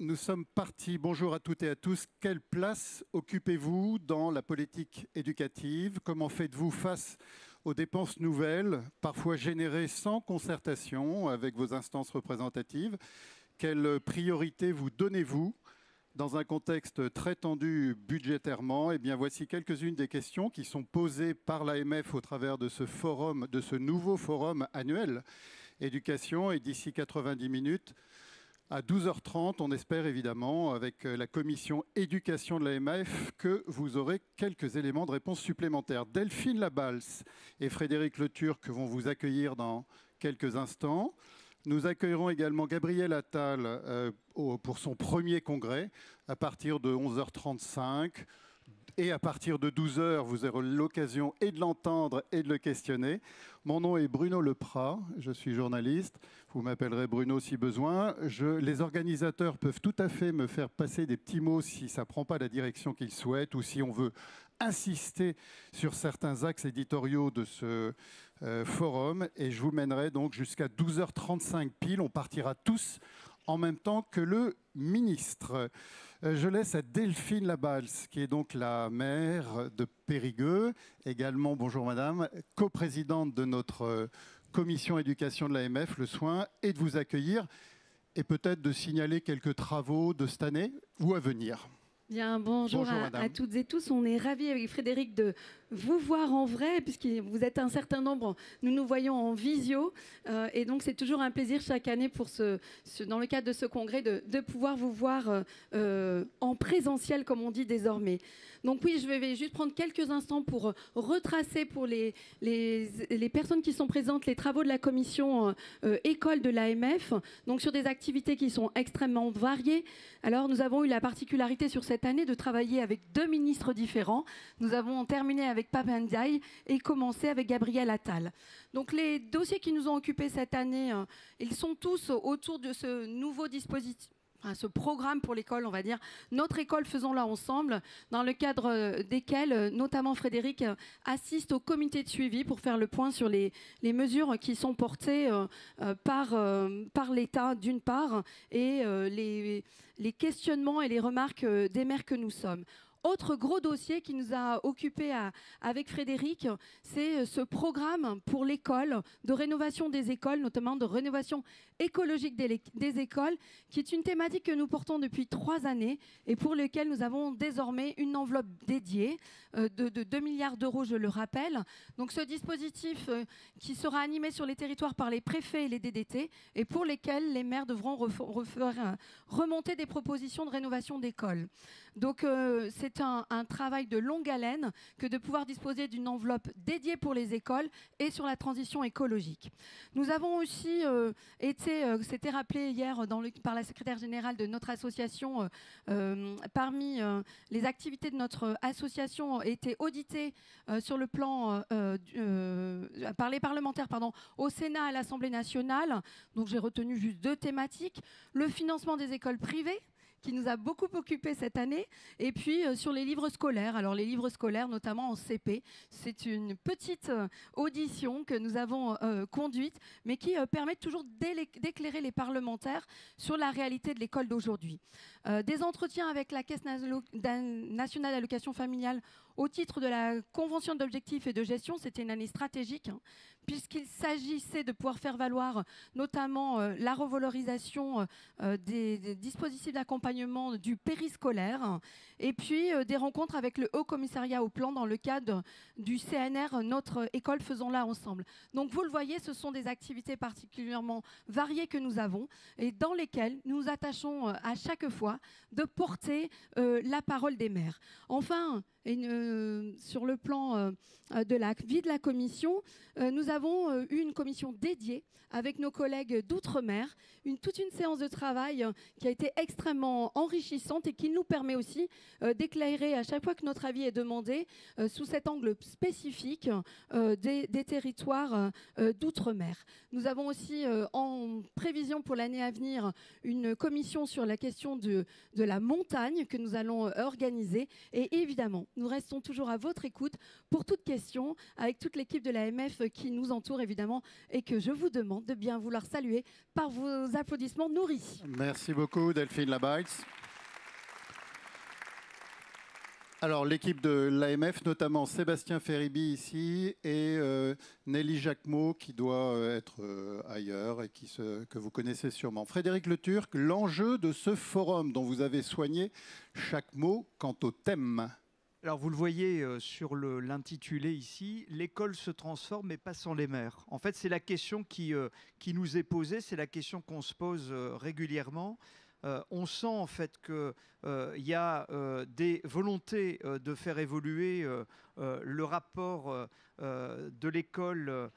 Nous sommes partis. Bonjour à toutes et à tous. Quelle place occupez-vous dans la politique éducative? Comment faites-vous face aux dépenses nouvelles, parfois générées sans concertation avec vos instances représentatives? Quelles priorités vous donnez-vous dans un contexte très tendu budgétairement? Eh bien, voici quelques-unes des questions qui sont posées par l'AMF au travers de ce forum, de ce nouveau forum annuel éducation. Et d'ici 90 minutes, à 12h30, on espère évidemment, avec la commission éducation de l'AMF, que vous aurez quelques éléments de réponse supplémentaires. Delphine Labalse et Frédéric Le Turc vont vous accueillir dans quelques instants. Nous accueillerons également Gabriel Attal pour son premier congrès à partir de 11h35. Et à partir de 12h, vous aurez l'occasion et de l'entendre et de le questionner. Mon nom est Bruno Leprat, je suis journaliste. Vous m'appellerez Bruno si besoin. Les organisateurs peuvent tout à fait me faire passer des petits mots si ça ne prend pas la direction qu'ils souhaitent ou si on veut insister sur certains axes éditoriaux de ce forum. Et je vous mènerai donc jusqu'à 12h35 pile. On partira tous en même temps que le ministre. Je laisse à Delphine Labalse, qui est donc la maire de Périgueux, également, bonjour madame, coprésidente de notre commission éducation de l'AMF, le soin, et de vous accueillir et peut-être de signaler quelques travaux de cette année ou à venir. Bien, bonjour à toutes et tous. On est ravis avec Frédéric de vous voir en vrai, puisque vous êtes un certain nombre, nous voyons en visio. Et donc, c'est toujours un plaisir chaque année pour dans le cadre de ce congrès de pouvoir vous voir en présentiel, comme on dit désormais. Donc oui, je vais juste prendre quelques instants pour retracer pour les personnes qui sont présentes les travaux de la commission école de l'AMF, donc sur des activités qui sont extrêmement variées. Alors, nous avons eu la particularité sur cette année de travailler avec deux ministres différents. Nous avons terminé avec Pape Ndiaye et commencé avec Gabriel Attal. Donc les dossiers qui nous ont occupés cette année, ils sont tous autour de ce nouveau dispositif, ce programme pour l'école, on va dire, notre école faisons-la ensemble, dans le cadre desquels, notamment Frédéric, assiste au comité de suivi pour faire le point sur les mesures qui sont portées par l'État d'une part et les questionnements et les remarques des maires que nous sommes. Autre gros dossier qui nous a occupé avec Frédéric, c'est ce programme pour l'école, de rénovation des écoles, notamment de rénovation écologique des écoles, qui est une thématique que nous portons depuis 3 années et pour laquelle nous avons désormais une enveloppe dédiée de 2 milliards d'euros, je le rappelle. Donc ce dispositif qui sera animé sur les territoires par les préfets et les DDT et pour lesquels les maires devront remonter des propositions de rénovation d'écoles. Donc c'est un travail de longue haleine que de pouvoir disposer d'une enveloppe dédiée pour les écoles et sur la transition écologique. Nous avons aussi c'était rappelé hier par la secrétaire générale de notre association, parmi les activités de notre association étaient auditées sur le plan par les parlementaires au Sénat et à l'Assemblée nationale. Donc j'ai retenu juste 2 thématiques. Le financement des écoles privées, qui nous a beaucoup occupé cette année, et puis sur les livres scolaires. Alors les livres scolaires, notamment en CP, c'est une petite audition que nous avons conduite, mais qui permet toujours d'éclairer les parlementaires sur la réalité de l'école d'aujourd'hui. Des entretiens avec la Caisse nationale d'allocation familiale au titre de la convention d'objectifs et de gestion, c'était une année stratégique, puisqu'il s'agissait de pouvoir faire valoir notamment la revalorisation des dispositifs d'accompagnement du périscolaire, et puis des rencontres avec le Haut Commissariat au Plan dans le cadre du CNR, notre école faisons-la ensemble. Donc vous le voyez, ce sont des activités particulièrement variées que nous avons et dans lesquelles nous nous attachons à chaque fois de porter la parole des maires. Enfin, sur le plan de la vie de la commission, nous avons eu une commission dédiée avec nos collègues d'outre-mer, toute une séance de travail qui a été extrêmement enrichissante et qui nous permet aussi d'éclairer à chaque fois que notre avis est demandé sous cet angle spécifique des territoires d'outre-mer. Nous avons aussi en prévision pour l'année à venir une commission sur la question de la montagne que nous allons organiser et évidemment nous restons restons toujours à votre écoute pour toute question, avec toute l'équipe de l'AMF qui nous entoure évidemment et que je vous demande de bien vouloir saluer par vos applaudissements nourris. Merci beaucoup Delphine Labaïs. Alors, l'équipe de l'AMF, notamment Sébastien Feribi ici et Nelly Jacquemot qui doit être ailleurs et que vous connaissez sûrement. Frédéric Leturc, l'enjeu de ce forum dont vous avez soigné chaque mot quant au thème. Alors, vous le voyez sur l'intitulé ici, l'école se transforme mais pas sans les maires. En fait, c'est la question qui nous est posée, c'est la question qu'on se pose régulièrement. On sent en fait qu'il y a des volontés de faire évoluer le rapport de l'école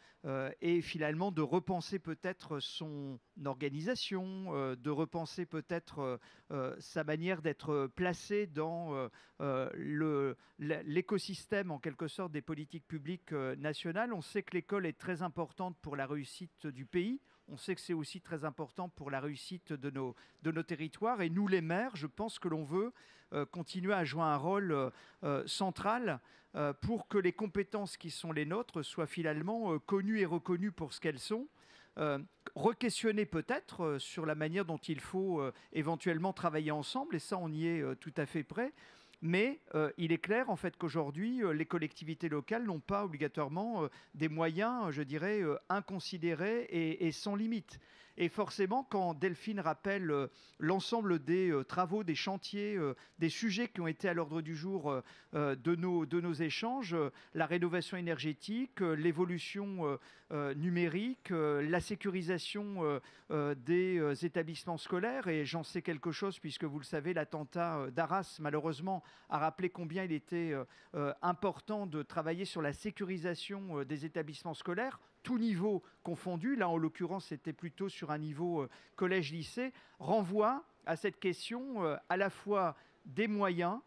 et finalement de repenser peut-être son organisation, de repenser peut-être sa manière d'être placé dans l'écosystème en quelque sorte des politiques publiques nationales. On sait que l'école est très importante pour la réussite du pays. On sait que c'est aussi très important pour la réussite de nos territoires. Et nous, les maires, je pense que l'on veut continuer à jouer un rôle central pour que les compétences qui sont les nôtres soient finalement connues et reconnues pour ce qu'elles sont. Re-questionner peut-être sur la manière dont il faut éventuellement travailler ensemble. Et ça, on y est tout à fait prêt. Mais il est clair en fait qu'aujourd'hui, les collectivités locales n'ont pas obligatoirement des moyens, je dirais, inconsidérés et sans limite. Et forcément, quand Delphine rappelle l'ensemble des travaux, des chantiers, des sujets qui ont été à l'ordre du jour de nos échanges, la rénovation énergétique, l'évolution numérique, la sécurisation des établissements scolaires, et j'en sais quelque chose puisque vous le savez, l'attentat d'Arras, malheureusement, a rappelé combien il était important de travailler sur la sécurisation des établissements scolaires, tout niveau confondu. Là, en l'occurrence, c'était plutôt sur un niveau collège-lycée, renvoie à cette question à la fois des moyens,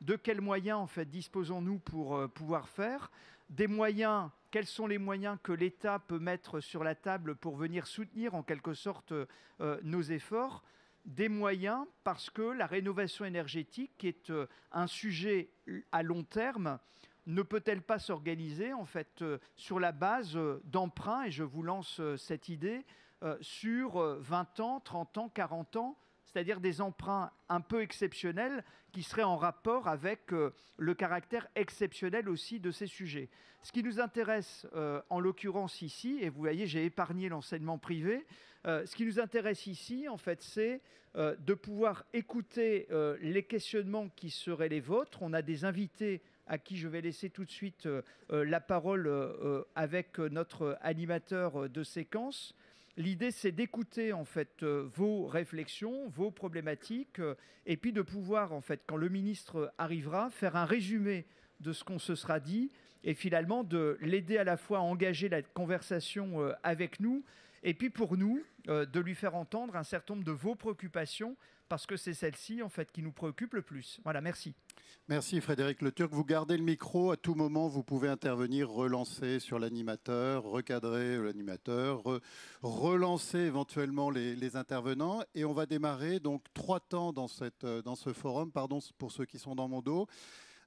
de quels moyens en fait disposons-nous pour pouvoir faire, des moyens, quels sont les moyens que l'État peut mettre sur la table pour venir soutenir en quelque sorte nos efforts, des moyens parce que la rénovation énergétique, qui est un sujet à long terme, ne peut-elle pas s'organiser en fait sur la base d'emprunts, et je vous lance cette idée, sur 20 ans, 30 ans, 40 ans, c'est-à-dire des emprunts un peu exceptionnels qui seraient en rapport avec le caractère exceptionnel aussi de ces sujets. Ce qui nous intéresse en l'occurrence ici, et vous voyez, j'ai épargné l'enseignement privé, ce qui nous intéresse ici, en fait, c'est de pouvoir écouter les questionnements qui seraient les vôtres. On a des invités à qui je vais laisser tout de suite la parole avec notre animateur de séquence. L'idée, c'est d'écouter en fait vos réflexions, vos problématiques, et puis de pouvoir, en fait, quand le ministre arrivera, faire un résumé de ce qu'on se sera dit, et finalement de l'aider à la fois à engager la conversation avec nous, et puis pour nous, de lui faire entendre un certain nombre de vos préoccupations, parce que c'est celle-ci, en fait, qui nous préoccupe le plus. Voilà, merci. Merci Frédéric Leturc. Vous gardez le micro. À tout moment, vous pouvez intervenir, relancer sur l'animateur, recadrer l'animateur, relancer éventuellement les intervenants. Et on va démarrer donc 3 temps dans ce forum, pardon pour ceux qui sont dans mon dos.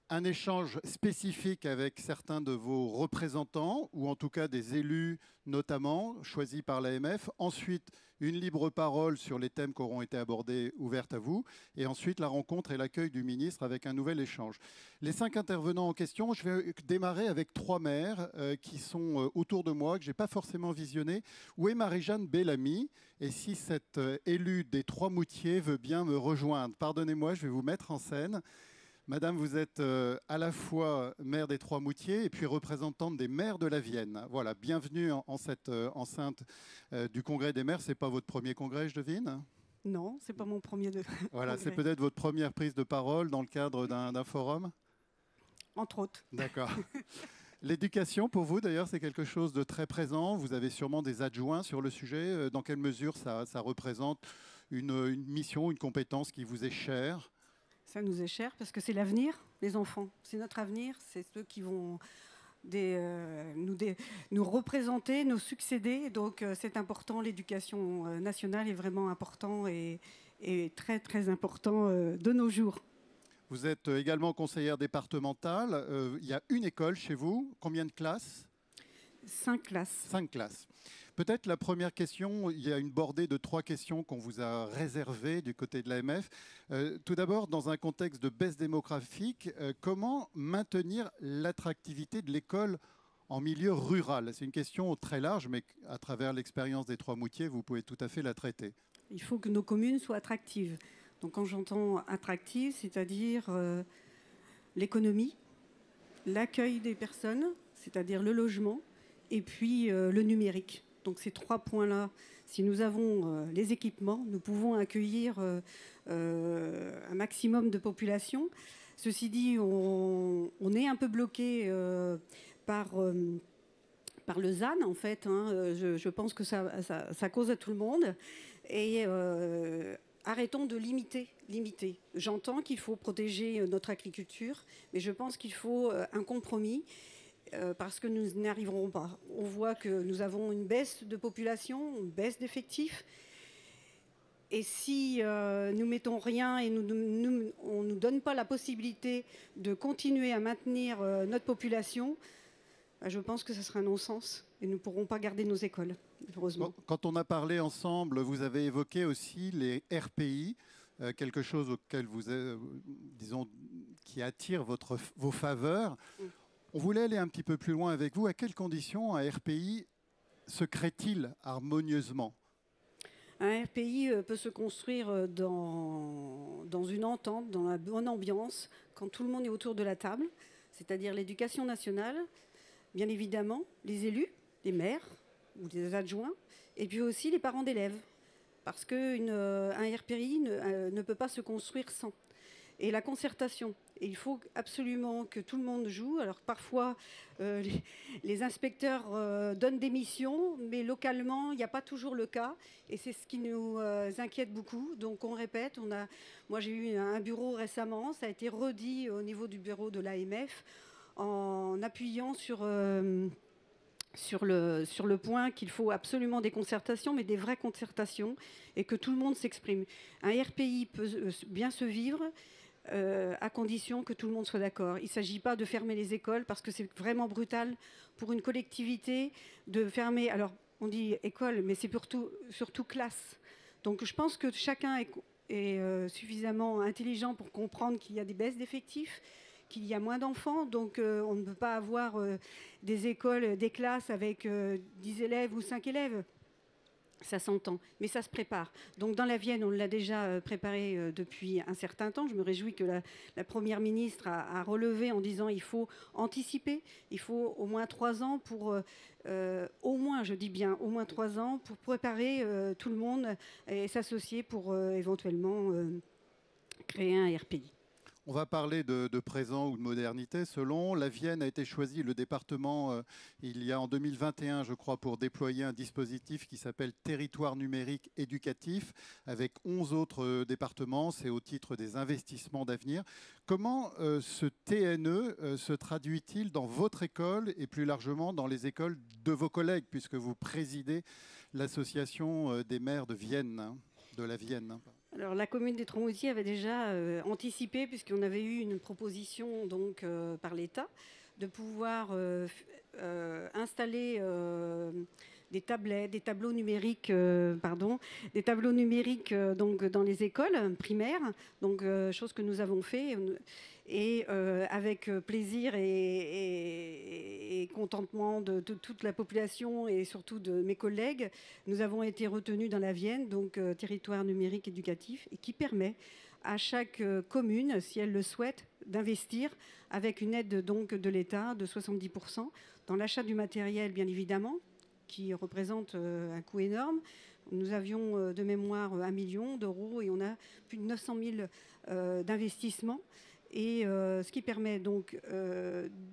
Un échange spécifique avec certains de vos représentants, ou en tout cas des élus notamment, choisis par l'AMF. Ensuite, une libre parole sur les thèmes qui auront été abordés, ouverte à vous. Et ensuite, la rencontre et l'accueil du ministre avec un nouvel échange. Les 5 intervenants en question, je vais démarrer avec 3 maires qui sont autour de moi, que je n'ai pas forcément visionné. Où est Marie-Jeanne Bellamy? Et si cette élue des Trois-Moutiers veut bien me rejoindre, pardonnez-moi, je vais vous mettre en scène. Madame, vous êtes à la fois maire des Trois-Moutiers et puis représentante des maires de la Vienne. Voilà, bienvenue en cette enceinte du Congrès des maires. Ce n'est pas votre premier congrès, je devine? Non, ce n'est pas mon premier Voilà, c'est peut-être votre première prise de parole dans le cadre d'un forum? Entre autres. D'accord. L'éducation, pour vous, d'ailleurs, c'est quelque chose de très présent. Vous avez sûrement des adjoints sur le sujet. Dans quelle mesure ça représente une mission, une compétence qui vous est chère? Ça nous est cher parce que c'est l'avenir, les enfants. C'est notre avenir, c'est ceux qui vont nous représenter, nous succéder. Donc c'est important, l'éducation nationale est vraiment important et très très important de nos jours. Vous êtes également conseillère départementale. Il y a une école chez vous. Combien de classes? 5 classes. 5 classes. Peut-être la première question, il y a une bordée de 3 questions qu'on vous a réservées du côté de l'AMF. Tout d'abord, dans un contexte de baisse démographique, comment maintenir l'attractivité de l'école en milieu rural? C'est une question très large, mais à travers l'expérience des Trois-Moutiers, vous pouvez tout à fait la traiter. Il faut que nos communes soient attractives. Donc quand j'entends attractive, c'est-à-dire l'économie, l'accueil des personnes, c'est-à-dire le logement, et puis le numérique. Donc ces 3 points-là, si nous avons les équipements, nous pouvons accueillir un maximum de population. Ceci dit, on est un peu bloqué par le ZAN, en fait. Je pense que ça cause à tout le monde. Et arrêtons de limiter. J'entends qu'il faut protéger notre agriculture, mais je pense qu'il faut un compromis. Parce que nous n'y arriverons pas. On voit que nous avons une baisse de population, une baisse d'effectifs. Et si nous mettons rien et on ne nous donne pas la possibilité de continuer à maintenir notre population, je pense que ce sera un non-sens et nous ne pourrons pas garder nos écoles, heureusement. Quand on a parlé ensemble, vous avez évoqué aussi les RPI, quelque chose auquel vous, disons, qui attire vos faveurs. On voulait aller un petit peu plus loin avec vous. À quelles conditions un RPI se crée-t-il harmonieusement? Un RPI peut se construire dans une entente, dans la bonne ambiance, quand tout le monde est autour de la table, c'est-à-dire l'éducation nationale, bien évidemment, les élus, les maires ou les adjoints, et puis aussi les parents d'élèves. Parce qu'un RPI ne peut pas se construire sans. Et la concertation. Et il faut absolument que tout le monde joue. Alors parfois, les inspecteurs donnent des missions, mais localement, il n'y a pas toujours le cas. Et c'est ce qui nous inquiète beaucoup. Donc on répète. Moi, j'ai eu un bureau récemment. Ça a été redit au niveau du bureau de l'AMF en appuyant sur le point qu'il faut absolument des concertations, mais des vraies concertations, et que tout le monde s'exprime. Un RPI peut bien se vivre, à condition que tout le monde soit d'accord. Il ne s'agit pas de fermer les écoles parce que c'est vraiment brutal pour une collectivité de fermer. Alors, on dit école, mais c'est surtout classe. Donc, je pense que chacun est suffisamment intelligent pour comprendre qu'il y a des baisses d'effectifs, qu'il y a moins d'enfants. Donc, on ne peut pas avoir des écoles, des classes avec 10 élèves ou 5 élèves. Ça s'entend, mais ça se prépare. Donc dans la Vienne, on l'a déjà préparé depuis un certain temps. Je me réjouis que la Première ministre a relevé en disant il faut anticiper, il faut au moins 3 ans pour, au moins, je dis bien, au moins 3 ans pour préparer tout le monde et s'associer pour éventuellement créer un RPI. On va parler de présent ou de modernité selon. La Vienne a été choisie, le département, il y a en 2021, je crois, pour déployer un dispositif qui s'appelle Territoire numérique éducatif, avec 11 autres départements. C'est au titre des investissements d'avenir. Comment ce TNE se traduit-il dans votre école et plus largement dans les écoles de vos collègues, puisque vous présidez l'association des maires de Vienne, de la Vienne? Alors, la commune des Trois-Moutiers avait déjà anticipé, puisqu'on avait eu une proposition donc, par l'État de pouvoir installer des tablettes, des tableaux numériques, donc, dans les écoles primaires, donc, chose que nous avons fait. Et avec plaisir et contentement de toute la population et surtout de mes collègues, nous avons été retenus dans la Vienne, donc territoire numérique éducatif, et qui permet à chaque commune, si elle le souhaite, d'investir avec une aide donc de l'État de 70% dans l'achat du matériel, bien évidemment, qui représente un coût énorme. Nous avions de mémoire 1 million d'euros et on a plus de 900 000 d'investissements. Et ce qui permet donc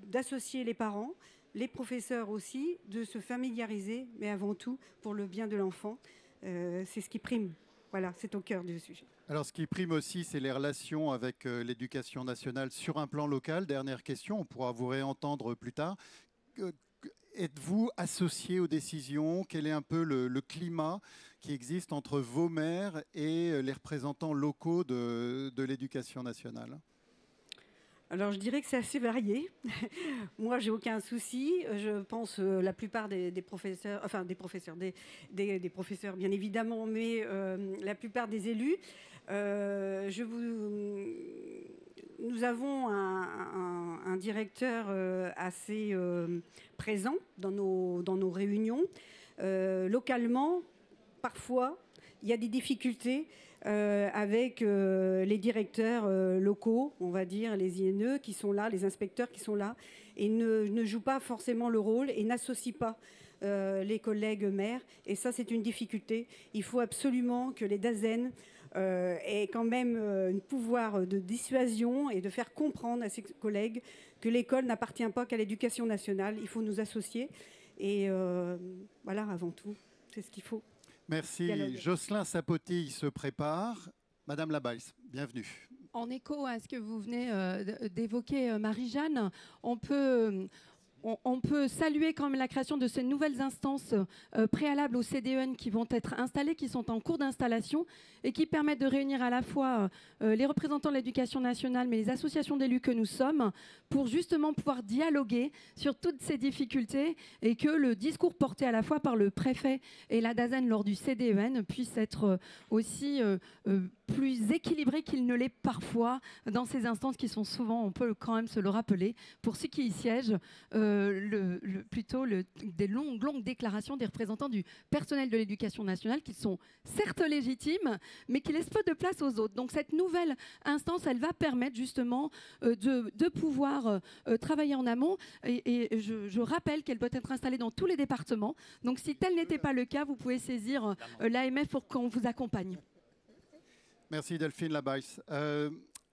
d'associer les parents, les professeurs aussi, de se familiariser, mais avant tout pour le bien de l'enfant. C'est ce qui prime. Voilà, c'est au cœur du sujet. Alors, ce qui prime aussi, c'est les relations avec l'éducation nationale sur un plan local. Dernière question, on pourra vous réentendre plus tard. Êtes-vous associé aux décisions? Quel est un peu le climat qui existe entre vos maires et les représentants locaux de l'éducation nationale? Alors, je dirais que c'est assez varié. Moi, j'ai aucun souci. Je pense la plupart des professeurs, enfin des professeurs, des professeurs bien évidemment, mais la plupart des élus. Nous avons un directeur assez présent dans nos réunions. Localement, parfois, il y a des difficultés avec les directeurs locaux, on va dire, les INE qui sont là, les inspecteurs qui sont là, et ne jouent pas forcément le rôle et n'associent pas les collègues maires. Et ça, c'est une difficulté. Il faut absolument que les DAZEN aient quand même un pouvoir de dissuasion et de faire comprendre à ses collègues que l'école n'appartient pas qu'à l'éducation nationale. Il faut nous associer. Et voilà, avant tout, c'est ce qu'il faut. Merci. Dialogue. Jocelyn Sapotille se prépare. Madame Labaille, bienvenue. En écho à ce que vous venez d'évoquer, Marie-Jeanne, on peut saluer quand même la création de ces nouvelles instances préalables au CDEN qui vont être installées, qui sont en cours d'installation et qui permettent de réunir à la fois les représentants de l'éducation nationale, mais les associations d'élus que nous sommes, pour justement pouvoir dialoguer sur toutes ces difficultés et que le discours porté à la fois par le préfet et la DAZEN lors du CDEN puisse être aussi plus équilibré qu'il ne l'est parfois dans ces instances qui sont souvent, on peut quand même se le rappeler, pour ceux qui y siègent, des longues déclarations des représentants du personnel de l'éducation nationale qui sont certes légitimes, mais qui laissent peu de place aux autres. Donc cette nouvelle instance, elle va permettre justement de pouvoir travailler en amont. Et je rappelle qu'elle doit être installée dans tous les départements. Donc si tel n'était pas le cas, vous pouvez saisir l'AMF pour qu'on vous accompagne. Merci Delphine Labaille.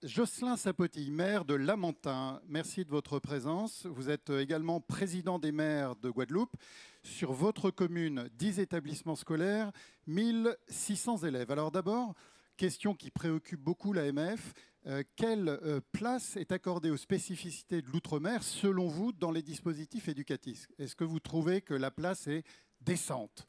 Jocelyn Sapotille, maire de Lamentin, merci de votre présence. Vous êtes également président des maires de Guadeloupe. Sur votre commune, 10 établissements scolaires, 1600 élèves. Alors d'abord, question qui préoccupe beaucoup l'AMF, quelle place est accordée aux spécificités de l'outre-mer selon vous dans les dispositifs éducatifs? Est-ce que vous trouvez que la place est décente?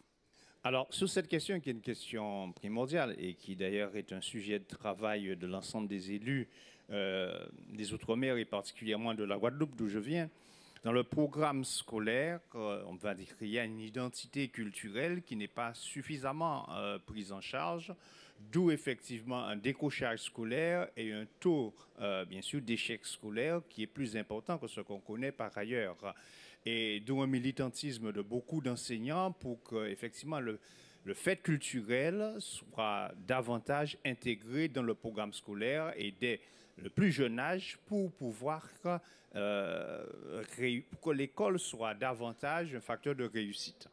Alors, sur cette question, qui est une question primordiale et qui d'ailleurs est un sujet de travail de l'ensemble des élus des Outre-mer et particulièrement de la Guadeloupe d'où je viens, dans le programme scolaire, on va dire qu'il y a une identité culturelle qui n'est pas suffisamment prise en charge, d'où effectivement un décrochage scolaire et un taux, bien sûr, d'échec scolaire qui est plus important que ce qu'on connaît par ailleurs. Et d'où un militantisme de beaucoup d'enseignants pour que, effectivement, le fait culturel soit davantage intégré dans le programme scolaire et dès le plus jeune âge pour pouvoir pour que l'école soit davantage un facteur de réussite.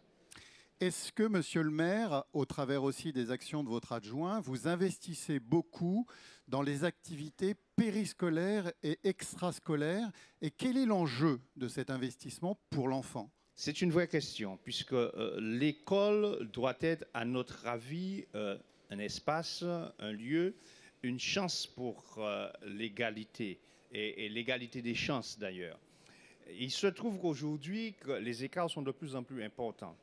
Est-ce que, monsieur le maire, au travers aussi des actions de votre adjoint, vous investissez beaucoup dans les activités périscolaires et extrascolaires? Et quel est l'enjeu de cet investissement pour l'enfant? C'est une vraie question, puisque l'école doit être, à notre avis, un espace, un lieu, une chance pour l'égalité, et l'égalité des chances d'ailleurs. Il se trouve qu'aujourd'hui, les écarts sont de plus en plus importants.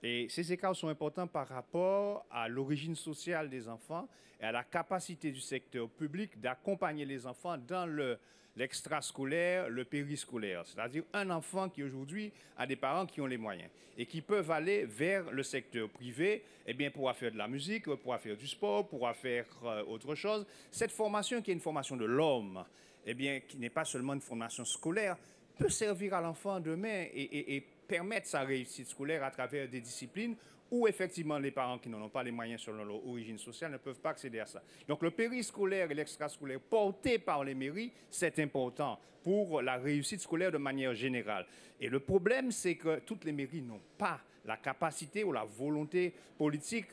Et ces écarts sont importants par rapport à l'origine sociale des enfants et à la capacité du secteur public d'accompagner les enfants dans l'extrascolaire, le périscolaire. C'est-à-dire un enfant qui aujourd'hui a des parents qui ont les moyens et qui peuvent aller vers le secteur privé, eh bien, pourra faire de la musique, pourra faire du sport, pourra faire autre chose. Cette formation qui est une formation de l'homme, eh bien, qui n'est pas seulement une formation scolaire, peut servir à l'enfant demain et permettre sa réussite scolaire à travers des disciplines où effectivement les parents qui n'en ont pas les moyens selon leur origine sociale ne peuvent pas accéder à ça. Donc le périscolaire et l'extrascolaire porté par les mairies, c'est important pour la réussite scolaire de manière générale. Et le problème, c'est que toutes les mairies n'ont pas la capacité ou la volonté politique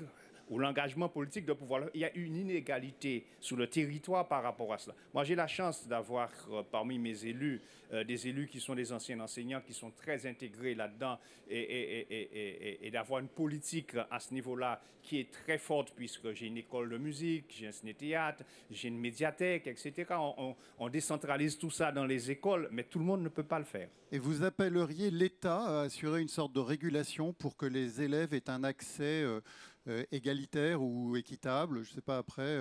ou l'engagement politique de pouvoir. Il y a une inégalité sur le territoire par rapport à cela. Moi, j'ai la chance d'avoir parmi mes élus des élus qui sont des anciens enseignants qui sont très intégrés là-dedans et d'avoir une politique à ce niveau-là qui est très forte puisque j'ai une école de musique, j'ai un ciné-théâtre, j'ai une médiathèque, etc. On décentralise tout ça dans les écoles, mais tout le monde ne peut pas le faire. Et vous appelleriez l'État à assurer une sorte de régulation pour que les élèves aient un accès égalitaire ou équitable, je ne sais pas après,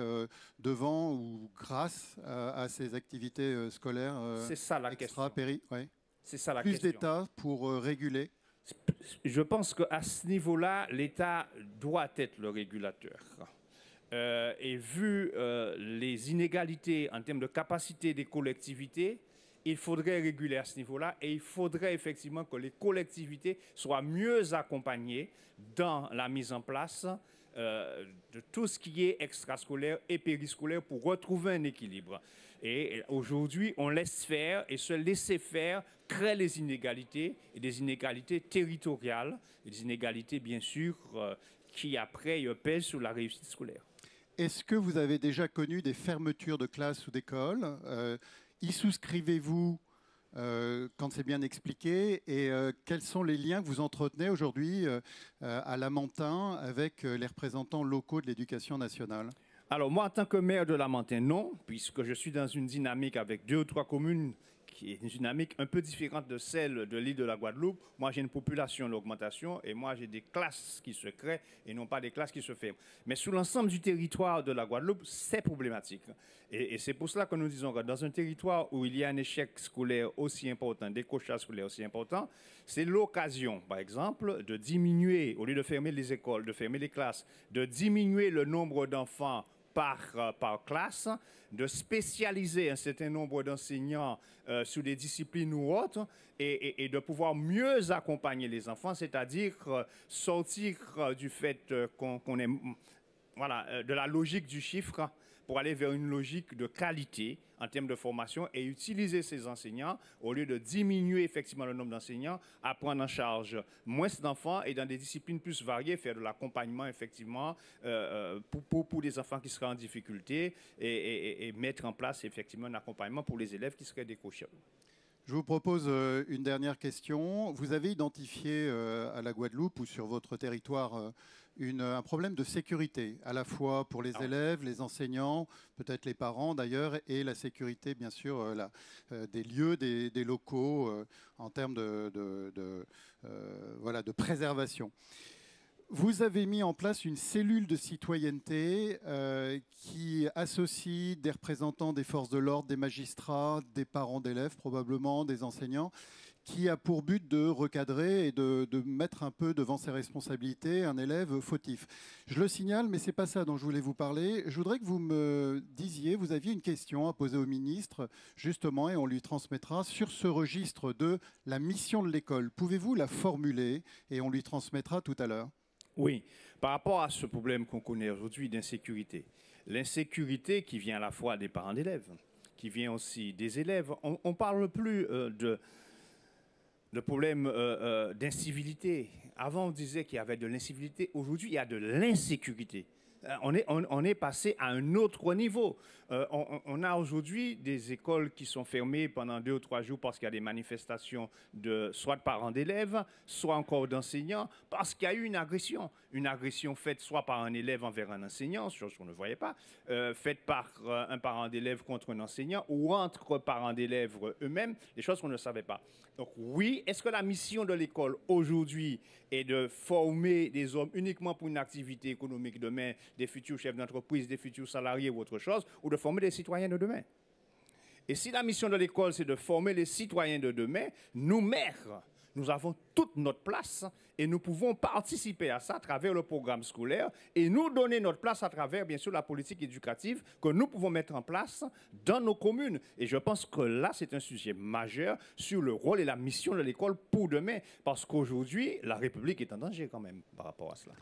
devant ou grâce à ces activités scolaires c'est ça la question. Ouais. C'est ça la Plus question. d'État pour réguler. Je pense qu'à ce niveau-là, l'État doit être le régulateur. Et vu les inégalités en termes de capacité des collectivités, il faudrait réguler à ce niveau-là et il faudrait effectivement que les collectivités soient mieux accompagnées dans la mise en place de tout ce qui est extrascolaire et périscolaire pour retrouver un équilibre. Et aujourd'hui, on laisse faire et ce laisser faire crée les inégalités et des inégalités territoriales et des inégalités bien sûr qui après pèsent sur la réussite scolaire. Est-ce que vous avez déjà connu des fermetures de classes ou d'écoles? Y souscrivez-vous quand c'est bien expliqué? Et quels sont les liens que vous entretenez aujourd'hui à Lamentin avec les représentants locaux de l'éducation nationale? Alors moi, en tant que maire de Lamentin, non, puisque je suis dans une dynamique avec 2 ou 3 communes qui est une dynamique un peu différente de celle de l'île de la Guadeloupe. Moi, j'ai une population d'augmentation et moi, j'ai des classes qui se créent et non pas des classes qui se ferment. Mais sur l'ensemble du territoire de la Guadeloupe, c'est problématique. Et c'est pour cela que nous disons que dans un territoire où il y a un échec scolaire aussi important, des décrochage scolaire aussi important, c'est l'occasion, par exemple, de diminuer, au lieu de fermer les écoles, de fermer les classes, de diminuer le nombre d'enfants par classe, de spécialiser un certain nombre d'enseignants sur des disciplines ou autres et de pouvoir mieux accompagner les enfants, c'est-à-dire sortir du fait qu'on est de la logique du chiffre pour aller vers une logique de qualité en termes de formation et utiliser ces enseignants, au lieu de diminuer effectivement le nombre d'enseignants, à prendre en charge moins d'enfants et dans des disciplines plus variées, faire de l'accompagnement effectivement pour des enfants qui seraient en difficulté et mettre en place effectivement un accompagnement pour les élèves qui seraient décrocheurs. Je vous propose une dernière question. Vous avez identifié à la Guadeloupe ou sur votre territoire un problème de sécurité, à la fois pour les élèves, les enseignants, peut-être les parents d'ailleurs, et la sécurité, bien sûr, des lieux, des locaux, en termes de préservation. Vous avez mis en place une cellule de citoyenneté qui associe des représentants des forces de l'ordre, des magistrats, des parents d'élèves probablement, des enseignants, qui a pour but de recadrer et de mettre un peu devant ses responsabilités un élève fautif. Je le signale, mais ce n'est pas ça dont je voulais vous parler. Je voudrais que vous me disiez, vous aviez une question à poser au ministre, justement, et on lui transmettra, sur ce registre de la mission de l'école. Pouvez-vous la formuler et on lui transmettra tout à l'heure? Oui, par rapport à ce problème qu'on connaît aujourd'hui d'insécurité, l'insécurité qui vient à la fois des parents d'élèves, qui vient aussi des élèves, on ne parle plus de problèmes d'incivilité. Avant, on disait qu'il y avait de l'incivilité. Aujourd'hui, il y a de l'insécurité. On est passé à un autre niveau. On a aujourd'hui des écoles qui sont fermées pendant 2 ou 3 jours parce qu'il y a des manifestations soit de parents d'élèves, soit encore d'enseignants, parce qu'il y a eu une agression faite soit par un élève envers un enseignant, chose qu'on ne voyait pas, faite par un parent d'élève contre un enseignant, ou entre parents d'élèves eux-mêmes, des choses qu'on ne savait pas. Donc oui, est-ce que la mission de l'école aujourd'hui est de former des hommes uniquement pour une activité économique demain, des futurs chefs d'entreprise, des futurs salariés ou autre chose, ou de former des citoyens de demain? Et si la mission de l'école, c'est de former les citoyens de demain, nous, maires, nous avons toute notre place et nous pouvons participer à ça à travers le programme scolaire et nous donner notre place à travers, bien sûr, la politique éducative que nous pouvons mettre en place dans nos communes. Et je pense que là, c'est un sujet majeur sur le rôle et la mission de l'école pour demain, parce qu'aujourd'hui, la République est en danger quand même par rapport à cela.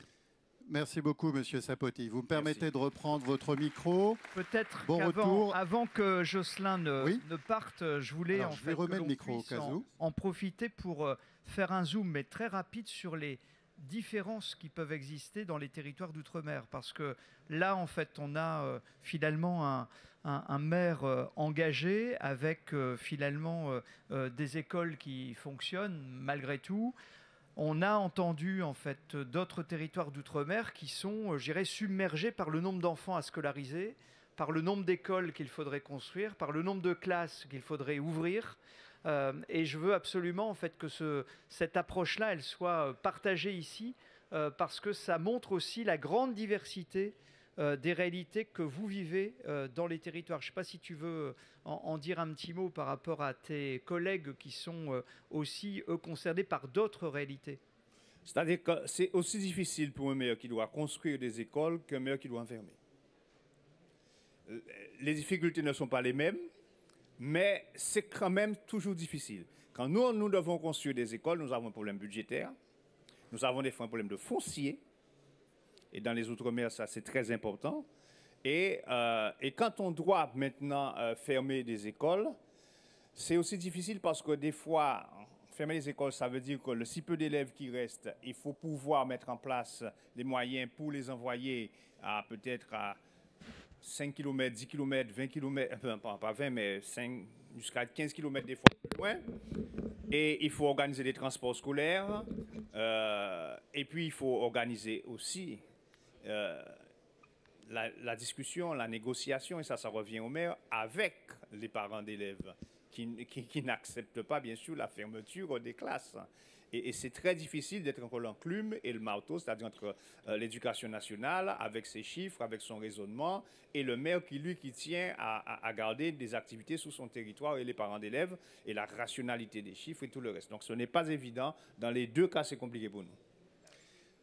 Merci beaucoup, Monsieur Sapoti. Vous me permettez de reprendre votre micro. Peut-être retour. Avant que Jocelyn ne parte, je voulais remettre le micro au cas où. En profiter pour faire un zoom, mais très rapide, sur les différences qui peuvent exister dans les territoires d'outre-mer. Parce que là, en fait, on a finalement un maire engagé avec finalement des écoles qui fonctionnent malgré tout. On a entendu en fait d'autres territoires d'outre-mer qui sont, je dirais, submergés par le nombre d'enfants à scolariser, par le nombre d'écoles qu'il faudrait construire, par le nombre de classes qu'il faudrait ouvrir. Et je veux absolument en fait que cette approche-là, elle soit partagée ici parce que ça montre aussi la grande diversité des réalités que vous vivez dans les territoires. Je ne sais pas si tu veux en dire un petit mot par rapport à tes collègues qui sont aussi, eux, concernés par d'autres réalités. C'est-à-dire que c'est aussi difficile pour un maire qui doit construire des écoles qu'un maire qui doit enfermer. Les difficultés ne sont pas les mêmes, mais c'est quand même toujours difficile. Quand nous devons construire des écoles, nous avons un problème budgétaire, nous avons des fois un problème de foncier, et dans les Outre-mer, ça c'est très important. Et quand on doit maintenant fermer des écoles, c'est aussi difficile parce que des fois, fermer les écoles, ça veut dire que le si peu d'élèves qui restent, il faut pouvoir mettre en place des moyens pour les envoyer à peut-être à 5 km, 10 km, 20 km, pas 20, mais 5, jusqu'à 15 km des fois plus loin. Et il faut organiser des transports scolaires. Et puis, il faut organiser aussi la discussion, la négociation, et ça revient au maire, avec les parents d'élèves qui n'acceptent pas, bien sûr, la fermeture des classes. Et c'est très difficile d'être entre l'enclume et le marteau, c'est-à-dire entre l'éducation nationale, avec ses chiffres, avec son raisonnement, et le maire qui tient à garder des activités sous son territoire, et les parents d'élèves, et la rationalité des chiffres et tout le reste. Donc ce n'est pas évident. Dans les deux cas, c'est compliqué pour nous.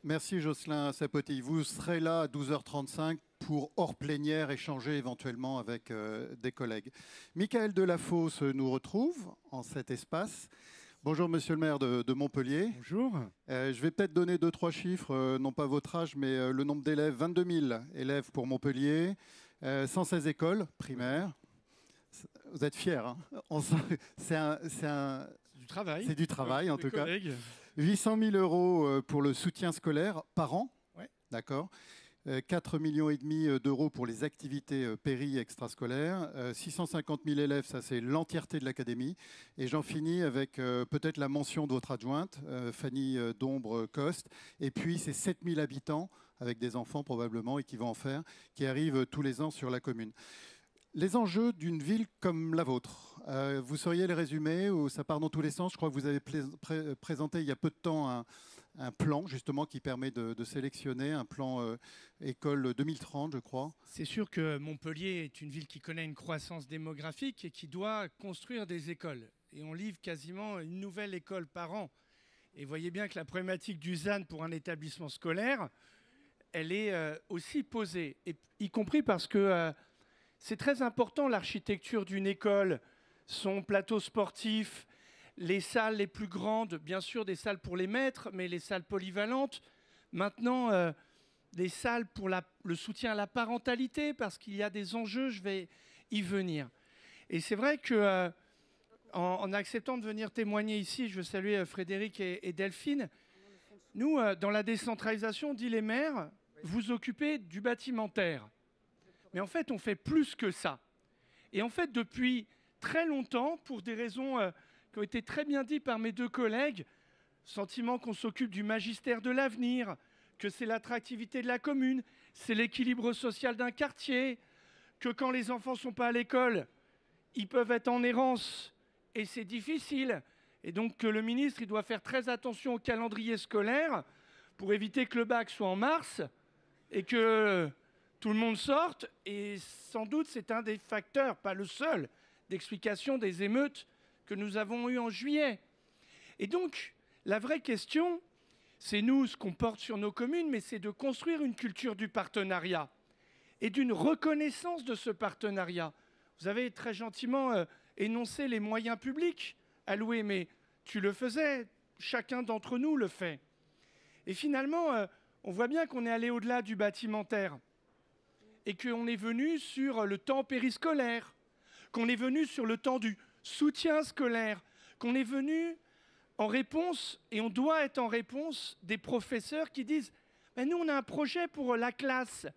Merci Jocelyn Sapoti. Vous serez là à 12h35 pour hors plénière échanger éventuellement avec des collègues. Michael Delafosse nous retrouve en cet espace. Bonjour Monsieur le maire de Montpellier. Bonjour. Je vais peut-être donner 2-3 chiffres, non pas votre âge, mais le nombre d'élèves, 22 000 élèves pour Montpellier, 116 écoles primaires. Vous êtes fiers, hein? Du travail. C'est du travail en tout collègues. cas. 800 000 € pour le soutien scolaire par an. Ouais. D'accord. 4,5 millions d'euros pour les activités péri-extrascolaires, 650 000 élèves, ça c'est l'entièreté de l'académie. Et j'en finis avec peut-être la mention de votre adjointe, Fanny Dombre-Coste. Et puis c'est 7 000 habitants, avec des enfants probablement, et qui vont en faire, qui arrivent tous les ans sur la commune. Les enjeux d'une ville comme la vôtre, vous sauriez les résumer ou ça part dans tous les sens? Je crois que vous avez présenté il y a peu de temps un plan justement qui permet de sélectionner, un plan école 2030 je crois. C'est sûr que Montpellier est une ville qui connaît une croissance démographique et qui doit construire des écoles. Et on livre quasiment une nouvelle école par an. Et voyez bien que la problématique du ZAN pour un établissement scolaire, elle est aussi posée, et, y compris parce que c'est très important l'architecture d'une école, son plateau sportif, les salles les plus grandes, bien sûr des salles pour les maîtres, mais les salles polyvalentes. Maintenant, des salles pour le soutien à la parentalité, parce qu'il y a des enjeux, je vais y venir. Et c'est vrai que en acceptant de venir témoigner ici, je veux saluer Frédéric et Delphine, nous, dans la décentralisation, dit les maires, vous occupez du bâtimentaire. Mais en fait, on fait plus que ça. Et en fait, depuis très longtemps, pour des raisons qui ont été très bien dites par mes deux collègues, sentiment qu'on s'occupe du magistère de l'avenir, que c'est l'attractivité de la commune, c'est l'équilibre social d'un quartier, que quand les enfants ne sont pas à l'école, ils peuvent être en errance et c'est difficile. Et donc que le ministre il doit faire très attention au calendrier scolaire pour éviter que le bac soit en mars et que tout le monde sorte. Et sans doute c'est un des facteurs, pas le seul, d'explication des émeutes que nous avons eues en juillet. Et donc la vraie question, c'est nous ce qu'on porte sur nos communes, mais c'est de construire une culture du partenariat et d'une reconnaissance de ce partenariat. Vous avez très gentiment énoncé les moyens publics alloués, mais tu le faisais, chacun d'entre nous le fait. Et finalement, on voit bien qu'on est allé au-delà du bâtimentaire et qu'on est venu sur le temps périscolaire, qu'on est venu sur le temps du soutien scolaire, qu'on est venu en réponse, et on doit être en réponse, des professeurs qui disent « nous, on a un projet pour la classe.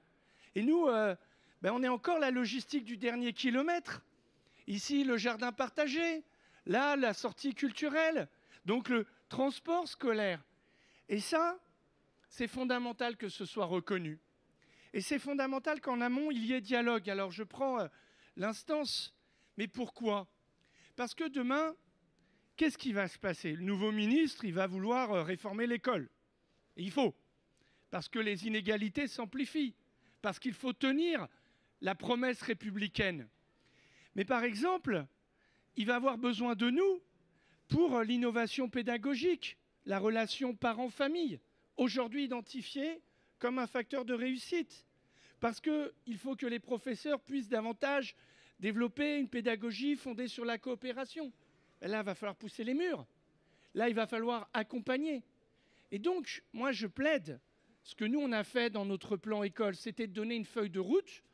Et nous, on est encore la logistique du dernier kilomètre. Ici, le jardin partagé. Là, la sortie culturelle. Donc, le transport scolaire. » Et ça, c'est fondamental que ce soit reconnu. Et c'est fondamental qu'en amont, il y ait dialogue. Alors, je prends l'instance. Mais pourquoi? Parce que demain, qu'est-ce qui va se passer? Le nouveau ministre, il va vouloir réformer l'école. Et il faut. parce que les inégalités s'amplifient, parce qu'il faut tenir la promesse républicaine. Mais par exemple, il va avoir besoin de nous pour l'innovation pédagogique, la relation parent-famille, aujourd'hui identifiée comme un facteur de réussite. Parce qu'il faut que les professeurs puissent davantage développer une pédagogie fondée sur la coopération. Et là, il va falloir pousser les murs. Là, il va falloir accompagner. Et donc, moi, je plaide. Ce que nous, on a fait dans notre plan école, c'était de donner une feuille de route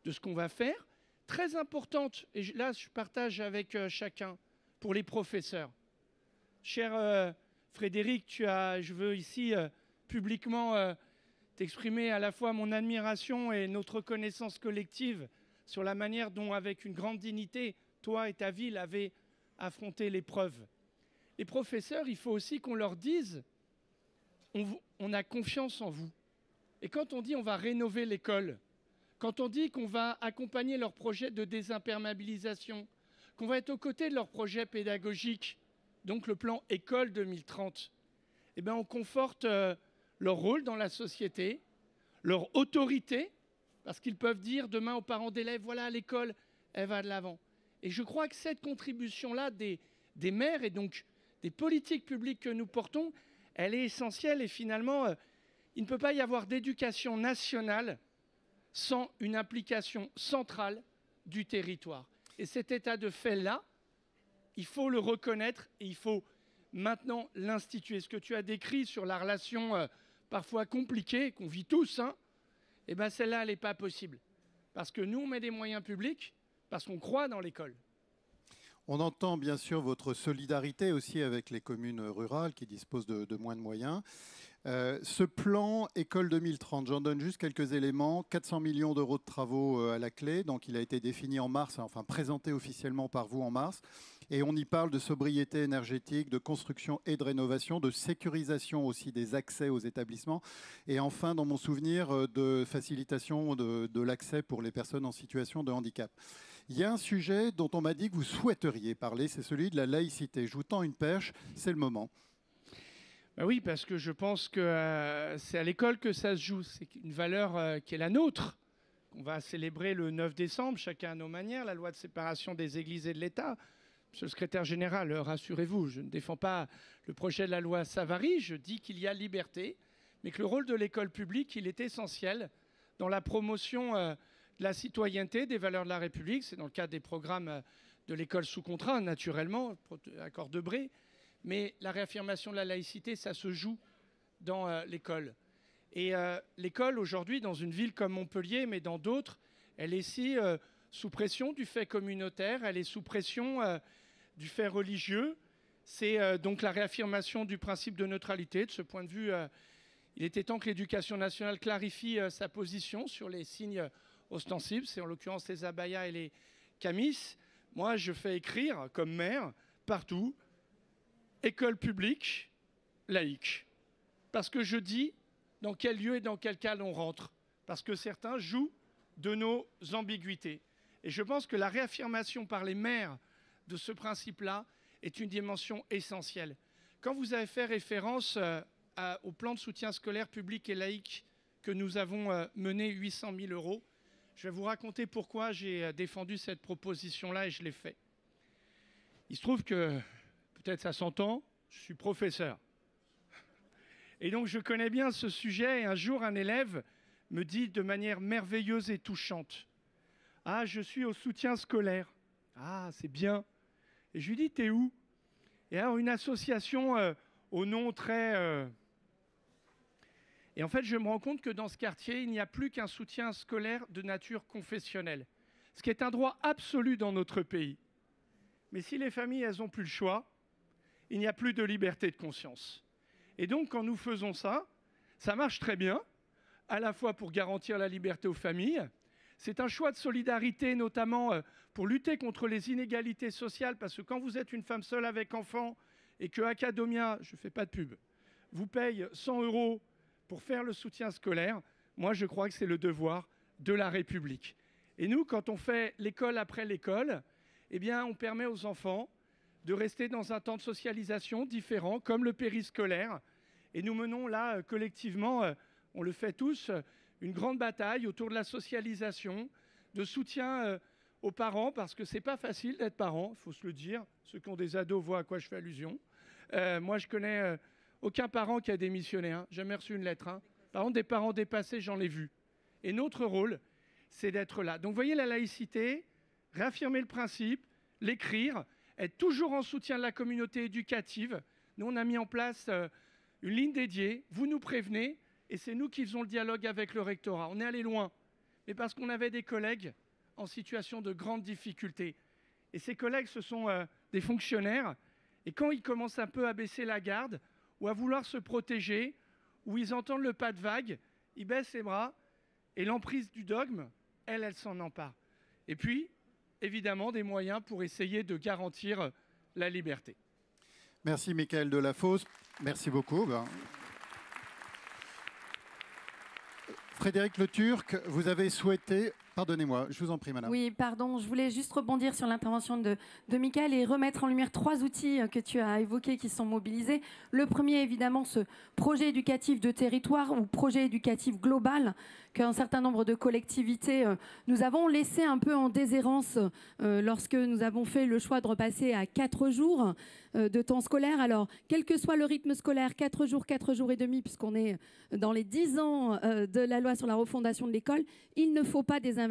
de ce qu'on va faire, très importante. Et là, je partage avec chacun, pour les professeurs. Cher Frédéric, je veux ici publiquement t'exprimer à la fois mon admiration et notre reconnaissance collective sur la manière dont, avec une grande dignité, toi et ta ville avez affronté l'épreuve. Les professeurs, il faut aussi qu'on leur dise on a confiance en vous. Et quand on dit on va rénover l'école, quand on dit qu'on va accompagner leurs projets de désimperméabilisation, qu'on va être aux côtés de leurs projets pédagogiques, donc le plan École 2030, eh bien on conforte leur rôle dans la société, leur autorité, parce qu'ils peuvent dire demain aux parents d'élèves, voilà, l'école, elle va de l'avant. Et je crois que cette contribution-là des maires et donc des politiques publiques que nous portons, elle est essentielle. Et finalement, il ne peut pas y avoir d'éducation nationale sans une implication centrale du territoire. Et cet état de fait-là, il faut le reconnaître et il faut maintenant l'instituer. Ce que tu as décrit sur la relation parfois compliquée, qu'on vit tous, eh bien celle-là, elle n'est pas possible. Parce que nous, on met des moyens publics, parce qu'on croit dans l'école. On entend bien sûr votre solidarité aussi avec les communes rurales qui disposent de moins de moyens. Ce plan École 2030, j'en donne juste quelques éléments. 400 millions d'euros de travaux à la clé. Donc il a été défini en mars, enfin présenté officiellement par vous en mars. Et on y parle de sobriété énergétique, de construction et de rénovation, de sécurisation aussi des accès aux établissements. Et enfin, dans mon souvenir, de facilitation de l'accès pour les personnes en situation de handicap. Il y a un sujet dont on m'a dit que vous souhaiteriez parler, c'est celui de la laïcité. Je vous tends une perche, c'est le moment. Ben oui, parce que je pense que c'est à l'école que ça se joue. C'est une valeur qui est la nôtre, qu'on va célébrer le 9 décembre, chacun à nos manières, la loi de séparation des églises et de l'État. Monsieur le secrétaire général, rassurez-vous, je ne défends pas le projet de la loi Savary, je dis qu'il y a liberté, mais que le rôle de l'école publique, il est essentiel dans la promotion de la citoyenneté, des valeurs de la République. C'est dans le cadre des programmes de l'école sous contrat, naturellement, accord de Bré. Mais la réaffirmation de la laïcité, ça se joue dans l'école. Et l'école, aujourd'hui, dans une ville comme Montpellier, mais dans d'autres, elle est ici sous pression du fait communautaire, elle est sous pression du fait religieux. C'est donc la réaffirmation du principe de neutralité. De ce point de vue, il était temps que l'éducation nationale clarifie sa position sur les signes ostensibles. C'est en l'occurrence les abayas et les camis. Moi, je fais écrire, comme maire, partout, école publique, laïque. Parce que je dis dans quel lieu et dans quel cadre on rentre. Parce que certains jouent de nos ambiguïtés. Et je pense que la réaffirmation par les maires de ce principe-là est une dimension essentielle. Quand vous avez fait référence au plan de soutien scolaire public et laïque que nous avons mené, 800 000 €, je vais vous raconter pourquoi j'ai défendu cette proposition-là et je l'ai fait. Il se trouve que, peut-être ça s'entend, je suis professeur. Et donc je connais bien ce sujet et un jour un élève me dit de manière merveilleuse et touchante « Ah, je suis au soutien scolaire. »« Ah, c'est bien. » Et je lui dis « T'es où ?» Et alors une association au nom très... Et en fait, je me rends compte que dans ce quartier, il n'y a plus qu'un soutien scolaire de nature confessionnelle, ce qui est un droit absolu dans notre pays. Mais si les familles, elles n'ont plus le choix, il n'y a plus de liberté de conscience. Et donc, quand nous faisons ça, ça marche très bien, à la fois pour garantir la liberté aux familles. C'est un choix de solidarité, notamment pour lutter contre les inégalités sociales, parce que quand vous êtes une femme seule avec enfant et que Academia, je ne fais pas de pub, vous paye 100 € pour faire le soutien scolaire, moi je crois que c'est le devoir de la République. Et nous, quand on fait l'école après l'école, eh bien on permet aux enfants de rester dans un temps de socialisation différent, comme le périscolaire. Et nous menons là collectivement on le fait tous, une grande bataille autour de la socialisation, de soutien aux parents, parce que c'est pas facile d'être parent, il faut se le dire. Ceux qui ont des ados voient à quoi je fais allusion. Moi, je connais aucun parent qui a démissionné, hein. Jamais reçu une lettre. Hein. Par contre, des parents dépassés, j'en ai vu. Et notre rôle, c'est d'être là. Donc, vous voyez, la laïcité, réaffirmer le principe, l'écrire, être toujours en soutien de la communauté éducative. Nous, on a mis en place une ligne dédiée. Vous nous prévenez, et c'est nous qui faisons le dialogue avec le rectorat. On est allé loin, mais parce qu'on avait des collègues en situation de grande difficulté. Et ces collègues, ce sont des fonctionnaires. Et quand ils commencent un peu à baisser la garde ou à vouloir se protéger, ou ils entendent le pas de vague, ils baissent les bras et l'emprise du dogme, elle s'en empare. Et puis, évidemment, des moyens pour essayer de garantir la liberté. Merci Michael Delafosse. Merci beaucoup. Frédéric Le Turc, vous avez souhaité... Pardonnez-moi, je vous en prie, madame. Oui, pardon, je voulais juste rebondir sur l'intervention de Michael et remettre en lumière 3 outils que tu as évoqués qui sont mobilisés. Le premier, évidemment, ce projet éducatif de territoire ou projet éducatif global qu'un certain nombre de collectivités nous avons laissé un peu en déshérence lorsque nous avons fait le choix de repasser à 4 jours de temps scolaire. Alors, quel que soit le rythme scolaire, 4 jours et demi, puisqu'on est dans les 10 ans de la loi sur la refondation de l'école, il ne faut pas désinvestir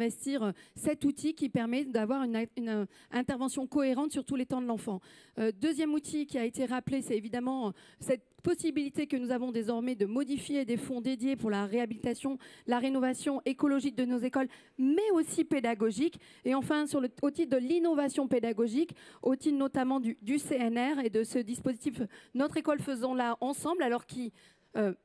cet outil qui permet d'avoir une intervention cohérente sur tous les temps de l'enfant. Deuxième outil qui a été rappelé, c'est évidemment cette possibilité que nous avons désormais de modifier des fonds dédiés pour la réhabilitation, la rénovation écologique de nos écoles, mais aussi pédagogique. Et enfin, au titre de l'innovation pédagogique, au titre notamment du CNR et de ce dispositif Notre école faisons-la ensemble, alors qui...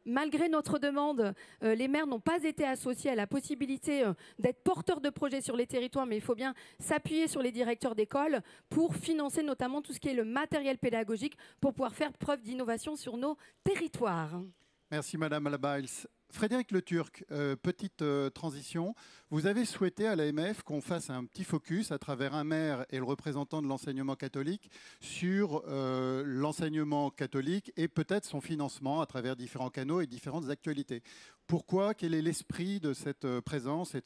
malgré notre demande, les maires n'ont pas été associés à la possibilité d'être porteurs de projets sur les territoires, mais il faut bien s'appuyer sur les directeurs d'école pour financer notamment tout ce qui est le matériel pédagogique pour pouvoir faire preuve d'innovation sur nos territoires. Merci Madame Labails. Frédéric Le Turc, petite transition. Vous avez souhaité à l'AMF qu'on fasse un petit focus à travers un maire et le représentant de l'enseignement catholique sur l'enseignement catholique et peut-être son financement à travers différents canaux et différentes actualités. Pourquoi? Quel est l'esprit de cette présence et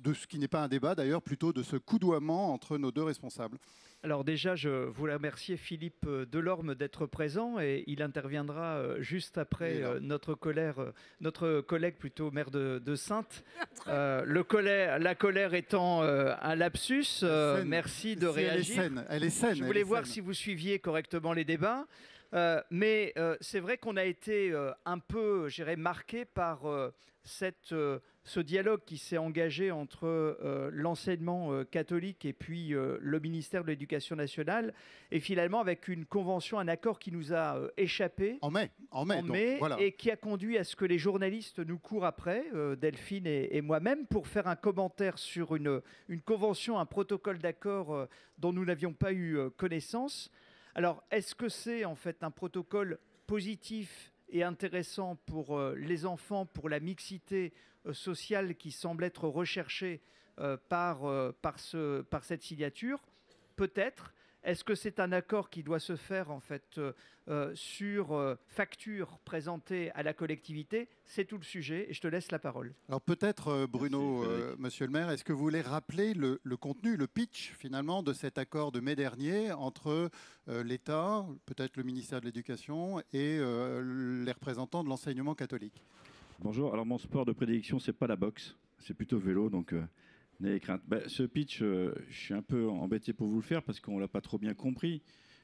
de ce qui n'est pas un débat d'ailleurs, plutôt de ce coudoiement entre nos deux responsables? Alors déjà, je voulais remercier Philippe Delorme d'être présent et il interviendra juste après notre collègue plutôt maire de Saintes. La colère étant un lapsus, merci de réagir. Elle est saine. Je voulais voir si vous suiviez correctement les débats. Mais c'est vrai qu'on a été un peu, je dirais, marqué par ce dialogue qui s'est engagé entre l'enseignement catholique et puis le ministère de l'Éducation nationale, et finalement avec une convention, un accord qui nous a échappé en mai, donc, voilà. Et qui a conduit à ce que les journalistes nous courent après, Delphine et moi-même, pour faire un commentaire sur une convention, un protocole d'accord dont nous n'avions pas eu connaissance. Alors, est-ce que c'est en fait un protocole positif et intéressant pour les enfants, pour la mixité sociale qui semble être recherchée par cette signature? Peut-être. Est-ce que c'est un accord qui doit se faire en fait sur facture présentée à la collectivité? C'est tout le sujet et je te laisse la parole. Alors peut-être Bruno, monsieur le maire, est-ce que vous voulez rappeler le contenu, le pitch finalement de cet accord de mai dernier entre l'État, peut-être le ministère de l'Éducation et les représentants de l'enseignement catholique? Bonjour, alors mon sport de prédilection c'est pas la boxe, c'est plutôt vélo, donc n'ayez crainte. Ce pitch, je suis un peu embêté pour vous le faire parce qu'on ne l'a pas trop bien compris.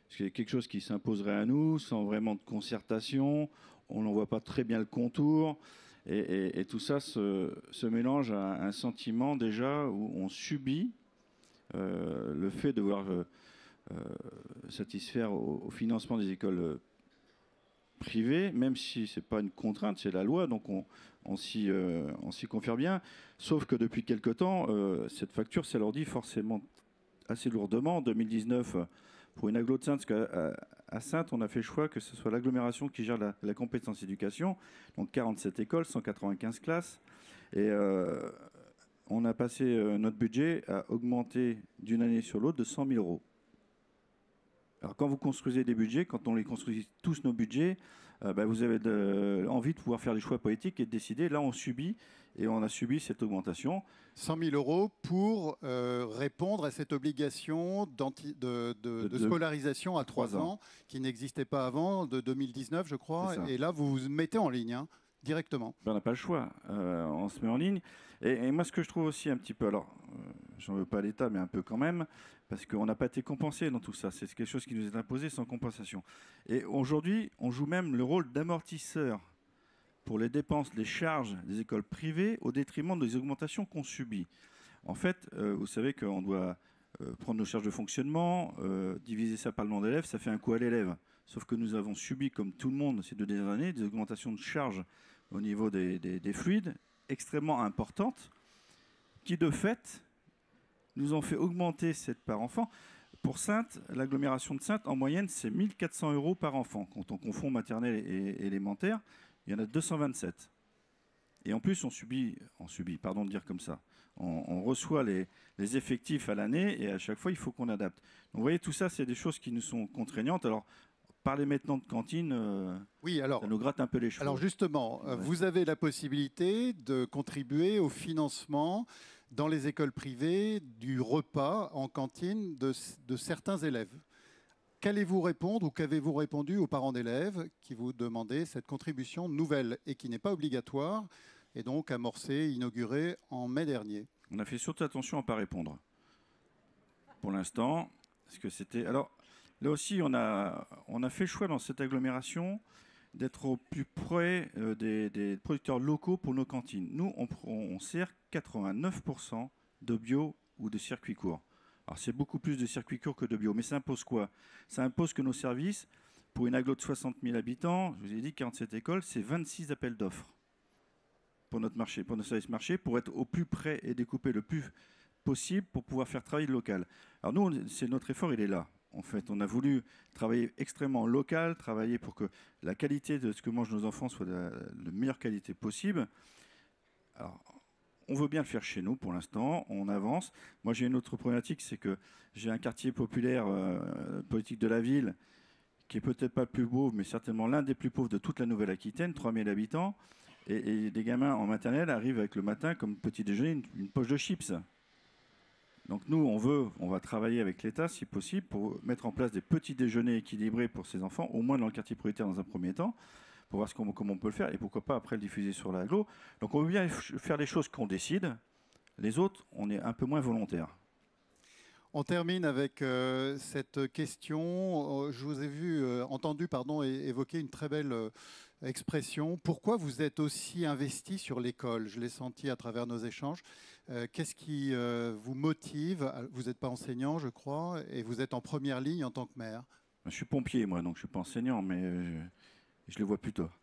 C'est quelque chose qui s'imposerait à nous sans vraiment de concertation. On n'en voit pas très bien le contour. Et tout ça se mélange à un sentiment déjà où on subit le fait de devoir satisfaire au financement des écoles privées, même si ce n'est pas une contrainte, c'est la loi, donc on s'y confère bien. Sauf que depuis quelque temps, cette facture s'alourdit forcément assez lourdement. En 2019, pour une agglo de Saintes, parce qu'à Saintes, on a fait le choix que ce soit l'agglomération qui gère la compétence éducation, donc 47 écoles, 195 classes. Et on a passé notre budget à augmenter d'une année sur l'autre de 100 000 €. Alors quand vous construisez des budgets, quand on les construit tous nos budgets, vous avez envie de pouvoir faire des choix politiques et de décider. Là, on subit, et on a subi cette augmentation. 100 000 euros pour répondre à cette obligation de scolarisation à 3 ans, qui n'existait pas avant, de 2019, je crois. Et là, vous vous mettez en ligne, hein, directement. On n'a pas le choix. On se met en ligne. Et moi, ce que je trouve aussi un petit peu, alors, j'en veux pas à l'État, mais un peu quand même, parce qu'on n'a pas été compensé dans tout ça. C'est quelque chose qui nous est imposé sans compensation. Et aujourd'hui, on joue même le rôle d'amortisseur pour les dépenses, les charges des écoles privées au détriment des augmentations qu'on subit. En fait, vous savez qu'on doit prendre nos charges de fonctionnement, diviser ça par le nombre d'élèves, ça fait un coût à l'élève. Sauf que nous avons subi, comme tout le monde ces 2 dernières années, des augmentations de charges au niveau des fluides extrêmement importantes qui, de fait, nous ont fait augmenter cette par enfant. Pour Saintes, l'agglomération de Saintes, en moyenne, c'est 1 400 € par enfant. Quand on confond maternelle et élémentaire, il y en a 227. Et en plus, on subit, pardon de dire comme ça, on reçoit les effectifs à l'année et à chaque fois, il faut qu'on adapte. Donc, vous voyez, tout ça, c'est des choses qui nous sont contraignantes. Alors, parler maintenant de cantine, oui, alors, ça nous gratte un peu les cheveux. Alors justement, vous avez la possibilité de contribuer au financement dans les écoles privées du repas en cantine de certains élèves. Qu'allez-vous répondre ou qu'avez-vous répondu aux parents d'élèves qui vous demandaient cette contribution nouvelle et qui n'est pas obligatoire et donc amorcée, inaugurée en mai dernier? On a fait surtout attention à ne pas répondre. Pour l'instant, parce que c'était... Alors, là aussi, on a fait le choix dans cette agglomération d'être au plus près des producteurs locaux pour nos cantines. Nous, on sert 89% de bio ou de circuits courts. Alors, c'est beaucoup plus de circuits courts que de bio. Mais ça impose quoi? Ça impose que nos services, pour une agglo de 60 000 habitants, je vous ai dit 47 écoles, c'est 26 appels d'offres pour notre marché, pour nos services marché, pour être au plus près et découper le plus possible pour pouvoir faire travailler le local. Alors nous, notre effort, il est là. En fait, on a voulu travailler extrêmement local, travailler pour que la qualité de ce que mangent nos enfants soit de la meilleure qualité possible. Alors, on veut bien le faire chez nous pour l'instant, on avance. Moi, j'ai une autre problématique, c'est que j'ai un quartier populaire politique de la ville qui est peut-être pas le plus beau, mais certainement l'un des plus pauvres de toute la Nouvelle-Aquitaine, 3000 habitants. Et des gamins en maternelle arrivent avec le matin, comme petit déjeuner, une poche de chips. Donc nous, on va travailler avec l'État, si possible, pour mettre en place des petits déjeuners équilibrés pour ces enfants, au moins dans le quartier prioritaire dans un premier temps, pour voir comment on peut le faire, et pourquoi pas après le diffuser sur l'agglo. Donc on veut bien faire les choses qu'on décide. Les autres, on est un peu moins volontaires. On termine avec cette question. Je vous ai entendu évoquer une très belle expression. Pourquoi vous êtes aussi investi sur l'école? Je l'ai senti à travers nos échanges. Qu'est-ce qui vous motive? Vous n'êtes pas enseignant, je crois, et vous êtes en première ligne en tant que maire. Je suis pompier, moi, donc je ne suis pas enseignant, mais je le vois plus tard.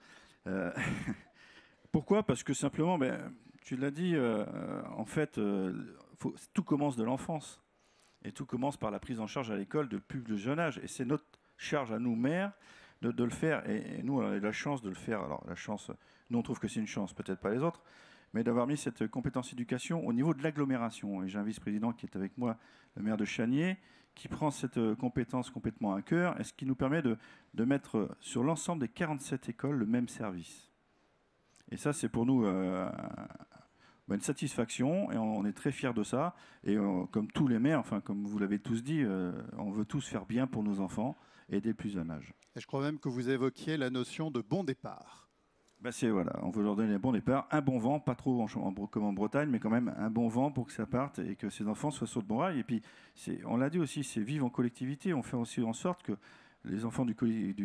Pourquoi? Parce que simplement, tu l'as dit, en fait, tout commence de l'enfance. Et tout commence par la prise en charge à l'école depuis le jeune âge. Et c'est notre charge à nous, maires, de le faire. Et nous, on a eu la chance de le faire. Alors, la chance, nous, on trouve que c'est une chance, peut-être pas les autres, mais d'avoir mis cette compétence éducation au niveau de l'agglomération. Et j'ai un vice-président qui est avec moi, le maire de Chaniers, qui prend cette compétence complètement à cœur, et ce qui nous permet de mettre sur l'ensemble des 47 écoles le même service. Et ça, c'est pour nous une satisfaction, et on est très fiers de ça. Et comme tous les maires, enfin comme vous l'avez tous dit, on veut tous faire bien pour nos enfants et dès le plus jeune âge. Et je crois même que vous évoquiez la notion de bon départ. On veut leur donner un bon départ, un bon vent, pas trop comme en Bretagne, mais quand même un bon vent pour que ça parte et que ces enfants soient sur le bon rail. Et puis, on l'a dit aussi, c'est vivre en collectivité. On fait aussi en sorte que les enfants du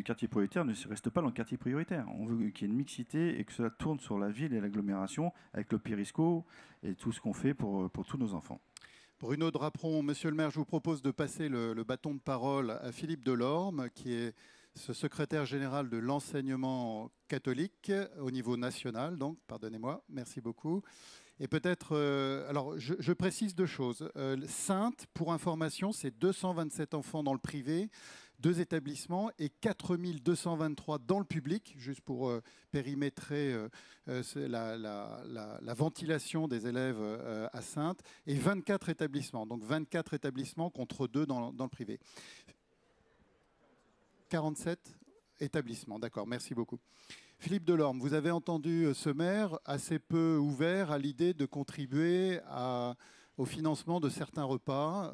quartier prioritaire ne restent pas dans le quartier prioritaire. On veut qu'il y ait une mixité et que cela tourne sur la ville et l'agglomération avec le Périsco et tout ce qu'on fait pour tous nos enfants. Bruno Drapron, monsieur le maire, je vous propose de passer le bâton de parole à Philippe Delorme, qui est ce secrétaire général de l'enseignement catholique au niveau national. Donc, pardonnez-moi, merci beaucoup. Et peut-être, alors je précise deux choses. Saintes, pour information, c'est 227 enfants dans le privé, 2 établissements et 4223 dans le public, juste pour périmétrer la ventilation des élèves à Saintes, et 24 établissements. Donc 24 établissements contre 2 dans le privé. 47. établissement. D'accord, merci beaucoup. Philippe Delorme, vous avez entendu ce maire assez peu ouvert à l'idée de contribuer au financement de certains repas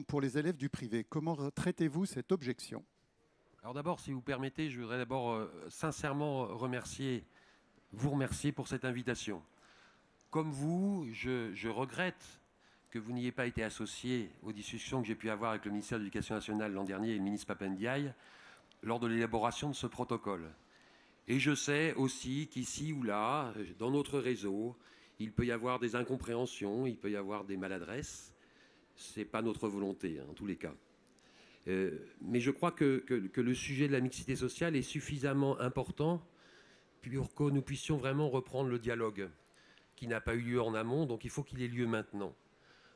pour les élèves du privé. Comment traitez-vous cette objection ? Alors d'abord, si vous permettez, je voudrais d'abord sincèrement vous remercier pour cette invitation. Comme vous, je regrette que vous n'ayez pas été associé aux discussions que j'ai pu avoir avec le ministère de l'Éducation nationale l'an dernier et le ministre Pap Ndiaye lors de l'élaboration de ce protocole. Et je sais aussi qu'ici ou là, dans notre réseau, il peut y avoir des incompréhensions, il peut y avoir des maladresses. Ce n'est pas notre volonté, en tous les cas. Mais je crois que le sujet de la mixité sociale est suffisamment important pour que nous puissions vraiment reprendre le dialogue qui n'a pas eu lieu en amont, donc il faut qu'il ait lieu maintenant.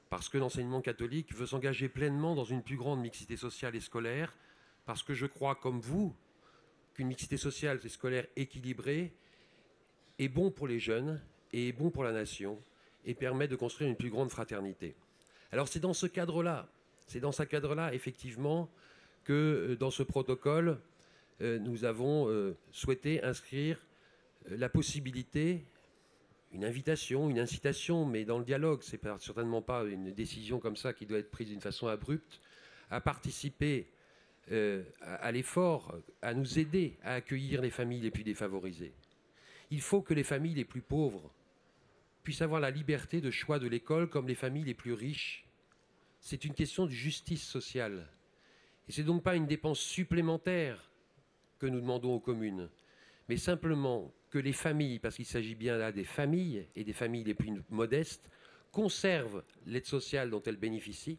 Parce que l'enseignement catholique veut s'engager pleinement dans une plus grande mixité sociale et scolaire, parce que je crois, comme vous, qu'une mixité sociale et scolaire équilibrée est bon pour les jeunes et est bon pour la nation et permet de construire une plus grande fraternité. Alors c'est dans ce cadre-là, effectivement, que dans ce protocole, nous avons souhaité inscrire la possibilité, une invitation, une incitation, mais dans le dialogue, ce n'est certainement pas une décision comme ça qui doit être prise d'une façon abrupte, à participer à l'effort, à nous aider à accueillir les familles les plus défavorisées. Il faut que les familles les plus pauvres puissent avoir la liberté de choix de l'école comme les familles les plus riches. C'est une question de justice sociale. Et ce n'est donc pas une dépense supplémentaire que nous demandons aux communes, mais simplement que les familles, parce qu'il s'agit bien là des familles et des familles les plus modestes, conservent l'aide sociale dont elles bénéficient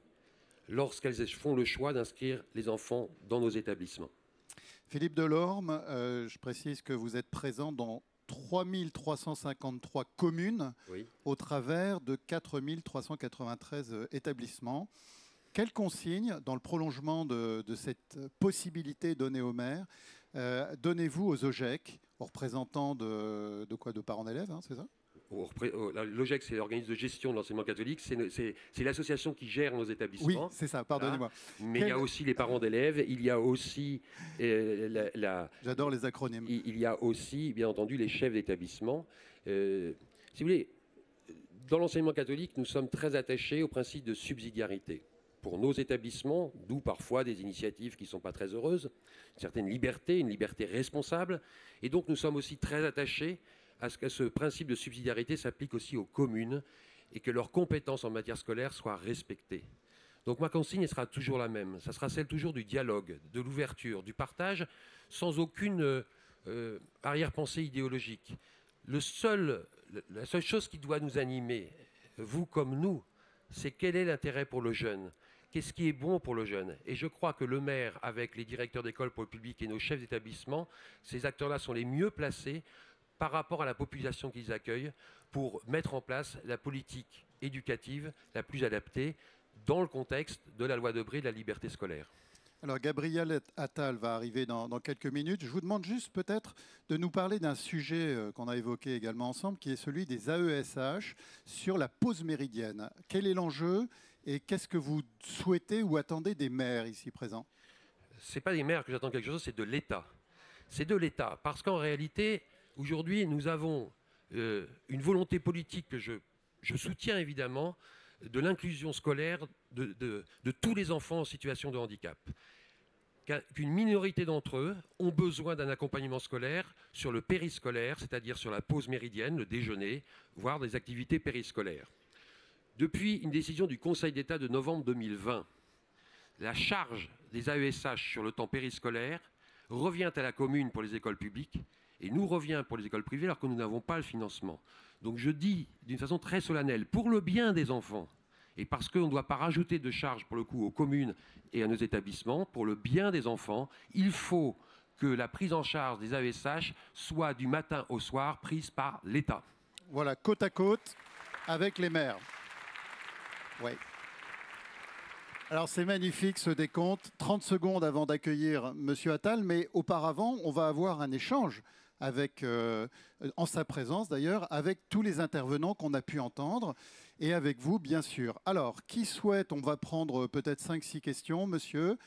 lorsqu'elles font le choix d'inscrire les enfants dans nos établissements. Philippe Delorme, je précise que vous êtes présent dans 3353 communes, oui, au travers de 4393 établissements. Quelle consigne, dans le prolongement de cette possibilité donnée aux maires, donnez-vous aux OGEC, aux représentants de parents d'élèves, hein, c'est ça ? L'OGEC, c'est l'organisme de gestion de l'enseignement catholique, c'est l'association qui gère nos établissements. Oui, c'est ça, pardonnez-moi. Mais il y a aussi les parents d'élèves, il y a aussi... J'adore les acronymes. Il y a aussi, bien entendu, les chefs d'établissement. Si vous voulez, dans l'enseignement catholique, nous sommes très attachés au principe de subsidiarité. Pour nos établissements, d'où parfois des initiatives qui ne sont pas très heureuses, une certaine liberté, une liberté responsable. Et donc nous sommes aussi très attachés à ce que ce principe de subsidiarité s'applique aussi aux communes et que leurs compétences en matière scolaire soient respectées. Donc ma consigne sera toujours la même. Ça sera celle toujours du dialogue, de l'ouverture, du partage, sans aucune arrière-pensée idéologique. La seule chose qui doit nous animer, vous comme nous, c'est quel est l'intérêt pour le jeune ? Qu'est-ce qui est bon pour le jeune ? Et je crois que le maire, avec les directeurs d'école pour le public et nos chefs d'établissement, ces acteurs-là sont les mieux placés par rapport à la population qu'ils accueillent pour mettre en place la politique éducative la plus adaptée dans le contexte de la loi Debré de la liberté scolaire. Alors Gabriel Attal va arriver dans quelques minutes. Je vous demande juste peut-être de nous parler d'un sujet qu'on a évoqué également ensemble, qui est celui des AESH sur la pause méridienne. Quel est l'enjeu et qu'est-ce que vous souhaitez ou attendez des maires ici présents ? Ce n'est pas des maires que j'attends quelque chose, c'est de l'État. C'est de l'État, parce qu'en réalité, aujourd'hui, nous avons une volonté politique que je soutiens évidemment, de l'inclusion scolaire de tous les enfants en situation de handicap. Qu'une minorité d'entre eux ont besoin d'un accompagnement scolaire sur le périscolaire, c'est-à-dire sur la pause méridienne, le déjeuner, voire des activités périscolaires. Depuis une décision du Conseil d'État de novembre 2020, la charge des AESH sur le temps périscolaire revient à la commune pour les écoles publiques et nous revient pour les écoles privées alors que nous n'avons pas le financement. Donc je dis d'une façon très solennelle, pour le bien des enfants, et parce qu'on ne doit pas rajouter de charges pour le coup aux communes et à nos établissements, pour le bien des enfants, il faut que la prise en charge des AESH soit du matin au soir prise par l'État. Voilà, côte à côte avec les maires. Oui. Alors c'est magnifique ce décompte. 30 secondes avant d'accueillir M. Attal, mais auparavant, on va avoir un échange avec, en sa présence d'ailleurs, avec tous les intervenants qu'on a pu entendre et avec vous, bien sûr. Alors, qui souhaite, on va prendre peut-être 5-6 questions, monsieur.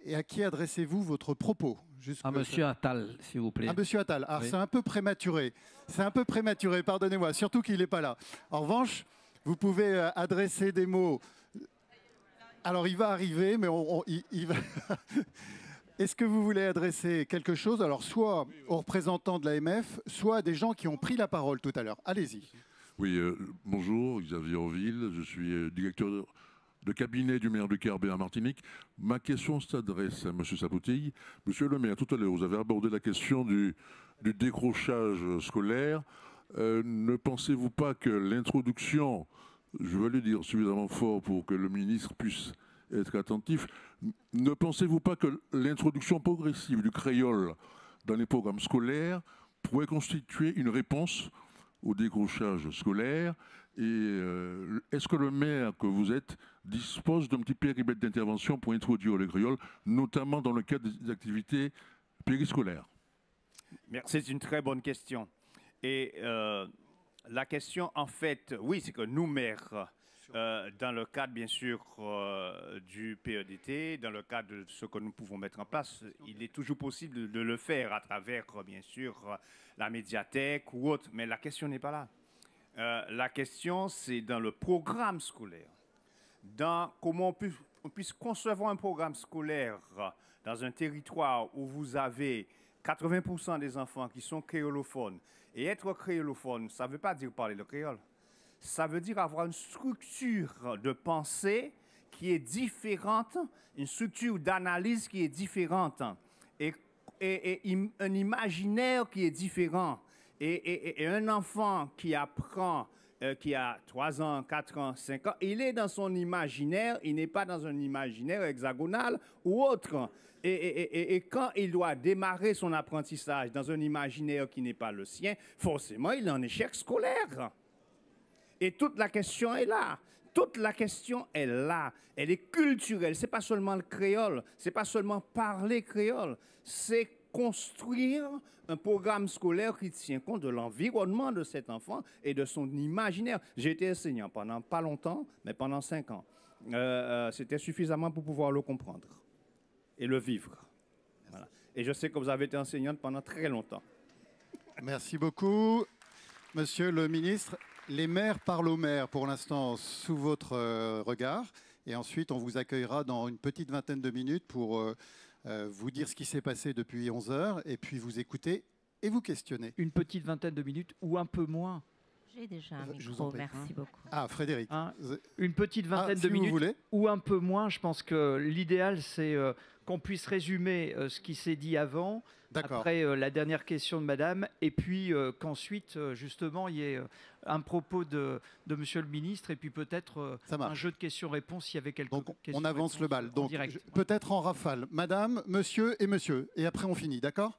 Et à qui adressez-vous votre propos ? Monsieur Attal, s'il vous plaît. Monsieur Attal. Alors, oui. C'est un peu prématuré. C'est un peu prématuré, pardonnez-moi, surtout qu'il n'est pas là. En revanche, vous pouvez adresser des mots. Alors, il va arriver, mais il va... Est-ce que vous voulez adresser quelque chose, alors soit aux représentants de l'AMF, soit à des gens qui ont pris la parole tout à l'heure? Allez-y. Oui, bonjour, Xavier Orville, je suis directeur de cabinet du maire du Carbet en Martinique. Ma question s'adresse à M. Sapoutilles. Monsieur le maire, tout à l'heure, vous avez abordé la question du décrochage scolaire. Ne pensez-vous pas que l'introduction, je vais le dire suffisamment fort pour que le ministre puisse être attentif, ne pensez-vous pas que l'introduction progressive du créole dans les programmes scolaires pourrait constituer une réponse au décrochage scolaire? Et est-ce que le maire que vous êtes dispose d'un petit périmètre d'intervention pour introduire le créole, notamment dans le cadre des activités périscolaires? C'est une très bonne question. Et la question, en fait, oui, c'est que nous, maires, dans le cadre, bien sûr, du PEDT, dans le cadre de ce que nous pouvons mettre en place, il est toujours possible de le faire à travers, bien sûr, la médiathèque ou autre. Mais la question n'est pas là. La question, c'est dans le programme scolaire. Dans comment on puisse concevoir un programme scolaire dans un territoire où vous avez 80% des enfants qui sont créolophones. Et être créolophone, ça ne veut pas dire parler le créole. Ça veut dire avoir une structure de pensée qui est différente, une structure d'analyse qui est différente, et un imaginaire qui est différent. Et un enfant qui apprend, qui a 3 ans, 4 ans, 5 ans, il est dans son imaginaire, il n'est pas dans un imaginaire hexagonal ou autre. Et quand il doit démarrer son apprentissage dans un imaginaire qui n'est pas le sien, forcément, il est en échec scolaire. Et toute la question est là. Toute la question est là. Elle est culturelle. Ce n'est pas seulement le créole. Ce n'est pas seulement parler créole. C'est construire un programme scolaire qui tient compte de l'environnement de cet enfant et de son imaginaire. J'ai été enseignant pendant pas longtemps, mais pendant 5 ans. C'était suffisamment pour pouvoir le comprendre et le vivre. Voilà. Et je sais que vous avez été enseignante pendant très longtemps. Merci beaucoup, Monsieur le ministre. Les maires parlent aux maires pour l'instant sous votre regard. Et ensuite, on vous accueillera dans une petite vingtaine de minutes pour vous dire ce qui s'est passé depuis 11 heures et puis vous écouter et vous questionner. Une petite vingtaine de minutes ou un peu moins? J'ai déjà un micro, merci beaucoup. Ah, Frédéric. Une petite vingtaine de minutes ou un peu moins. Je pense que l'idéal, c'est qu'on puisse résumer ce qui s'est dit avant, après la dernière question de madame, et puis qu'ensuite, justement, il y ait un propos de monsieur le ministre, et puis peut-être un jeu de questions-réponses s'il y avait quelques questions. On avance le bal. Donc, peut-être en rafale. Madame, monsieur, et après on finit, d'accord?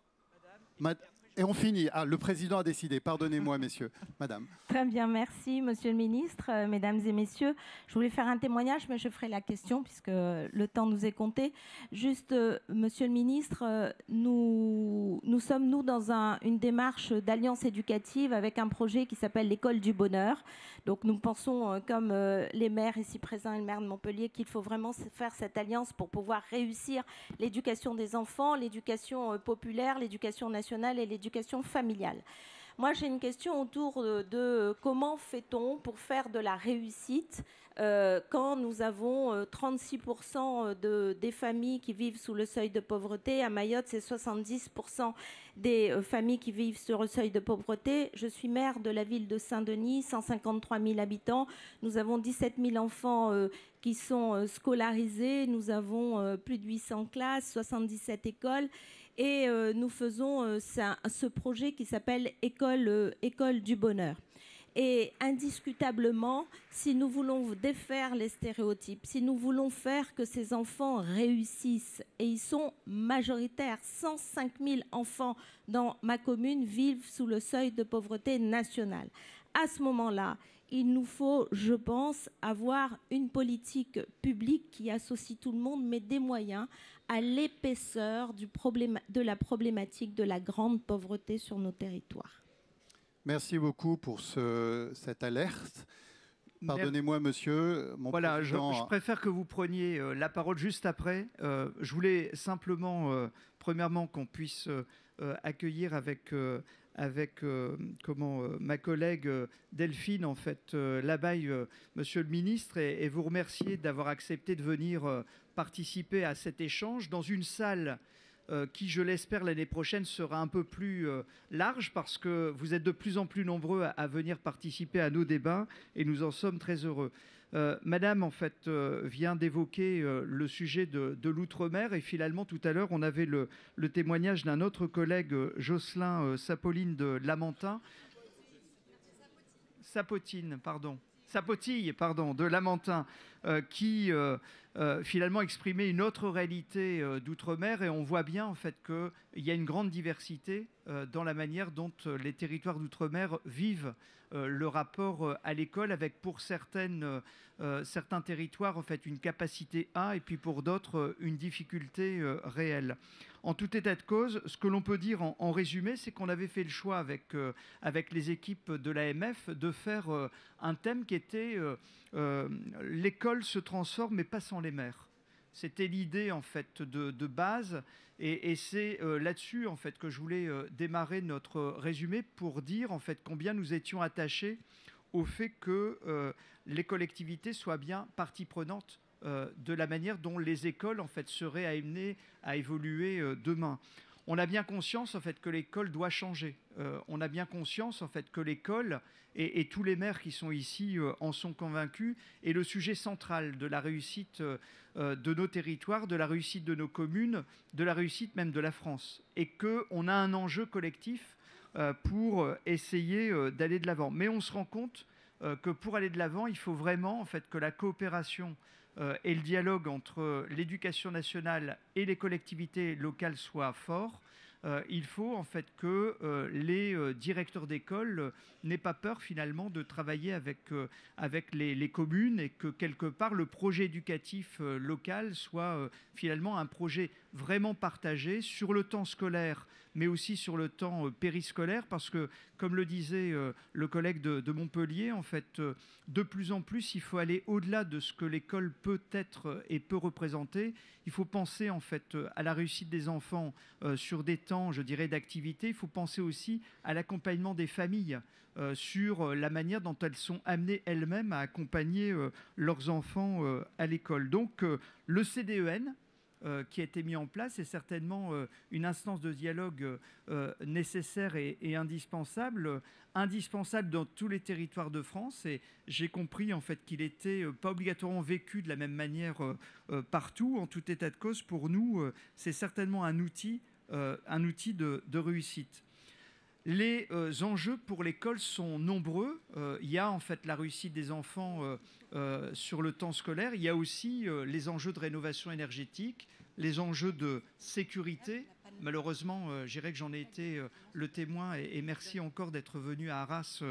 Et on finit. Ah, le président a décidé. Pardonnez-moi, messieurs. Madame. Très bien, merci, monsieur le ministre, mesdames et messieurs. Je voulais faire un témoignage, mais je ferai la question puisque le temps nous est compté. Juste, monsieur le ministre, nous sommes, nous, dans une démarche d'alliance éducative avec un projet qui s'appelle l'École du Bonheur. Donc, nous pensons, comme les maires ici présents et le maire de Montpellier, qu'il faut vraiment faire cette alliance pour pouvoir réussir l'éducation des enfants, l'éducation populaire, l'éducation nationale et l'éducation familiale. Moi, j'ai une question autour de comment fait-on pour faire de la réussite quand nous avons 36% des familles qui vivent sous le seuil de pauvreté. À Mayotte, c'est 70% des familles qui vivent sur le seuil de pauvreté. Je suis maire de la ville de Saint-Denis, 153 000 habitants. Nous avons 17 000 enfants qui sont scolarisés. Nous avons plus de 800 classes, 77 écoles. Et nous faisons ce projet qui s'appelle École du Bonheur. Et indiscutablement, si nous voulons défaire les stéréotypes, si nous voulons faire que ces enfants réussissent, et ils sont majoritaires, 105 000 enfants dans ma commune vivent sous le seuil de pauvreté nationale. À ce moment-là, il nous faut, je pense, avoir une politique publique qui associe tout le monde, mais des moyens à l'épaisseur de la problématique de la grande pauvreté sur nos territoires. Merci beaucoup pour cette alerte. Pardonnez-moi, monsieur. Voilà, je préfère que vous preniez la parole juste après. Je voulais simplement, premièrement, qu'on puisse accueillir avec ma collègue Delphine, en fait, Labaye, monsieur le ministre, et vous remercier d'avoir accepté de venir participer à cet échange dans une salle qui, je l'espère, l'année prochaine sera un peu plus large, parce que vous êtes de plus en plus nombreux à venir participer à nos débats et nous en sommes très heureux. Madame, en fait, vient d'évoquer le sujet de l'outre-mer, et finalement, tout à l'heure, on avait le témoignage d'un autre collègue, Jocelyn Sapoline de Lamentin. Sapotille, de Lamentin, qui finalement exprimait une autre réalité d'outre-mer, et on voit bien en fait qu'il y a une grande diversité dans la manière dont les territoires d'outre-mer vivent le rapport à l'école, avec pour certains territoires en fait une capacité A, et puis pour d'autres une difficulté réelle. En tout état de cause, ce que l'on peut dire en résumé, c'est qu'on avait fait le choix avec les équipes de l'AMF de faire un thème qui était l'école se transforme mais pas sans les mères. C'était l'idée en fait de base, et c'est là-dessus en fait que je voulais démarrer notre résumé, pour dire en fait combien nous étions attachés au fait que les collectivités soient bien partie prenante de la manière dont les écoles en fait seraient amenées à évoluer demain. On a bien conscience en fait que l'école doit changer. On a bien conscience en fait que l'école, et tous les maires qui sont ici en sont convaincus, est le sujet central de la réussite de nos territoires, de la réussite de nos communes, de la réussite même de la France. Et qu'on a un enjeu collectif pour essayer d'aller de l'avant. Mais on se rend compte que pour aller de l'avant, il faut vraiment en fait que la coopération et le dialogue entre l'éducation nationale et les collectivités locales soient forts. Il faut en fait que les directeurs d'école n'aient pas peur finalement de travailler avec les communes, et que quelque part le projet éducatif local soit finalement un projet vraiment partagé sur le temps scolaire, mais aussi sur le temps périscolaire, parce que, comme le disait le collègue de Montpellier, en fait, de plus en plus, il faut aller au-delà de ce que l'école peut être et peut représenter. Il faut penser en fait à la réussite des enfants sur des temps, je dirais, d'activité. Il faut penser aussi à l'accompagnement des familles sur la manière dont elles sont amenées elles-mêmes à accompagner leurs enfants à l'école. Donc le CDEN, qui a été mis en place, est certainement une instance de dialogue nécessaire et indispensable dans tous les territoires de France. Et j'ai compris en fait qu'il n'était pas obligatoirement vécu de la même manière partout. En tout état de cause, pour nous, c'est certainement un outil de réussite. Les enjeux pour l'école sont nombreux. Il y a en fait la réussite des enfants sur le temps scolaire. Il y a aussi les enjeux de rénovation énergétique, les enjeux de sécurité. Malheureusement, je dirais que j'en ai été le témoin, et merci encore d'être venu à Arras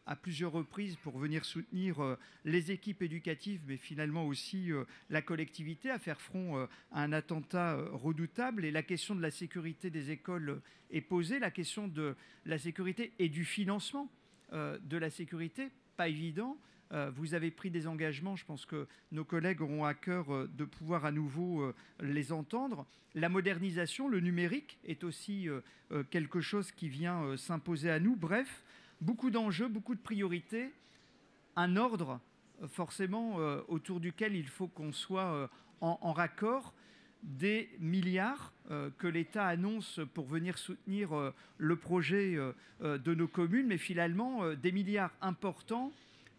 à plusieurs reprises pour venir soutenir les équipes éducatives, mais finalement aussi la collectivité, à faire front à un attentat redoutable. Et la question de la sécurité des écoles est posée, la question de la sécurité et du financement de la sécurité, pas évident. Vous avez pris des engagements, je pense que nos collègues auront à cœur de pouvoir à nouveau les entendre. La modernisation, le numérique est aussi quelque chose qui vient s'imposer à nous. Bref, beaucoup d'enjeux, beaucoup de priorités, un ordre forcément autour duquel il faut qu'on soit en raccord. Des milliards que l'État annonce pour venir soutenir le projet de nos communes, mais finalement des milliards importants,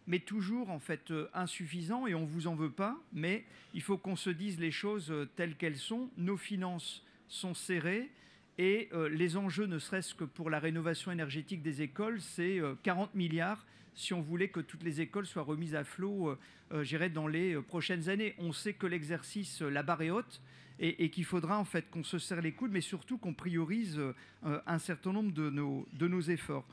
mais toujours en fait insuffisants, et on ne vous en veut pas, mais il faut qu'on se dise les choses telles qu'elles sont. Nos finances sont serrées, et les enjeux, ne serait-ce que pour la rénovation énergétique des écoles, c'est 40 milliards si on voulait que toutes les écoles soient remises à flot, j'irais, dans les prochaines années. On sait que l'exercice, la barre est haute, et qu'il faudra en fait qu'on se serre les coudes, mais surtout qu'on priorise un certain nombre de nos efforts.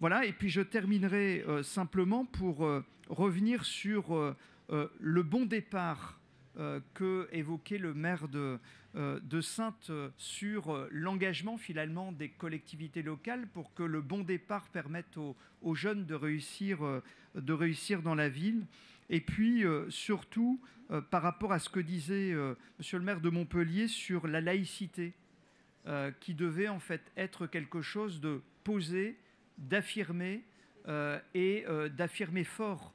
Voilà, et puis je terminerai simplement pour revenir sur le bon départ que évoquait le maire de Saintes sur l'engagement finalement des collectivités locales pour que le bon départ permette aux jeunes de réussir dans la ville. Et puis surtout par rapport à ce que disait monsieur le maire de Montpellier sur la laïcité, qui devait en fait être quelque chose de posé, d'affirmé et d'affirmer fort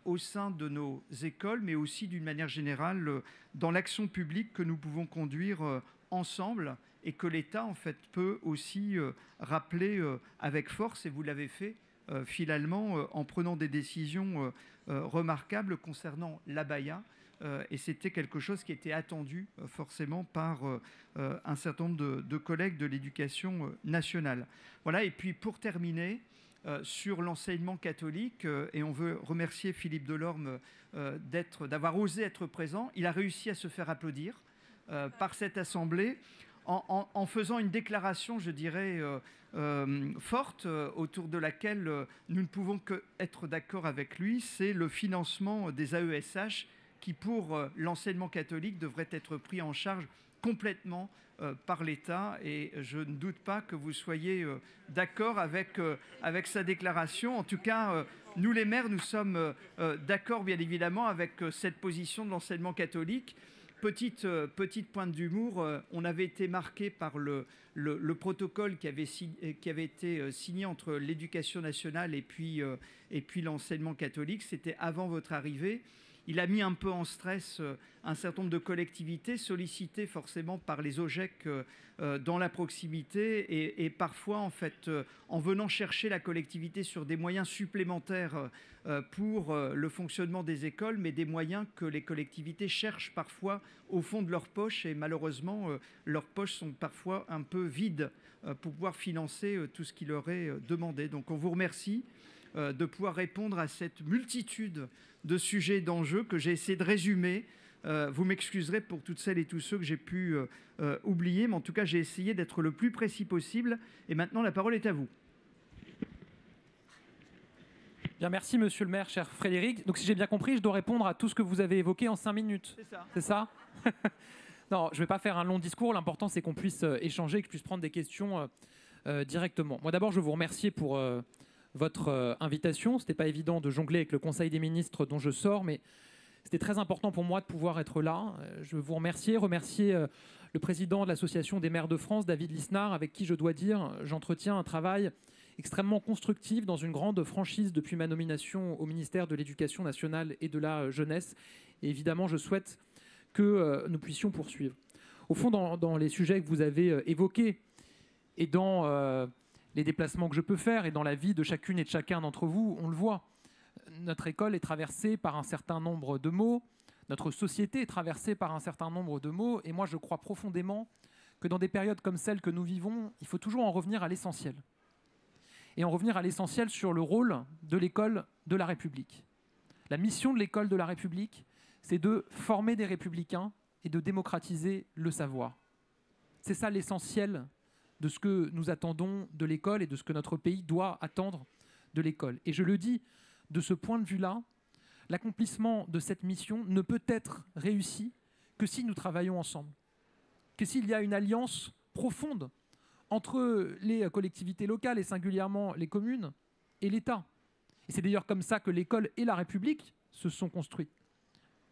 au sein de nos écoles, mais aussi d'une manière générale dans l'action publique que nous pouvons conduire ensemble et que l'État en fait peut aussi rappeler avec force, et vous l'avez fait finalement en prenant des décisions remarquables concernant l'abaya. Et c'était quelque chose qui était attendu forcément par un certain nombre de collègues de l'éducation nationale. Voilà, et puis pour terminer, sur l'enseignement catholique, et on veut remercier Philippe Delorme d'avoir osé être présent. Il a réussi à se faire applaudir par cette Assemblée en faisant une déclaration, je dirais, forte, autour de laquelle nous ne pouvons qu'être d'accord avec lui. C'est le financement des AESH qui, pour l'enseignement catholique, devrait être pris en charge complètement par l'État, et je ne doute pas que vous soyez d'accord avec sa déclaration. En tout cas, nous les maires, nous sommes d'accord bien évidemment avec cette position de l'enseignement catholique. Petite pointe d'humour, on avait été marqué par le protocole qui avait été signé entre l'éducation nationale et puis l'enseignement catholique. C'était avant votre arrivée. Il a mis un peu en stress un certain nombre de collectivités sollicitées forcément par les OGEC dans la proximité et parfois en fait en venant chercher la collectivité sur des moyens supplémentaires pour le fonctionnement des écoles, mais des moyens que les collectivités cherchent parfois au fond de leur poche, et malheureusement leurs poches sont parfois un peu vides pour pouvoir financer tout ce qui leur est demandé. Donc on vous remercie de pouvoir répondre à cette multitude de sujets, d'enjeux que j'ai essayé de résumer. Vous m'excuserez pour toutes celles et tous ceux que j'ai pu oublier, mais en tout cas j'ai essayé d'être le plus précis possible. Et maintenant la parole est à vous. Bien, merci monsieur le maire, cher Frédéric. Donc si j'ai bien compris, je dois répondre à tout ce que vous avez évoqué en 5 minutes. C'est ça. C'est ça. Non, je ne vais pas faire un long discours. L'important c'est qu'on puisse échanger, que je puisse prendre des questions directement. Moi d'abord, je veux vous remercier pour votre invitation. Ce n'était pas évident de jongler avec le Conseil des ministres dont je sors, mais c'était très important pour moi de pouvoir être là. Je veux vous remercier le président de l'Association des maires de France, David Lisnard, avec qui je dois dire j'entretiens un travail extrêmement constructif dans une grande franchise depuis ma nomination au ministère de l'Éducation nationale et de la jeunesse. Et évidemment, je souhaite que nous puissions poursuivre. Au fond, dans les sujets que vous avez évoqués et dans les déplacements que je peux faire et dans la vie de chacune et de chacun d'entre vous, on le voit. Notre école est traversée par un certain nombre de maux, notre société est traversée par un certain nombre de maux, et moi je crois profondément que dans des périodes comme celle que nous vivons, il faut toujours en revenir à l'essentiel. Et en revenir à l'essentiel sur le rôle de l'école de la République. La mission de l'école de la République, c'est de former des républicains et de démocratiser le savoir. C'est ça l'essentiel de ce que nous attendons de l'école et de ce que notre pays doit attendre de l'école. Et je le dis, de ce point de vue-là, l'accomplissement de cette mission ne peut être réussi que si nous travaillons ensemble, que s'il y a une alliance profonde entre les collectivités locales et singulièrement les communes et l'État. Et c'est d'ailleurs comme ça que l'école et la République se sont construites.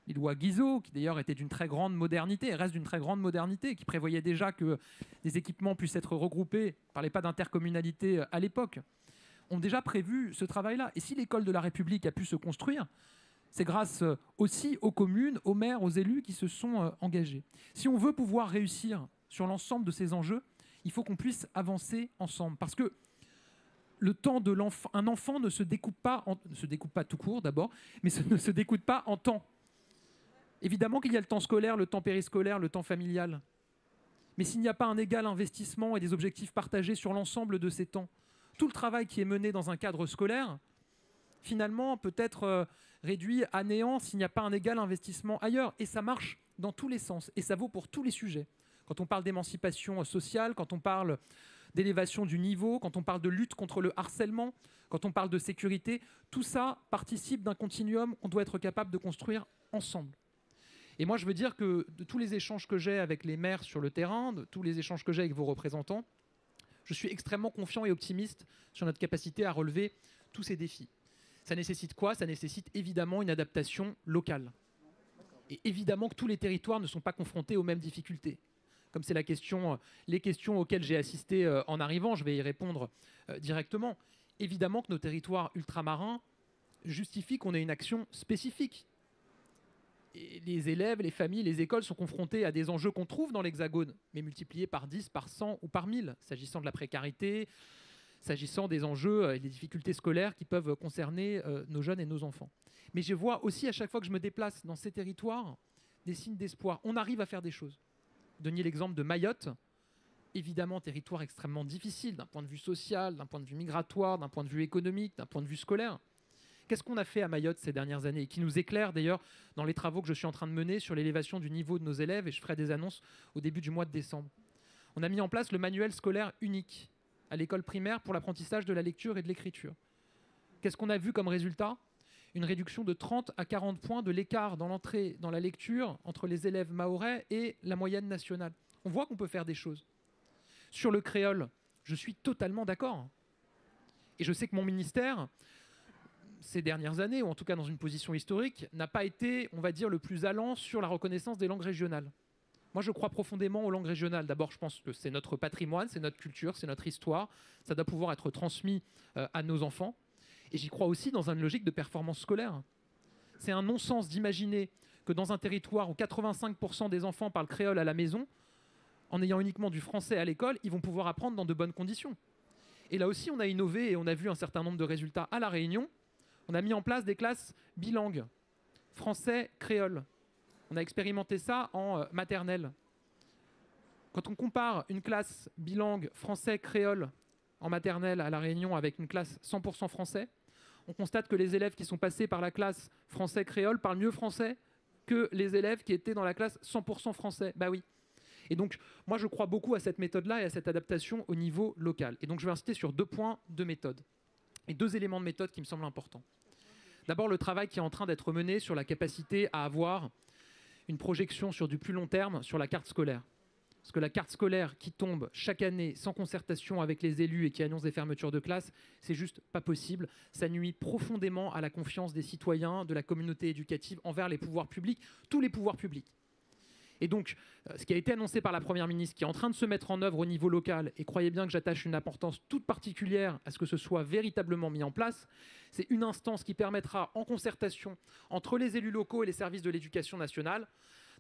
Les lois Guizot, qui d'ailleurs étaient d'une très grande modernité, et restent d'une très grande modernité, qui prévoyaient déjà que des équipements puissent être regroupés, on ne parlait pas d'intercommunalité à l'époque, ont déjà prévu ce travail-là. Et si l'école de la République a pu se construire, c'est grâce aussi aux communes, aux maires, aux élus qui se sont engagés. Si on veut pouvoir réussir sur l'ensemble de ces enjeux, il faut qu'on puisse avancer ensemble. Parce que le temps de l'enfant, un enfant ne se découpe pas, ne se découpe pas tout court d'abord, mais ne se découpe pas en temps. Évidemment qu'il y a le temps scolaire, le temps périscolaire, le temps familial. Mais s'il n'y a pas un égal investissement et des objectifs partagés sur l'ensemble de ces temps, tout le travail qui est mené dans un cadre scolaire, finalement, peut être réduit à néant s'il n'y a pas un égal investissement ailleurs. Et ça marche dans tous les sens. Et ça vaut pour tous les sujets. Quand on parle d'émancipation sociale, quand on parle d'élévation du niveau, quand on parle de lutte contre le harcèlement, quand on parle de sécurité, tout ça participe d'un continuum qu'on doit être capable de construire ensemble. Et moi, je veux dire que de tous les échanges que j'ai avec les maires sur le terrain, de tous les échanges que j'ai avec vos représentants, je suis extrêmement confiant et optimiste sur notre capacité à relever tous ces défis. Ça nécessite quoi? Ça nécessite évidemment une adaptation locale. Et évidemment que tous les territoires ne sont pas confrontés aux mêmes difficultés. Comme c'est les questions auxquelles j'ai assisté en arrivant, je vais y répondre directement. Évidemment que nos territoires ultramarins justifient qu'on ait une action spécifique. Et les élèves, les familles, les écoles sont confrontés à des enjeux qu'on trouve dans l'Hexagone, mais multipliés par 10, par 100 ou par 1000, s'agissant de la précarité, s'agissant des enjeux et des difficultés scolaires qui peuvent concerner nos jeunes et nos enfants. Mais je vois aussi à chaque fois que je me déplace dans ces territoires des signes d'espoir. On arrive à faire des choses. Donniez l'exemple de Mayotte, évidemment territoire extrêmement difficile d'un point de vue social, d'un point de vue migratoire, d'un point de vue économique, d'un point de vue scolaire. Qu'est-ce qu'on a fait à Mayotte ces dernières années et qui nous éclaire d'ailleurs dans les travaux que je suis en train de mener sur l'élévation du niveau de nos élèves, et je ferai des annonces au début du mois de décembre. On a mis en place le manuel scolaire unique à l'école primaire pour l'apprentissage de la lecture et de l'écriture. Qu'est-ce qu'on a vu comme résultat? Une réduction de 30 à 40 points de l'écart dans l'entrée dans la lecture entre les élèves mahorais et la moyenne nationale. On voit qu'on peut faire des choses. Sur le créole, je suis totalement d'accord. Et je sais que mon ministère, ces dernières années, ou en tout cas dans une position historique, n'a pas été, on va dire, le plus allant sur la reconnaissance des langues régionales. Moi, je crois profondément aux langues régionales. D'abord, je pense que c'est notre patrimoine, c'est notre culture, c'est notre histoire. Ça doit pouvoir être transmis à nos enfants. Et j'y crois aussi dans une logique de performance scolaire. C'est un non-sens d'imaginer que dans un territoire où 85% des enfants parlent créole à la maison, en ayant uniquement du français à l'école, ils vont pouvoir apprendre dans de bonnes conditions. Et là aussi, on a innové et on a vu un certain nombre de résultats à La Réunion. On a mis en place des classes bilingues, français-créole. On a expérimenté ça en maternelle. Quand on compare une classe bilingue français-créole en maternelle à La Réunion avec une classe 100% français, on constate que les élèves qui sont passés par la classe français-créole parlent mieux français que les élèves qui étaient dans la classe 100% français. Bah oui. Et donc, moi, je crois beaucoup à cette méthode-là et à cette adaptation au niveau local. Et donc, je vais insister sur 2 points de méthode et 2 éléments de méthode qui me semblent importants. D'abord, le travail qui est en train d'être mené sur la capacité à avoir une projection sur du plus long terme sur la carte scolaire. Parce que la carte scolaire qui tombe chaque année sans concertation avec les élus et qui annonce des fermetures de classes, c'est juste pas possible. Ça nuit profondément à la confiance des citoyens, de la communauté éducative envers les pouvoirs publics, tous les pouvoirs publics. Et donc, ce qui a été annoncé par la Première ministre, qui est en train de se mettre en œuvre au niveau local, et croyez bien que j'attache une importance toute particulière à ce que ce soit véritablement mis en place, c'est une instance qui permettra, en concertation entre les élus locaux et les services de l'éducation nationale,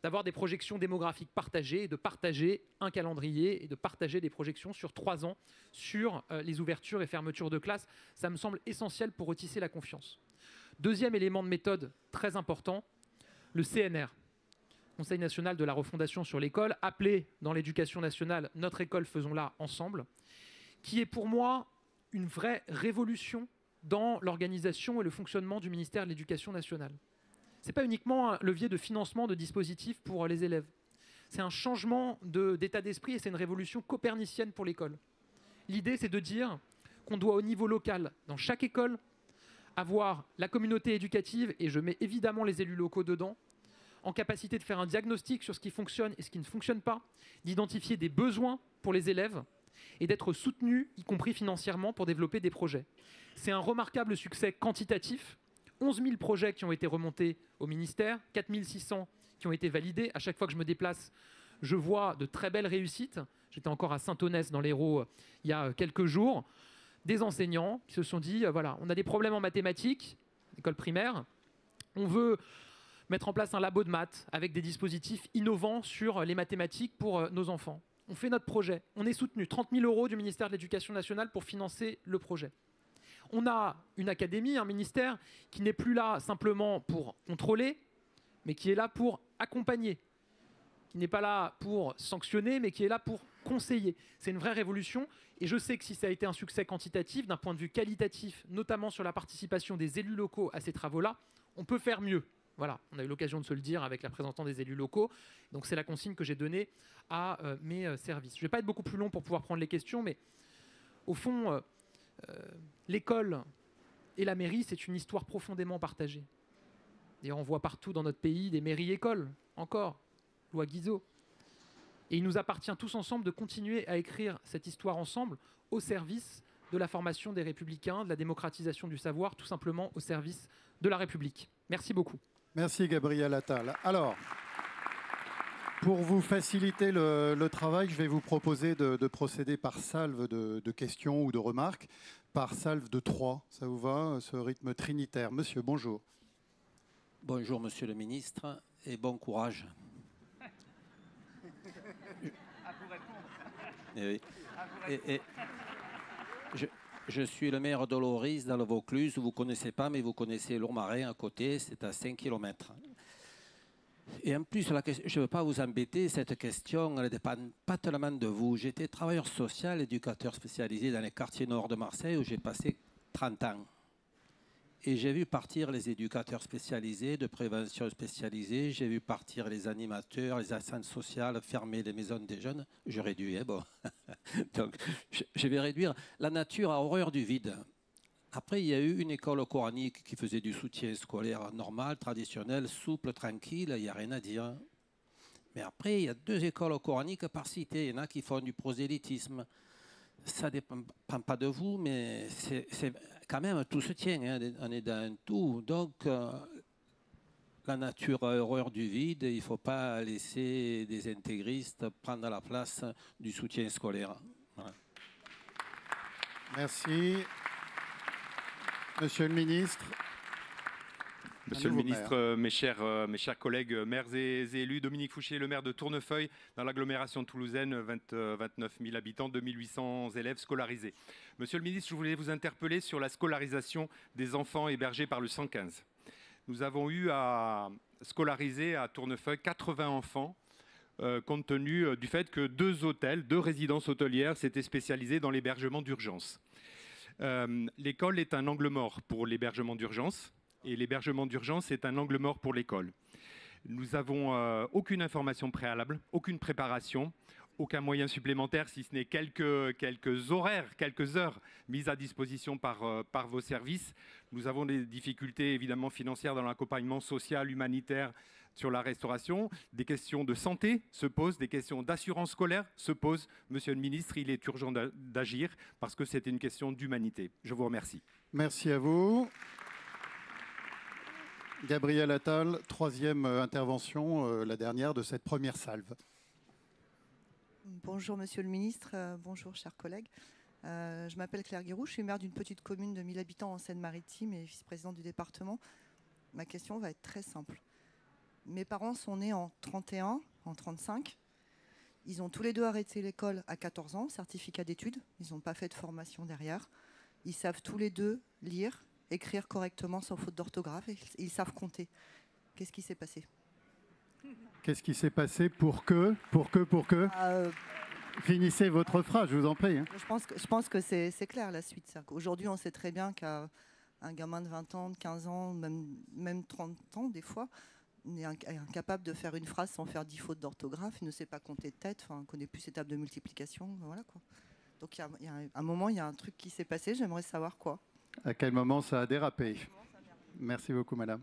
d'avoir des projections démographiques partagées, et de partager un calendrier et de partager des projections sur 3 ans sur les ouvertures et fermetures de classes. Ça me semble essentiel pour retisser la confiance. Deuxième élément de méthode très important, le CNR. Conseil national de la refondation sur l'école, appelé dans l'éducation nationale « Notre école, faisons-la ensemble », qui est pour moi une vraie révolution dans l'organisation et le fonctionnement du ministère de l'Éducation nationale. Ce n'est pas uniquement un levier de financement de dispositifs pour les élèves. C'est un changement d'état d'esprit et c'est une révolution copernicienne pour l'école. L'idée, c'est de dire qu'on doit au niveau local, dans chaque école, avoir la communauté éducative, et je mets évidemment les élus locaux dedans, en capacité de faire un diagnostic sur ce qui fonctionne et ce qui ne fonctionne pas, d'identifier des besoins pour les élèves et d'être soutenus, y compris financièrement, pour développer des projets. C'est un remarquable succès quantitatif. 11 000 projets qui ont été remontés au ministère, 4 600 qui ont été validés. À chaque fois que je me déplace, je vois de très belles réussites. J'étais encore à Saint-Onès dans l'Hérault il y a quelques jours. Des enseignants qui se sont dit, voilà, on a des problèmes en mathématiques, école primaire, on veut mettre en place un labo de maths avec des dispositifs innovants sur les mathématiques pour nos enfants. On fait notre projet. On est soutenu 30 000 € du ministère de l'Éducation nationale pour financer le projet. On a une académie, un ministère qui n'est plus là simplement pour contrôler, mais qui est là pour accompagner, qui n'est pas là pour sanctionner, mais qui est là pour conseiller. C'est une vraie révolution et je sais que si ça a été un succès quantitatif, d'un point de vue qualitatif, notamment sur la participation des élus locaux à ces travaux-là, on peut faire mieux. Voilà, on a eu l'occasion de se le dire avec la représentante des élus locaux. Donc c'est la consigne que j'ai donnée à mes services. Je ne vais pas être beaucoup plus long pour pouvoir prendre les questions, mais au fond, l'école et la mairie, c'est une histoire profondément partagée. D'ailleurs, on voit partout dans notre pays des mairies-écoles, encore, loi Guizot. Et il nous appartient tous ensemble de continuer à écrire cette histoire ensemble au service de la formation des Républicains, de la démocratisation du savoir, tout simplement au service de la République. Merci beaucoup. Merci Gabriel Attal. Alors, pour vous faciliter le travail, je vais vous proposer de procéder par salve de questions ou de remarques, par salve de 3. Ça vous va, ce rythme trinitaire? Monsieur, bonjour. Bonjour, monsieur le ministre, et bon courage. Je suis le maire d'Oloris, dans le Vaucluse. Vous ne connaissez pas, mais vous connaissez Lourmarin à côté, c'est à 5 km. Et en plus, je ne veux pas vous embêter, cette question ne dépend pas tellement de vous. J'étais travailleur social, éducateur spécialisé dans les quartiers nord de Marseille, où j'ai passé 30 ans. Et j'ai vu partir les éducateurs spécialisés, de prévention spécialisée, j'ai vu partir les animateurs, les assistantes sociales, fermer les maisons des jeunes. Je réduis, hein, bon. Donc, je vais réduire. La nature a horreur du vide. Après, il y a eu une école coranique qui faisait du soutien scolaire normal, traditionnel, souple, tranquille, il n'y a rien à dire. Mais après, il y a 2 écoles coraniques par cité. Il y en a qui font du prosélytisme. Ça ne dépend pas de vous, mais c'est quand même, tout se tient, hein, on est dans un tout. Donc, la nature a horreur du vide, il ne faut pas laisser des intégristes prendre la place du soutien scolaire. Voilà. Merci. Monsieur le ministre. Monsieur le ministre, mes chers collègues, maires et élus, Dominique Fouché, le maire de Tournefeuille, dans l'agglomération toulousaine, 29 000 habitants, 2800 élèves scolarisés. Monsieur le ministre, je voulais vous interpeller sur la scolarisation des enfants hébergés par le 115. Nous avons eu à scolariser à Tournefeuille 80 enfants, compte tenu du fait que 2 résidences hôtelières s'étaient spécialisées dans l'hébergement d'urgence. L'école est un angle mort pour l'hébergement d'urgence. Et l'hébergement d'urgence est un angle mort pour l'école. Nous n'avons aucune information préalable, aucune préparation, aucun moyen supplémentaire, si ce n'est quelques horaires, quelques heures mises à disposition par vos services. Nous avons des difficultés évidemment financières dans l'accompagnement social, humanitaire, sur la restauration. Des questions de santé se posent, des questions d'assurance scolaire se posent. Monsieur le ministre, il est urgent d'agir parce que c'est une question d'humanité. Je vous remercie. Merci à vous. Gabriel Attal, 3e intervention, la dernière de cette première salve. Bonjour Monsieur le Ministre, bonjour chers collègues. Je m'appelle Claire Guéroux, je suis maire d'une petite commune de 1000 habitants en Seine-Maritime et vice-présidente du département. Ma question va être très simple. Mes parents sont nés en 31, en 35. Ils ont tous les 2 arrêté l'école à 14 ans, certificat d'études. Ils n'ont pas fait de formation derrière. Ils savent tous les 2 lire, écrire correctement sans faute d'orthographe et ils savent compter. Qu'est-ce qui s'est passé? Qu'est-ce qui s'est passé pour que Finissez votre phrase, je vous en prie. Hein. Je pense que c'est clair la suite. Aujourd'hui, on sait très bien qu'un gamin de 20 ans, de 15 ans, même 30 ans des fois, est incapable de faire une phrase sans faire 10 fautes d'orthographe. Il ne sait pas compter de tête, ne connaît plus ses tables de multiplication. Voilà, quoi. Donc il y a un moment, il y a un truc qui s'est passé. J'aimerais savoir quoi. À quel moment ça a dérapé? Merci beaucoup, madame.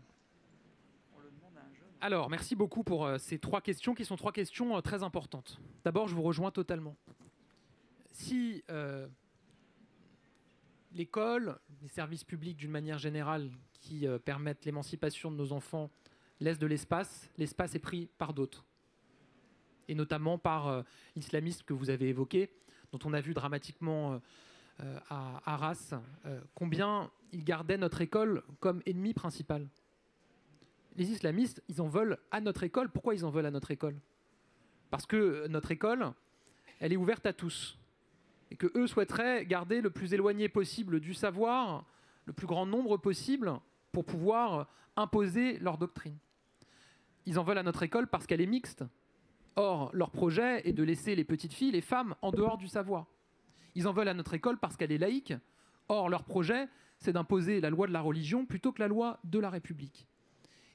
Alors, merci beaucoup pour ces 3 questions qui sont 3 questions très importantes. D'abord, je vous rejoins totalement. Si l'école, les services publics d'une manière générale qui permettent l'émancipation de nos enfants laissent de l'espace, l'espace est pris par d'autres. Et notamment par l'islamisme que vous avez évoqué, dont on a vu dramatiquement à Arras, combien ils gardaient notre école comme ennemi principal. Les islamistes, ils en veulent à notre école. Pourquoi ils en veulent à notre école? Parce que notre école, elle est ouverte à tous. Et qu'eux souhaiteraient garder le plus éloigné possible du savoir, le plus grand nombre possible, pour pouvoir imposer leur doctrine. Ils en veulent à notre école parce qu'elle est mixte. Or, leur projet est de laisser les petites filles, les femmes, en dehors du savoir. Ils en veulent à notre école parce qu'elle est laïque. Or, leur projet, c'est d'imposer la loi de la religion plutôt que la loi de la République.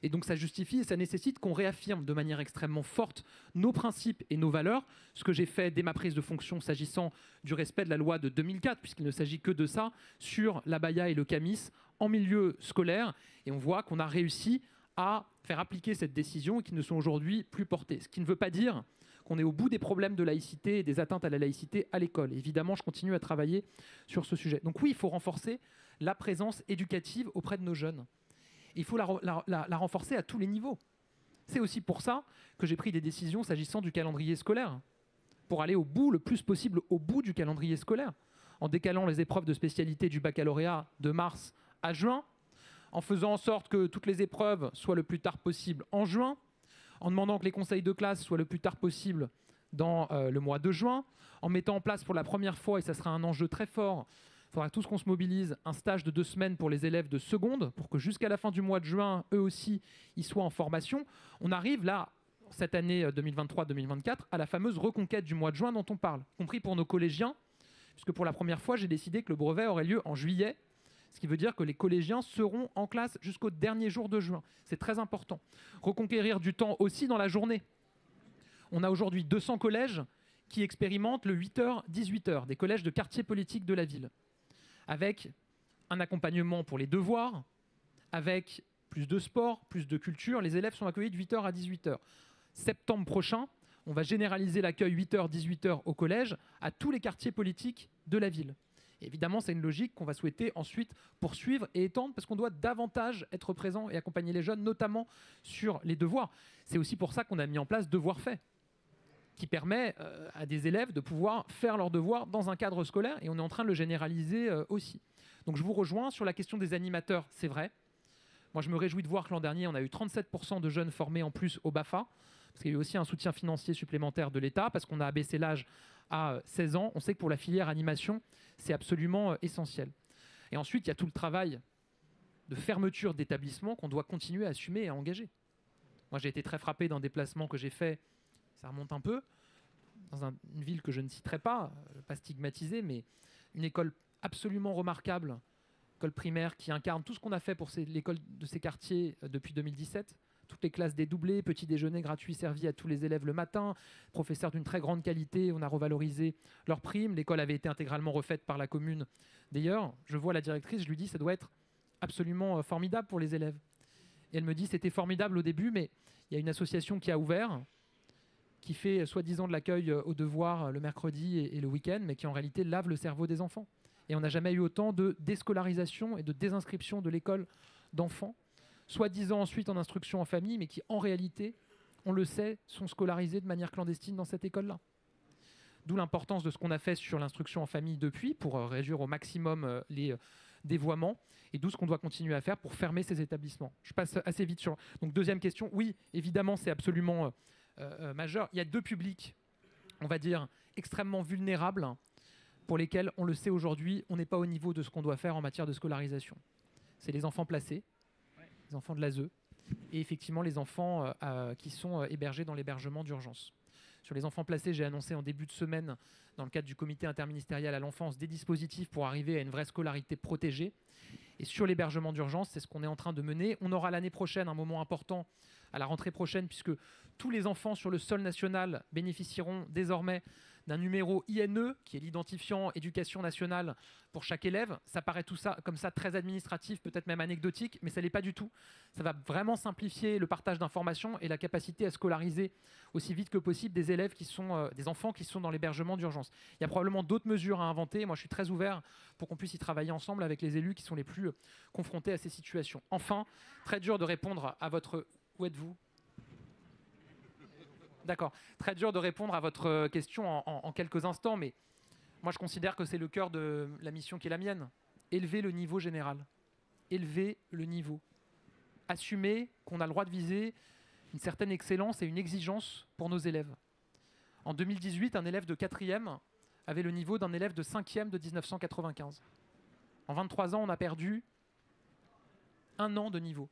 Et donc ça justifie et ça nécessite qu'on réaffirme de manière extrêmement forte nos principes et nos valeurs, ce que j'ai fait dès ma prise de fonction s'agissant du respect de la loi de 2004, puisqu'il ne s'agit que de ça, sur l'abaya et le camis en milieu scolaire. Et on voit qu'on a réussi à faire appliquer cette décision et qui ne sont aujourd'hui plus portées. Ce qui ne veut pas dire qu'on est au bout des problèmes de laïcité et des atteintes à la laïcité à l'école. Évidemment, je continue à travailler sur ce sujet. Donc oui, il faut renforcer la présence éducative auprès de nos jeunes. Il faut la renforcer à tous les niveaux. C'est aussi pour ça que j'ai pris des décisions s'agissant du calendrier scolaire, pour aller au bout, le plus possible au bout du calendrier scolaire, en décalant les épreuves de spécialité du baccalauréat de mars à juin, en faisant en sorte que toutes les épreuves soient le plus tard possible en juin, en demandant que les conseils de classe soient le plus tard possible dans le mois de juin, en mettant en place pour la première fois, et ça sera un enjeu très fort, il faudra tous qu'on se mobilise, un stage de 2 semaines pour les élèves de seconde, pour que jusqu'à la fin du mois de juin, eux aussi, ils soient en formation. On arrive là, cette année 2023-2024, à la fameuse reconquête du mois de juin dont on parle, y compris pour nos collégiens, puisque pour la première fois, j'ai décidé que le brevet aurait lieu en juillet, ce qui veut dire que les collégiens seront en classe jusqu'au dernier jour de juin. C'est très important. Reconquérir du temps aussi dans la journée. On a aujourd'hui 200 collèges qui expérimentent le 8h-18h, des collèges de quartier politique de la ville, avec un accompagnement pour les devoirs, avec plus de sport, plus de culture. Les élèves sont accueillis de 8h à 18h. Septembre prochain, on va généraliser l'accueil 8h-18h au collège à tous les quartiers politiques de la ville. Et évidemment, c'est une logique qu'on va souhaiter ensuite poursuivre et étendre parce qu'on doit davantage être présent et accompagner les jeunes, notamment sur les devoirs. C'est aussi pour ça qu'on a mis en place Devoirs faits, qui permet à des élèves de pouvoir faire leurs devoirs dans un cadre scolaire, et on est en train de le généraliser aussi. Donc je vous rejoins sur la question des animateurs, c'est vrai. Moi, je me réjouis de voir que l'an dernier, on a eu 37% de jeunes formés en plus au BAFA, parce qu'il y a eu aussi un soutien financier supplémentaire de l'État, parce qu'on a abaissé l'âge à 16 ans. On sait que pour la filière animation, c'est absolument essentiel. Et ensuite, il y a tout le travail de fermeture d'établissements qu'on doit continuer à assumer et à engager. Moi, j'ai été très frappé d'un déplacement que j'ai fait, ça remonte un peu, dans une ville que je ne citerai pas stigmatisée, mais une école absolument remarquable, école primaire qui incarne tout ce qu'on a fait pour l'école de ces quartiers depuis 2017. Toutes les classes dédoublées, petit déjeuner gratuit servi à tous les élèves le matin, professeurs d'une très grande qualité, on a revalorisé leurs primes. L'école avait été intégralement refaite par la commune. D'ailleurs, je vois la directrice, je lui dis ça doit être absolument formidable pour les élèves. Et elle me dit c'était formidable au début, mais il y a une association qui a ouvert, qui fait soi-disant de l'accueil aux devoirs le mercredi et le week-end, mais qui en réalité lave le cerveau des enfants. Et on n'a jamais eu autant de déscolarisation et de désinscription de l'école d'enfants, soi-disant ensuite en instruction en famille, mais qui en réalité, on le sait, sont scolarisés de manière clandestine dans cette école-là. D'où l'importance de ce qu'on a fait sur l'instruction en famille depuis, pour réduire au maximum les dévoiements, et d'où ce qu'on doit continuer à faire pour fermer ces établissements. Je passe assez vite sur... Donc deuxième question, oui, évidemment, c'est absolument majeur. Il y a 2 publics, on va dire, extrêmement vulnérables, pour lesquels, on le sait aujourd'hui, on n'est pas au niveau de ce qu'on doit faire en matière de scolarisation. C'est les enfants placés, les enfants de l'ASE, et effectivement les enfants qui sont hébergés dans l'hébergement d'urgence. Sur les enfants placés, j'ai annoncé en début de semaine, dans le cadre du comité interministériel à l'enfance, des dispositifs pour arriver à une vraie scolarité protégée. Et sur l'hébergement d'urgence, c'est ce qu'on est en train de mener. On aura l'année prochaine un moment important, à la rentrée prochaine, puisque tous les enfants sur le sol national bénéficieront désormais d'un numéro INE, qui est l'identifiant éducation nationale pour chaque élève. Ça paraît tout ça comme ça très administratif, peut-être même anecdotique, mais ça ne l'est pas du tout. Ça va vraiment simplifier le partage d'informations et la capacité à scolariser aussi vite que possible des élèves qui sont des enfants qui sont dans l'hébergement d'urgence. Il y a probablement d'autres mesures à inventer. Moi, je suis très ouvert pour qu'on puisse y travailler ensemble avec les élus qui sont les plus confrontés à ces situations. Enfin, très dur de répondre à votre... Où êtes-vous ? D'accord. Très dur de répondre à votre question en quelques instants, mais moi je considère que c'est le cœur de la mission qui est la mienne. Élever le niveau général. Élever le niveau. Assumer qu'on a le droit de viser une certaine excellence et une exigence pour nos élèves. En 2018, un élève de 4e avait le niveau d'un élève de 5e de 1995. En 23 ans, on a perdu 1 an de niveau.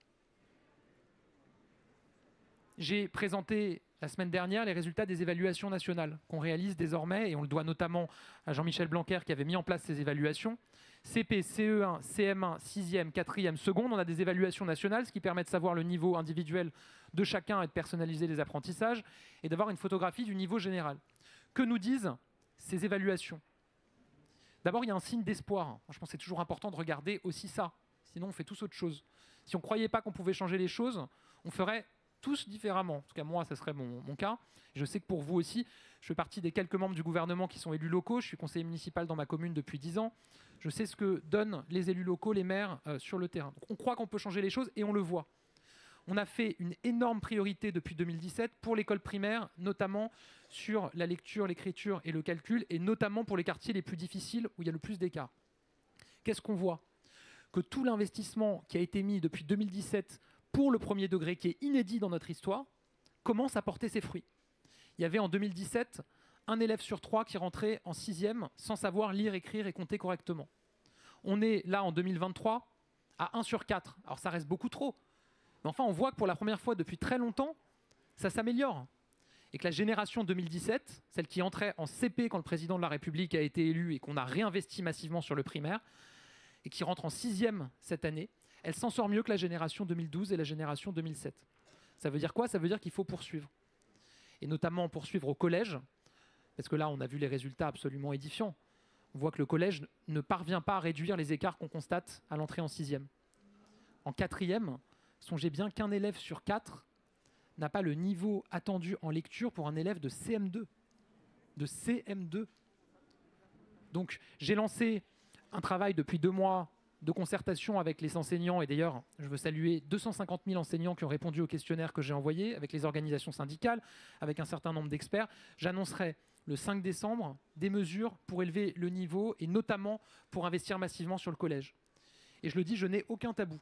J'ai présenté la semaine dernière les résultats des évaluations nationales qu'on réalise désormais, et on le doit notamment à Jean-Michel Blanquer qui avait mis en place ces évaluations. CP, CE1, CM1, 6e, 4e, seconde, on a des évaluations nationales, ce qui permet de savoir le niveau individuel de chacun et de personnaliser les apprentissages et d'avoir une photographie du niveau général. Que nous disent ces évaluations ? D'abord, il y a un signe d'espoir. Je pense que c'est toujours important de regarder aussi ça, sinon on fait tous autre chose. Si on ne croyait pas qu'on pouvait changer les choses, on ferait tous différemment. En tout cas, moi, ça serait mon cas. Je sais que pour vous aussi, je fais partie des quelques membres du gouvernement qui sont élus locaux. Je suis conseiller municipal dans ma commune depuis 10 ans. Je sais ce que donnent les élus locaux, les maires sur le terrain. Donc, on croit qu'on peut changer les choses et on le voit. On a fait une énorme priorité depuis 2017 pour l'école primaire, notamment sur la lecture, l'écriture et le calcul, et notamment pour les quartiers les plus difficiles où il y a le plus d'écart. Qu'est-ce qu'on voit? Que tout l'investissement qui a été mis depuis 2017 pour le premier degré, qui est inédit dans notre histoire, commence à porter ses fruits. Il y avait en 2017 un élève sur 3 qui rentrait en 6e sans savoir lire, écrire et compter correctement. On est là en 2023 à 1 sur 4. Alors ça reste beaucoup trop. Mais enfin, on voit que pour la première fois depuis très longtemps, ça s'améliore. Et que la génération 2017, celle qui entrait en CP quand le président de la République a été élu et qu'on a réinvesti massivement sur le primaire, et qui rentre en 6e cette année, elle s'en sort mieux que la génération 2012 et la génération 2007. Ça veut dire quoi? Ça veut dire qu'il faut poursuivre. Et notamment poursuivre au collège, parce que là, on a vu les résultats absolument édifiants. On voit que le collège ne parvient pas à réduire les écarts qu'on constate à l'entrée en 6e. En 4e, songez bien qu'un élève sur 4 n'a pas le niveau attendu en lecture pour un élève de CM2. De CM2. Donc, j'ai lancé un travail depuis 2 mois de concertation avec les enseignants. Et d'ailleurs, je veux saluer 250 000 enseignants qui ont répondu au questionnaire que j'ai envoyé, avec les organisations syndicales, avec un certain nombre d'experts. J'annoncerai le 5 décembre des mesures pour élever le niveau et notamment pour investir massivement sur le collège. Et je le dis, je n'ai aucun tabou.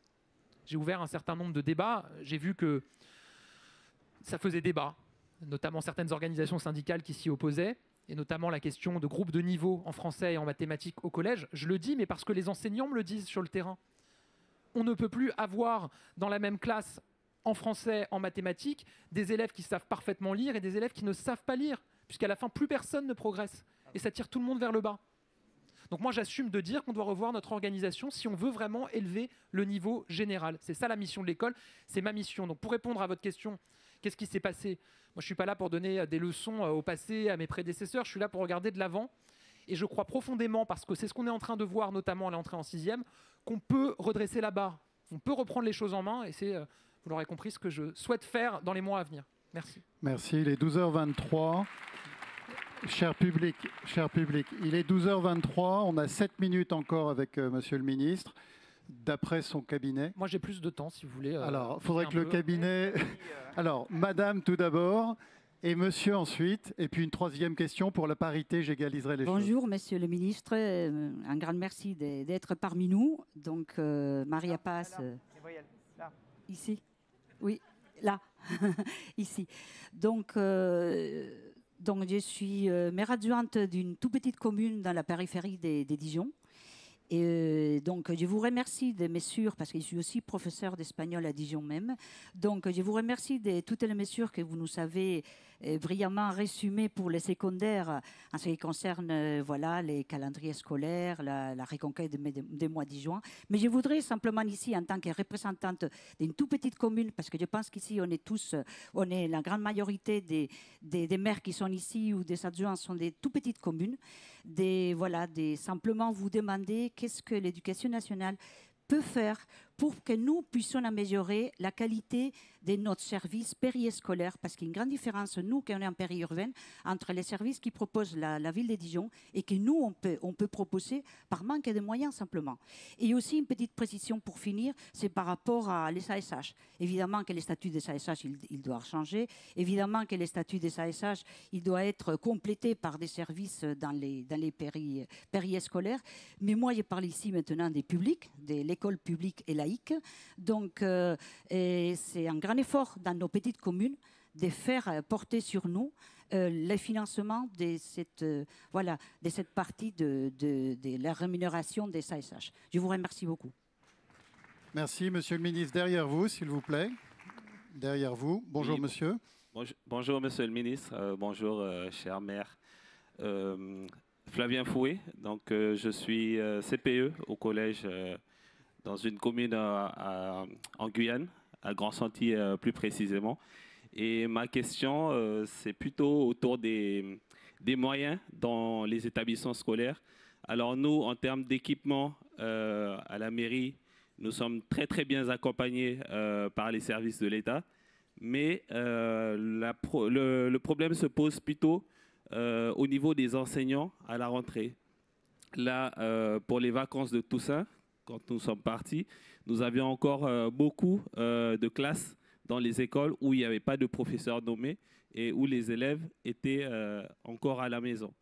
J'ai ouvert un certain nombre de débats. J'ai vu que ça faisait débat, notamment certaines organisations syndicales qui s'y opposaient, et notamment la question de groupes de niveau en français et en mathématiques au collège. Je le dis, mais parce que les enseignants me le disent sur le terrain. On ne peut plus avoir dans la même classe, en français, en mathématiques, des élèves qui savent parfaitement lire et des élèves qui ne savent pas lire, puisqu'à la fin, plus personne ne progresse. Et ça tire tout le monde vers le bas. Donc moi, j'assume de dire qu'on doit revoir notre organisation si on veut vraiment élever le niveau général. C'est ça la mission de l'école, c'est ma mission. Donc pour répondre à votre question, qu'est-ce qui s'est passé? Moi, je ne suis pas là pour donner des leçons au passé, à mes prédécesseurs, je suis là pour regarder de l'avant. Et je crois profondément, parce que c'est ce qu'on est en train de voir, notamment à l'entrée en 6e, qu'on peut redresser la barre. On peut reprendre les choses en main et c'est, vous l'aurez compris, ce que je souhaite faire dans les mois à venir. Merci. Merci. Il est 12h23. Cher public, il est 12h23. On a 7 minutes encore avec Monsieur le ministre, d'après son cabinet. Moi, j'ai plus de temps, si vous voulez. Alors, il faudrait que le cabinet... Alors, Madame tout d'abord, et Monsieur ensuite, et puis une troisième question pour la parité, j'égaliserai les choses. Bonjour, Monsieur le ministre. Un grand merci d'être parmi nous. Donc, Maria Paz... Ici. Oui, là. Ici. Donc, je suis maire adjointe d'une toute petite commune dans la périphérie des Dijon. Et donc, je vous remercie de mesures, parce que je suis aussi professeur d'espagnol à Dijon même. Donc, je vous remercie de toutes les mesures que vous nous avez brillamment résumées pour les secondaires en ce qui concerne voilà, les calendriers scolaires, la reconquête des mois de juin. Mais je voudrais simplement ici, en tant que représentante d'une toute petite commune, parce que je pense qu'ici, on est la grande majorité des maires qui sont ici ou des adjoints sont des toutes petites communes, simplement vous demander qu'est-ce que l'éducation nationale peut faire pour que nous puissions améliorer la qualité de notre service périscolaire, parce qu'il y a une grande différence, nous, qui on est en périurbaine, entre les services qui propose la ville de Dijon et que nous, on peut proposer par manque de moyens, simplement. Et aussi, une petite précision pour finir, c'est par rapport à les ASH. Évidemment que les statuts des ASH, il doit changer. Évidemment que les statuts des ASH, il doit être complété par des services dans les périscolaires. Mais moi, je parle ici maintenant des publics, de l'école publique et laïque. Donc, c'est un grand effort dans nos petites communes de faire porter sur nous le financement de cette partie de la rémunération des ASH. Je vous remercie beaucoup. Merci, Monsieur le ministre. Derrière vous, s'il vous plaît. Derrière vous. Bonjour, oui, monsieur. Bonjour, Monsieur le ministre. Bonjour, cher maire. Flavien Fouet. Donc, je suis CPE au collège dans une commune en Guyane, à Grand-Santi plus précisément. Et ma question, c'est plutôt autour des moyens dans les établissements scolaires. Alors nous, en termes d'équipement à la mairie, nous sommes très très bien accompagnés par les services de l'État, mais le problème se pose plutôt au niveau des enseignants à la rentrée. Là, pour les vacances de Toussaint, quand nous sommes partis, nous avions encore beaucoup de classes dans les écoles où il n'y avait pas de professeurs nommés et où les élèves étaient encore à la maison.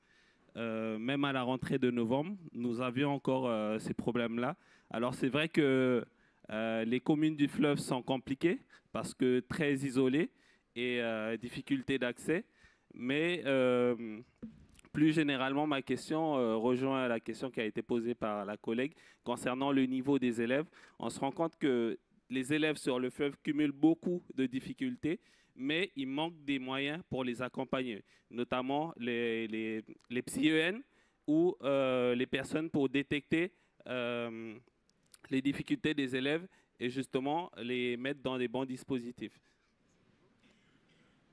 Même à la rentrée de novembre, nous avions encore ces problèmes-là. Alors c'est vrai que les communes du fleuve sont compliquées parce que très isolées et difficultés d'accès. Mais plus généralement, ma question rejoint la question qui a été posée par la collègue concernant le niveau des élèves. On se rend compte que les élèves sur le fleuve cumulent beaucoup de difficultés, mais il manque des moyens pour les accompagner, notamment les psy-EN ou les personnes pour détecter les difficultés des élèves et justement les mettre dans des bons dispositifs.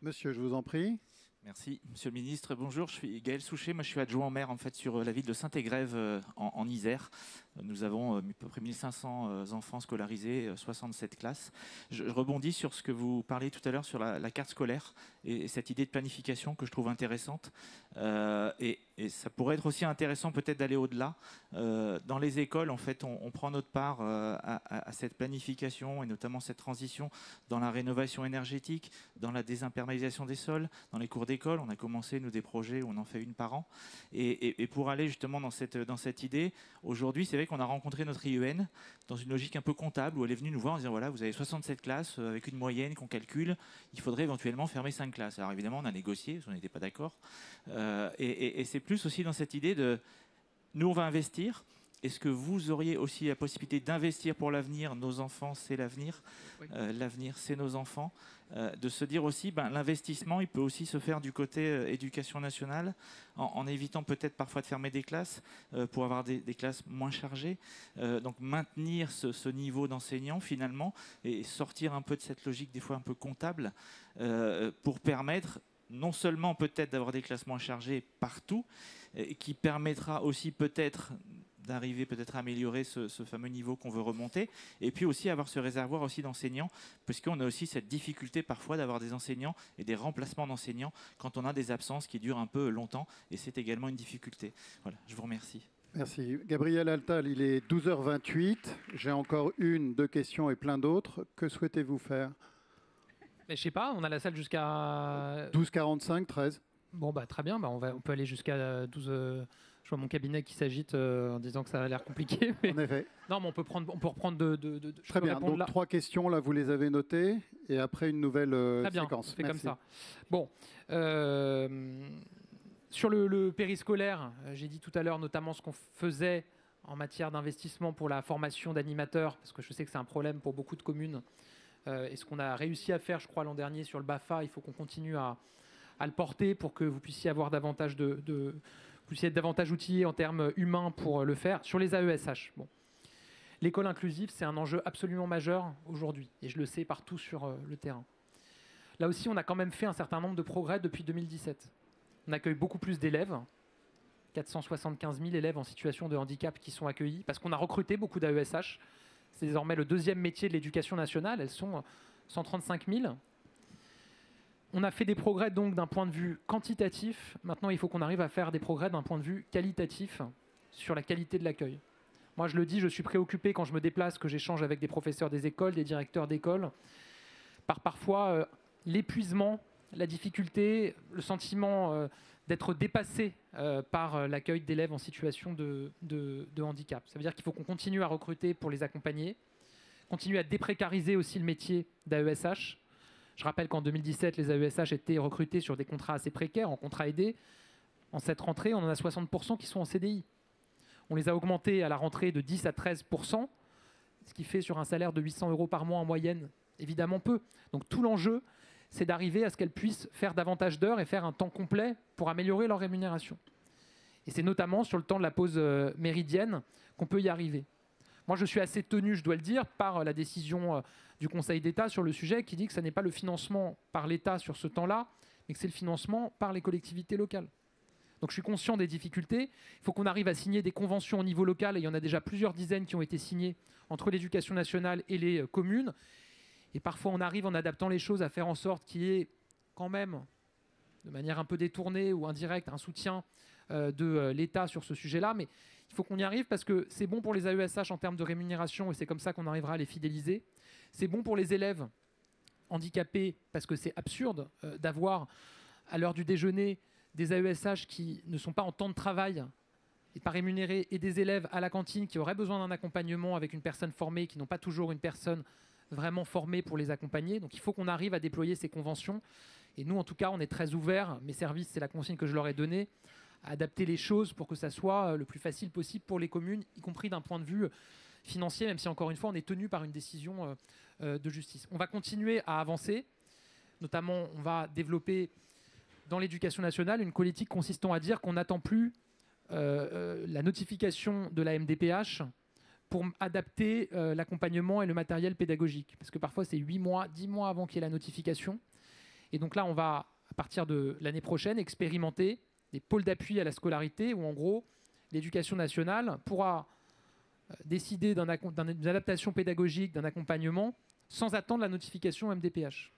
Monsieur, je vous en prie. Merci, Monsieur le Ministre. Bonjour, je suis Gaël Souchet. Moi, je suis adjoint au maire en fait, sur la ville de Saint-Égrève en Isère. Nous avons à peu près 1500 enfants scolarisés, 67 classes. Je rebondis sur ce que vous parliez tout à l'heure sur la carte scolaire et cette idée de planification que je trouve intéressante. Et ça pourrait être aussi intéressant peut-être d'aller au-delà. Dans les écoles, en fait, on prend notre part à cette planification et notamment cette transition dans la rénovation énergétique, dans la désimperméabilisation des sols, dans les cours d'école. On a commencé, nous, des projets où on en fait une par an. Et pour aller justement dans cette idée, aujourd'hui, c'est vrai qu'on a rencontré notre IEN dans une logique un peu comptable où elle est venue nous voir en disant voilà, vous avez 67 classes avec une moyenne qu'on calcule, il faudrait éventuellement fermer 5 classes. Alors évidemment, on a négocié, parce qu'on n'était pas d'accord. Et c'est plus aussi dans cette idée de nous, on va investir. Est-ce que vous auriez aussi la possibilité d'investir pour l'avenir? Nos enfants, c'est l'avenir. Oui. L'avenir, c'est nos enfants. De se dire aussi, l'investissement, il peut aussi se faire du côté éducation nationale, en évitant peut-être parfois de fermer des classes pour avoir des classes moins chargées. Donc maintenir ce niveau d'enseignants finalement et sortir un peu de cette logique des fois un peu comptable pour permettre non seulement peut-être d'avoir des classes moins chargées partout, qui permettra aussi peut-être d'arriver peut-être à améliorer ce fameux niveau qu'on veut remonter, et puis aussi avoir ce réservoir aussi d'enseignants, puisqu'on a aussi cette difficulté parfois d'avoir des enseignants et des remplacements d'enseignants quand on a des absences qui durent un peu longtemps, et c'est également une difficulté. Voilà, je vous remercie. Merci. Gabriel Attal, il est 12h28. J'ai encore 2 questions et plein d'autres. Que souhaitez-vous faire? Je sais pas, on a la salle jusqu'à... 12h45, 13. Bon, très bien, on peut aller jusqu'à 12... Je vois mon cabinet qui s'agite en disant que ça a l'air compliqué. Mais... En effet. Non, mais on peut reprendre Très bien, donc là. 3 questions, là, vous les avez notées, et après une nouvelle séquence. On fait comme ça. Bon, sur le périscolaire, j'ai dit tout à l'heure notamment ce qu'on faisait en matière d'investissement pour la formation d'animateurs, parce que je sais que c'est un problème pour beaucoup de communes. Et ce qu'on a réussi à faire, je crois, l'an dernier sur le BAFA, il faut qu'on continue à le porter pour que vous puissiez avoir davantage vous puissiez être davantage outillés en termes humains pour le faire. Sur les AESH, bon. L'école inclusive, c'est un enjeu absolument majeur aujourd'hui, et je le sais partout sur le terrain. Là aussi, on a quand même fait un certain nombre de progrès depuis 2017. On accueille beaucoup plus d'élèves, 475 000 élèves en situation de handicap qui sont accueillis, parce qu'on a recruté beaucoup d'AESH. C'est désormais le 2e métier de l'éducation nationale, elles sont 135 000. On a fait des progrès donc d'un point de vue quantitatif. Maintenant, il faut qu'on arrive à faire des progrès d'un point de vue qualitatif sur la qualité de l'accueil. Moi, je le dis, je suis préoccupé quand je me déplace, que j'échange avec des professeurs des écoles, des directeurs d'école, par parfois l'épuisement, la difficulté, le sentiment d'être dépassé par l'accueil d'élèves en situation de handicap. Ça veut dire qu'il faut qu'on continue à recruter pour les accompagner, continuer à déprécariser aussi le métier d'AESH. Je rappelle qu'en 2017, les AESH étaient recrutés sur des contrats assez précaires, en contrat aidé. En cette rentrée, on en a 60% qui sont en CDI. On les a augmentés à la rentrée de 10 à 13%, ce qui fait sur un salaire de 800 € par mois en moyenne, évidemment peu. Donc tout l'enjeu, c'est d'arriver à ce qu'elles puissent faire davantage d'heures et faire un temps complet pour améliorer leur rémunération. Et c'est notamment sur le temps de la pause méridienne qu'on peut y arriver. Moi, je suis assez tenu, je dois le dire, par la décision du Conseil d'État sur le sujet qui dit que ce n'est pas le financement par l'État sur ce temps-là, mais que c'est le financement par les collectivités locales. Donc je suis conscient des difficultés. Il faut qu'on arrive à signer des conventions au niveau local, et il y en a déjà plusieurs dizaines qui ont été signées entre l'éducation nationale et les communes. Et parfois on arrive en adaptant les choses à faire en sorte qu'il y ait quand même, de manière un peu détournée ou indirecte, un soutien de l'État sur ce sujet-là. Mais il faut qu'on y arrive parce que c'est bon pour les AESH en termes de rémunération et c'est comme ça qu'on arrivera à les fidéliser. C'est bon pour les élèves handicapés parce que c'est absurde d'avoir à l'heure du déjeuner des AESH qui ne sont pas en temps de travail et pas rémunérés et des élèves à la cantine qui auraient besoin d'un accompagnement avec une personne formée, qui n'ont pas toujours une personne vraiment formée pour les accompagner. Donc il faut qu'on arrive à déployer ces conventions. Et nous, en tout cas, on est très ouverts. Mes services, c'est la consigne que je leur ai donnée, à adapter les choses pour que ça soit le plus facile possible pour les communes, y compris d'un point de vue financier, même si, encore une fois, on est tenu par une décision de justice. On va continuer à avancer. Notamment, on va développer dans l'éducation nationale une politique consistant à dire qu'on n'attend plus la notification de la MDPH pour adapter l'accompagnement et le matériel pédagogique. Parce que parfois, c'est 8 mois, 10 mois avant qu'il y ait la notification. Et donc là, on va, à partir de l'année prochaine, expérimenter des pôles d'appui à la scolarité où, en gros, l'éducation nationale pourra décider d'une adaptation pédagogique, d'un accompagnement, sans attendre la notification MDPH.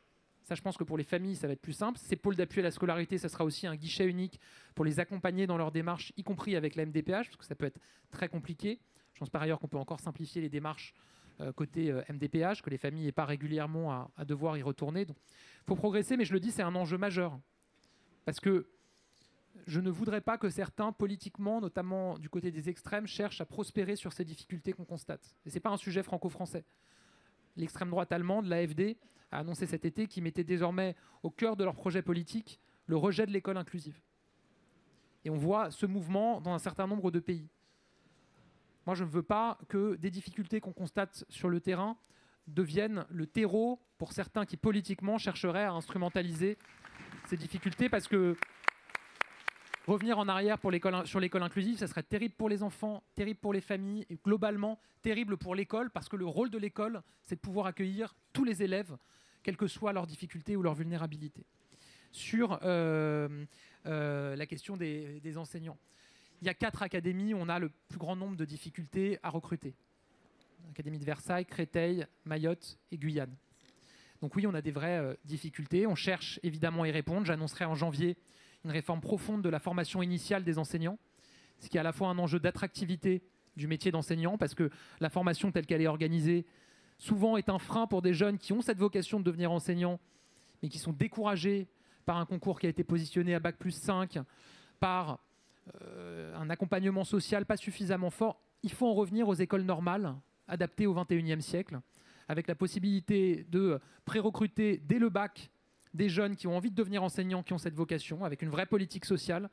Ça, je pense que pour les familles, ça va être plus simple. Ces pôles d'appui à la scolarité, ça sera aussi un guichet unique pour les accompagner dans leur démarche, y compris avec la MDPH, parce que ça peut être très compliqué. Je pense par ailleurs qu'on peut encore simplifier les démarches côté MDPH, que les familles n'aient pas régulièrement à devoir y retourner. Donc, il faut progresser, mais je le dis, c'est un enjeu majeur. Parce que je ne voudrais pas que certains, politiquement, notamment du côté des extrêmes, cherchent à prospérer sur ces difficultés qu'on constate. Et ce n'est pas un sujet franco-français. L'extrême droite allemande, l'AfD, a annoncé cet été qu'ils mettaient désormais au cœur de leur projet politique le rejet de l'école inclusive. Et on voit ce mouvement dans un certain nombre de pays. Moi, je ne veux pas que des difficultés qu'on constate sur le terrain deviennent le terreau pour certains qui, politiquement, chercheraient à instrumentaliser ces difficultés, parce que revenir en arrière sur l'école inclusive, ça serait terrible pour les enfants, terrible pour les familles et globalement terrible pour l'école, parce que le rôle de l'école, c'est de pouvoir accueillir tous les élèves, quelles que soient leurs difficultés ou leurs vulnérabilités. Sur la question des enseignants, il y a 4 académies où on a le plus grand nombre de difficultés à recruter. L'Académie de Versailles, Créteil, Mayotte et Guyane. Donc oui, on a des vraies difficultés. On cherche évidemment à y répondre. J'annoncerai en janvier une réforme profonde de la formation initiale des enseignants, ce qui est à la fois un enjeu d'attractivité du métier d'enseignant, parce que la formation telle qu'elle est organisée, souvent est un frein pour des jeunes qui ont cette vocation de devenir enseignants, mais qui sont découragés par un concours qui a été positionné à Bac+5, par un accompagnement social pas suffisamment fort. Il faut en revenir aux écoles normales, adaptées au XXIe siècle, avec la possibilité de pré-recruter dès le bac des jeunes qui ont envie de devenir enseignants, qui ont cette vocation, avec une vraie politique sociale,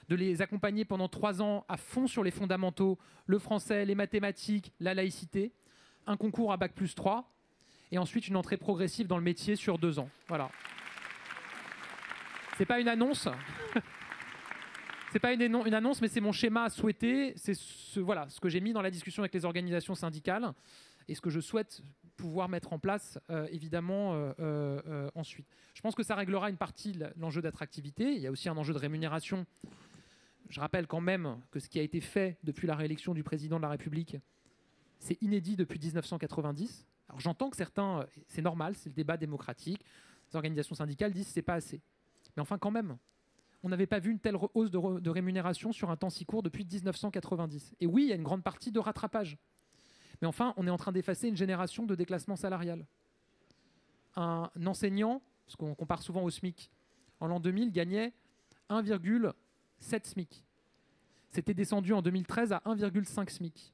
de les accompagner pendant 3 ans à fond sur les fondamentaux, le français, les mathématiques, la laïcité, un concours à Bac+3, et ensuite une entrée progressive dans le métier sur 2 ans. Voilà. C'est pas une annonce. C'est pas une annonce, mais c'est mon schéma à souhaiter. C'est voilà, ce que j'ai mis dans la discussion avec les organisations syndicales et ce que je souhaite pouvoir mettre en place, évidemment, ensuite. Je pense que ça réglera une partie de l'enjeu d'attractivité. Il y a aussi un enjeu de rémunération. Je rappelle quand même que ce qui a été fait depuis la réélection du président de la République, c'est inédit depuis 1990. Alors j'entends que certains, c'est normal, c'est le débat démocratique, les organisations syndicales disent que ce n'est pas assez. Mais enfin quand même, on n'avait pas vu une telle hausse de rémunération sur un temps si court depuis 1990. Et oui, il y a une grande partie de rattrapage. Mais enfin, on est en train d'effacer une génération de déclassement salarial. Un enseignant, parce qu'on compare souvent au SMIC, en l'an 2000 gagnait 1,7 SMIC. C'était descendu en 2013 à 1,5 SMIC.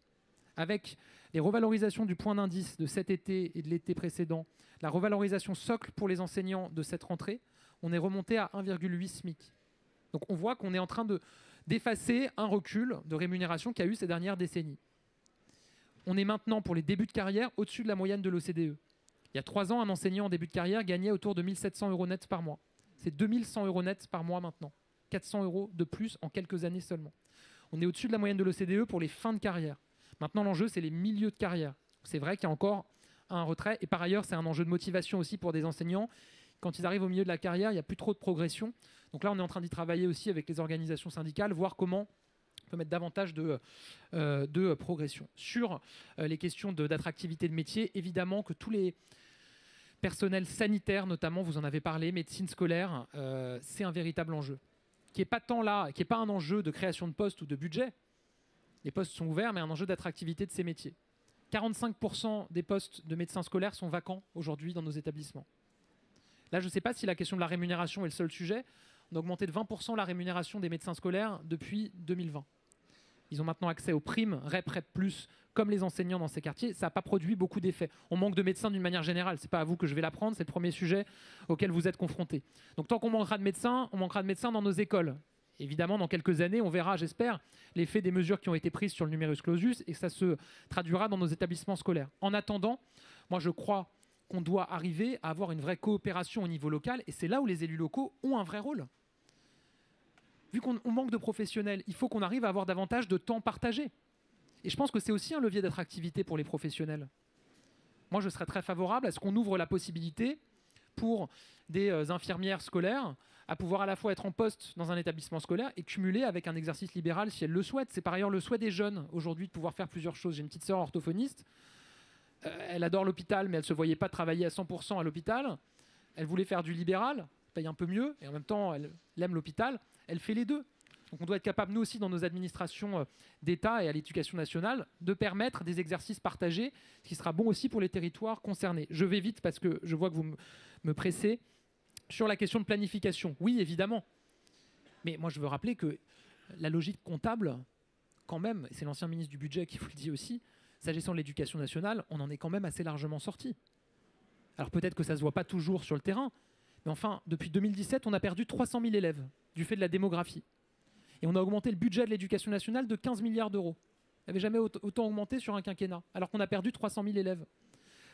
Avec les revalorisations du point d'indice de cet été et de l'été précédent, la revalorisation socle pour les enseignants de cette rentrée, on est remonté à 1,8 SMIC. Donc on voit qu'on est en train d'effacer un recul de rémunération qu'il y a eu ces dernières décennies. On est maintenant, pour les débuts de carrière, au-dessus de la moyenne de l'OCDE. Il y a 3 ans, un enseignant en début de carrière gagnait autour de 1 700 € nets par mois. C'est 2 100 € nets par mois maintenant. 400 € de plus en quelques années seulement. On est au-dessus de la moyenne de l'OCDE pour les fins de carrière. Maintenant, l'enjeu, c'est les milieux de carrière. C'est vrai qu'il y a encore un retrait. Et par ailleurs, c'est un enjeu de motivation aussi pour des enseignants quand ils arrivent au milieu de la carrière, il n'y a plus trop de progression. Donc là, on est en train d'y travailler aussi avec les organisations syndicales, voir comment on peut mettre davantage de progression. Sur les questions d'attractivité de métier, évidemment que tous les personnels sanitaires, notamment, vous en avez parlé, médecine scolaire, c'est un véritable enjeu, qui n'est pas tant là, qui n'est pas un enjeu de création de postes ou de budget. Les postes sont ouverts, mais un enjeu d'attractivité de ces métiers. 45% des postes de médecins scolaires sont vacants aujourd'hui dans nos établissements. Là, je ne sais pas si la question de la rémunération est le seul sujet. On a augmenté de 20% la rémunération des médecins scolaires depuis 2020. Ils ont maintenant accès aux primes REP plus, comme les enseignants dans ces quartiers. Ça n'a pas produit beaucoup d'effets. On manque de médecins d'une manière générale. Ce n'est pas à vous que je vais l'apprendre, c'est le premier sujet auquel vous êtes confrontés. Donc tant qu'on manquera de médecins, on manquera de médecins dans nos écoles. Évidemment, dans quelques années, on verra, j'espère, l'effet des mesures qui ont été prises sur le numerus clausus et ça se traduira dans nos établissements scolaires. En attendant, moi je crois qu'on doit arriver à avoir une vraie coopération au niveau local et c'est là où les élus locaux ont un vrai rôle. Vu qu'on manque de professionnels, il faut qu'on arrive à avoir davantage de temps partagé. Et je pense que c'est aussi un levier d'attractivité pour les professionnels. Moi, je serais très favorable à ce qu'on ouvre la possibilité pour des infirmières scolaires à pouvoir à la fois être en poste dans un établissement scolaire et cumuler avec un exercice libéral si elles le souhaitent. C'est par ailleurs le souhait des jeunes aujourd'hui de pouvoir faire plusieurs choses. J'ai une petite sœur orthophoniste, elle adore l'hôpital mais elle ne se voyait pas travailler à 100% à l'hôpital. Elle voulait faire du libéral, paye un peu mieux et en même temps elle aime l'hôpital. Elle fait les deux. Donc on doit être capable, nous aussi, dans nos administrations d'État et à l'éducation nationale, de permettre des exercices partagés, ce qui sera bon aussi pour les territoires concernés. Je vais vite parce que je vois que vous me pressez. Sur la question de planification, oui, évidemment. Mais moi, je veux rappeler que la logique comptable, quand même, et c'est l'ancien ministre du Budget qui vous le dit aussi, s'agissant de l'éducation nationale, on en est quand même assez largement sorti. Alors peut-être que ça ne se voit pas toujours sur le terrain, mais enfin, depuis 2017, on a perdu 300 000 élèves du fait de la démographie. Et on a augmenté le budget de l'éducation nationale de 15 milliards d'euros. Il n'avait jamais autant augmenté sur un quinquennat, alors qu'on a perdu 300 000 élèves.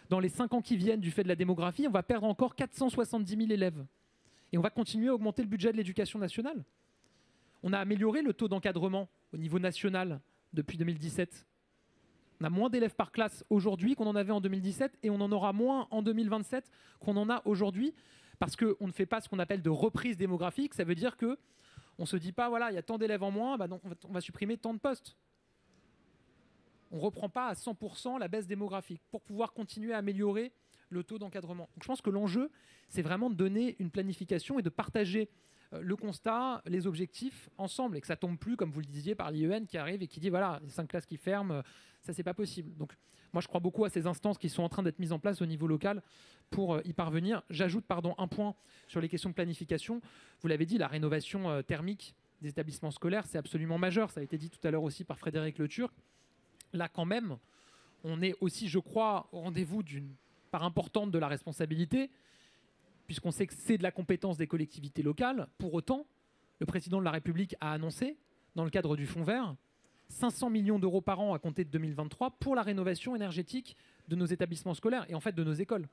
Dans les 5 ans qui viennent, du fait de la démographie, on va perdre encore 470 000 élèves. Et on va continuer à augmenter le budget de l'éducation nationale. On a amélioré le taux d'encadrement au niveau national depuis 2017. On a moins d'élèves par classe aujourd'hui qu'on en avait en 2017 et on en aura moins en 2027 qu'on en a aujourd'hui parce qu'on ne fait pas ce qu'on appelle de reprise démographique. Ça veut dire qu'on ne se dit pas, voilà, il y a tant d'élèves en moins, bah donc on va supprimer tant de postes. On ne reprend pas à 100% la baisse démographique pour pouvoir continuer à améliorer le taux d'encadrement. Donc je pense que l'enjeu, c'est vraiment de donner une planification et de partager le constat, les objectifs ensemble et que ça ne tombe plus, comme vous le disiez, par l'IEN qui arrive et qui dit voilà, les 5 classes qui ferment, ça c'est pas possible. Donc moi je crois beaucoup à ces instances qui sont en train d'être mises en place au niveau local pour y parvenir. J'ajoute un point sur les questions de planification. Vous l'avez dit, la rénovation thermique des établissements scolaires, c'est absolument majeur. Ça a été dit tout à l'heure aussi par Frédéric Le Turc. Là quand même, on est aussi, je crois, au rendez-vous d'une part importante de la responsabilité, puisqu'on sait que c'est de la compétence des collectivités locales. Pour autant, le président de la République a annoncé, dans le cadre du Fonds vert, 500 millions d'euros par an à compter de 2023 pour la rénovation énergétique de nos établissements scolaires et en fait de nos écoles.